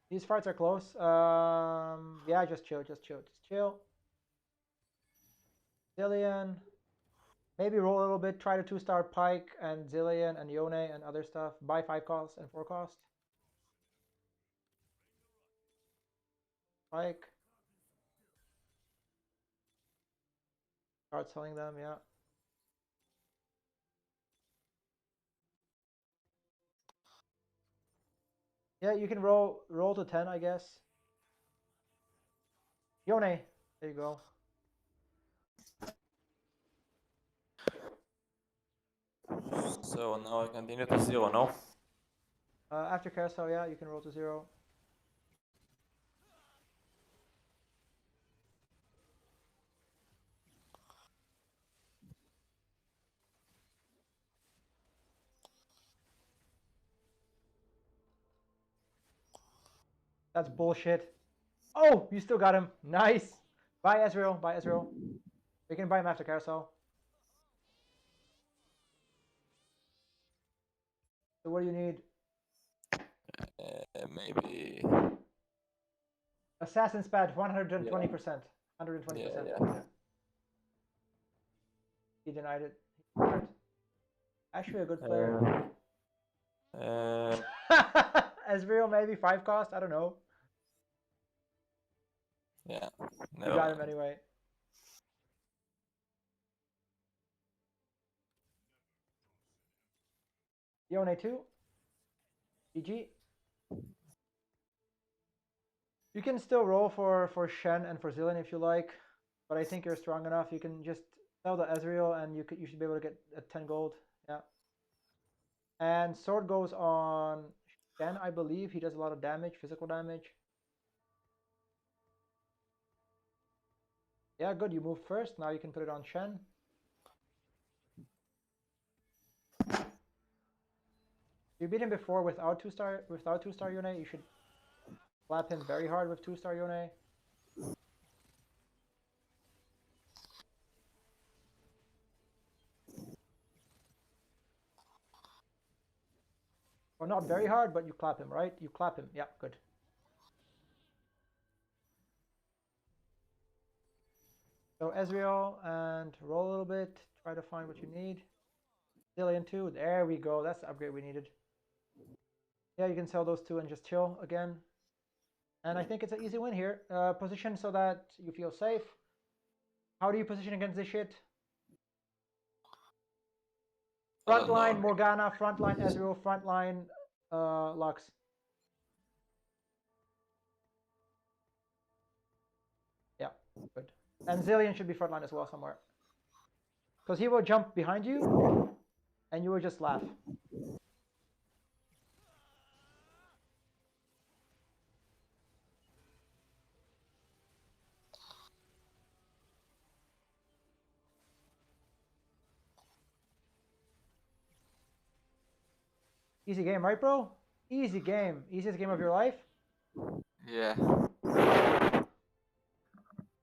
These fights are close. Yeah, just chill. Zillion. Maybe roll a little bit. Try to 2-star Pike and Zillion and Yone and other stuff. Buy 5 cost and 4 cost. Pike. Start selling them, yeah. Yeah, you can roll to 10, I guess. Yone. There you go. So now I continue to 0, no? After carousel, yeah, you can roll to 0. That's bullshit. Oh, you still got him. Nice. Buy Ezreal. Buy Ezreal. You can buy him after carousel. So what do you need? Maybe. Assassin's Pad, 120%. 120%. Yeah. He denied it. Actually, a good player. Ezreal, maybe 5 cost. I don't know. Yeah. You got him anyway. Yone 2. GG. You can still roll for Shen and for Zillion if you like, but I think you're strong enough. You can just sell the Ezreal and you should be able to get 10 gold. Yeah. And sword goes on Shen, I believe. He does a lot of damage, physical damage. Yeah, good. You moved first. Now you can put it on Shen. You beat him before without 2-star Yone. You should slap him very hard with 2-star Yone. Well, not very hard, but you clap him, right? You clap him. Yeah, good. So Ezreal and roll a little bit. Try to find what you need. Zillion 2. There we go. That's the upgrade we needed. Yeah, you can sell those 2 and just chill again. And I think it's an easy win here. Position so that you feel safe. How do you position against this shit? Frontline Morgana, frontline Ezreal, frontline Lux. Yeah, good. And Zillion should be frontline as well somewhere. Because he will jump behind you, and you will just laugh. Easy game, right, bro? Easy game. Easiest game of your life. Yeah.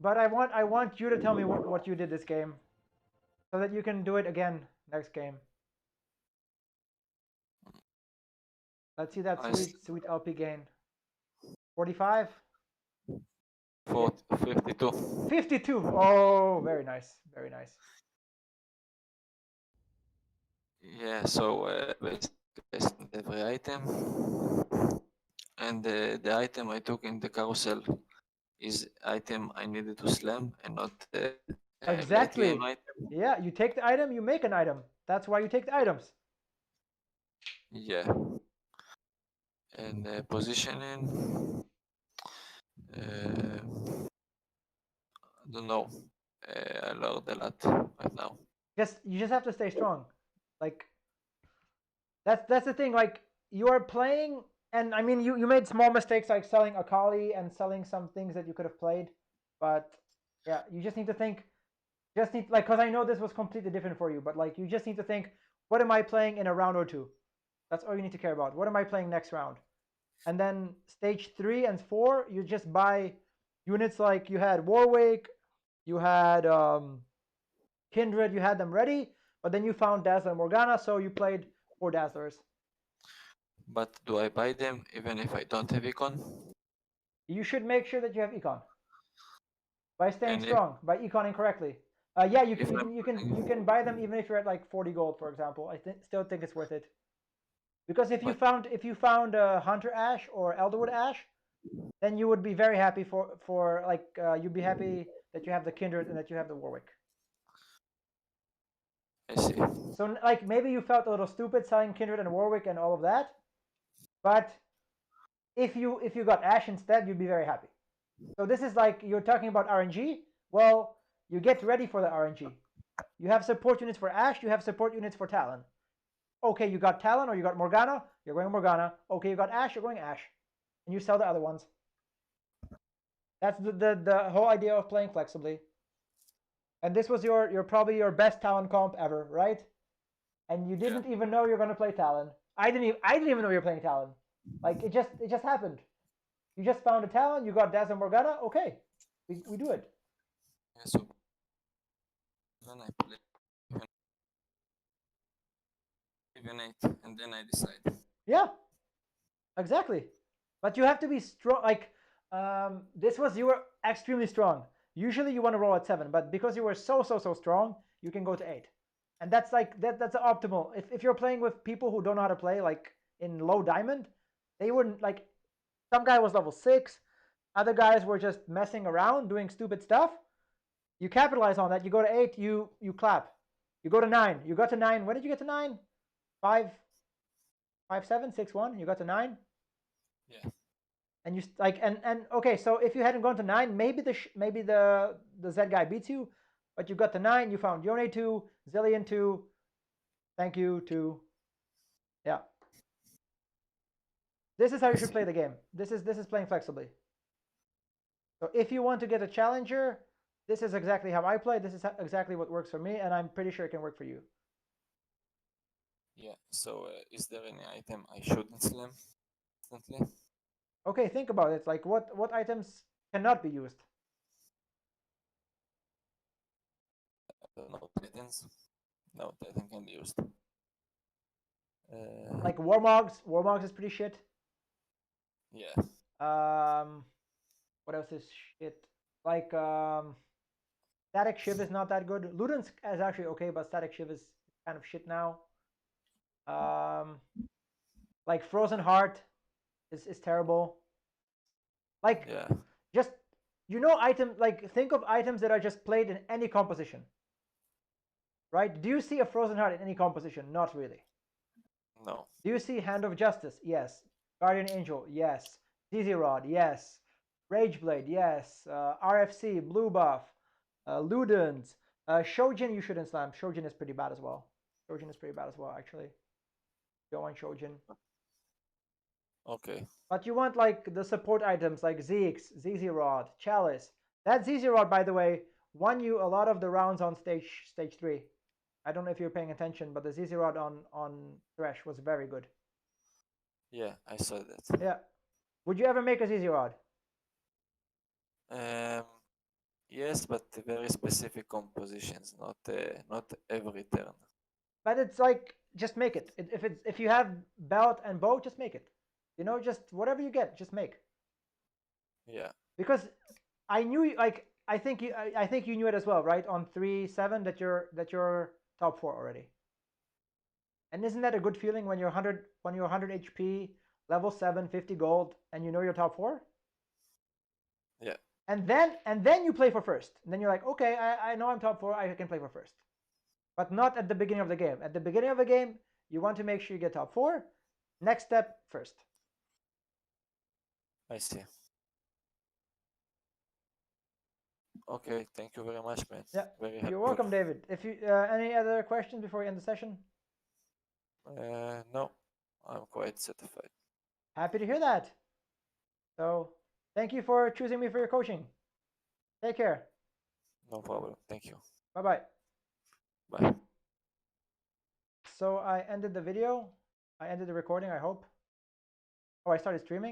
But I want you to tell me what you did this game, so that you can do it again next game. Let's see that sweet LP gain. 45? 52. 52. Oh, very nice. Very nice. Yeah, so basically I sent every item, and the item I took in the carousel is item I needed to slam and not late game Exactly. item. Yeah, you take the item, you make an item. That's why you take the items. Yeah. And positioning, I don't know. I learned a lot right now. You just have to stay strong. Like that's the thing. Like you are playing, and I mean you made small mistakes like selling Akali and selling some things that you could have played, but yeah, you just need to think. Just need like because I know this was completely different for you, but like you just need to think, what am I playing in a round or two? That's all you need to care about. What am I playing next round? And then stage 3 and 4, you just buy units like you had Warwick, you had Kindred, you had them ready, but then you found Dazzler and Morgana, so you played 4 Dazzlers. But do I buy them even if I don't have econ? You should make sure that you have econ by staying And strong, by econing correctly. Yeah, you if can, I'm you can buy them even if you're at like 40 gold, for example. I still think it's worth it. Because if you found Hunter Ash or Elderwood Ash, then you would be very happy for like you'd be happy that you have the Kindred and that you have the Warwick. I see. So like maybe you felt a little stupid selling Kindred and Warwick and all of that, but if you got Ash instead, you'd be very happy. So this is like you're talking about RNG. Well, you get ready for the RNG. You have support units for Ash. You have support units for Talon. Okay, you got Talon or you got Morgana. You're going Morgana. Okay, you got Ash. You're going Ash, and you sell the other ones. That's the whole idea of playing flexibly. And this was your probably your best Talon comp ever, right? And you didn't even know you're going to play Talon. I didn't even know you were playing Talon. Like it just happened. You just found a Talon. You got Daz and Morgana. Okay, we do it. Yeah, so then I play even 8 and then I decide. Yeah, exactly. But you have to be strong. Like you were extremely strong. Usually you want to roll at 7, but because you were so strong, you can go to 8. And that's like that's optimal. If you're playing with people who don't know how to play, like in low diamond, they wouldn't like. Some guy was level 6, other guys were just messing around doing stupid stuff. You capitalize on that. You go to 8, you clap. You go to 9. You got to 9. When did you get to 9? 5, 5, 7, 6, 1. You got to 9. Yeah. And you like and okay. So if you hadn't gone to 9, maybe the Z guy beats you, but you got to 9. You found Yone 2, Zillion 2. Thank you 2. Yeah. This is how you should play the game. This is playing flexibly. So if you want to get a challenger, this is exactly how I play. This is exactly what works for me, and I'm pretty sure it can work for you. Yeah. So is there any item I shouldn't slam instantly? Okay, think about it. Like what items cannot be used? I don't know. Titans. No, Titan can be used. Like Warmogs. Warmogs is pretty shit. Yeah. What else is shit? Like Static Shiv is not that good. Luden's is actually okay, but Static Shiv is kind of shit now. Like Frozen Heart is terrible. Like Yeah. just item like think of items that are just played in any composition. Right? Do you see a Frozen Heart in any composition? Not really. No. Do you see Hand of Justice? Yes. Guardian Angel? Yes. ZZ Rod? Yes. Rageblade? Yes. RFC? Blue Buff? Ludens? Shojin you shouldn't slam. Shojin is pretty bad as well. Shojin is pretty bad as well, actually. Don't want Shojin. Okay. But you want like the support items like Zeke's, ZZ Rod, Chalice. That ZZ Rod, by the way, won you a lot of the rounds on stage 3. I don't know if you're paying attention, but the ZZ Rod on Thresh was very good. Yeah, I saw that. Yeah. Would you ever make a ZZ Rod? Yes, but very specific compositions, not every turn. But it's like just make it. If you have belt and bow, just make it. Just whatever you get, just make. Yeah. Because I knew like I think you knew it as well, right? On 3-7 that you're top 4 already. And isn't that a good feeling when you're 100 HP, level 7, 50 gold, and you know you're top 4? Yeah. And then you play for first. And then you're like, okay, I know I'm top 4, I can play for first. But not at the beginning of the game. At the beginning of the game, you want to make sure you get top 4. Next step, first. I see. Okay, thank you very much, man. Yeah, very helpful. You're welcome, David. If you any other questions before we end the session? No, I'm quite satisfied. Happy to hear that. So, thank you for choosing me for your coaching. Take care. No problem. Thank you. Bye-bye. Bye. So I ended the video. I ended the recording, I hope. Oh, I started streaming?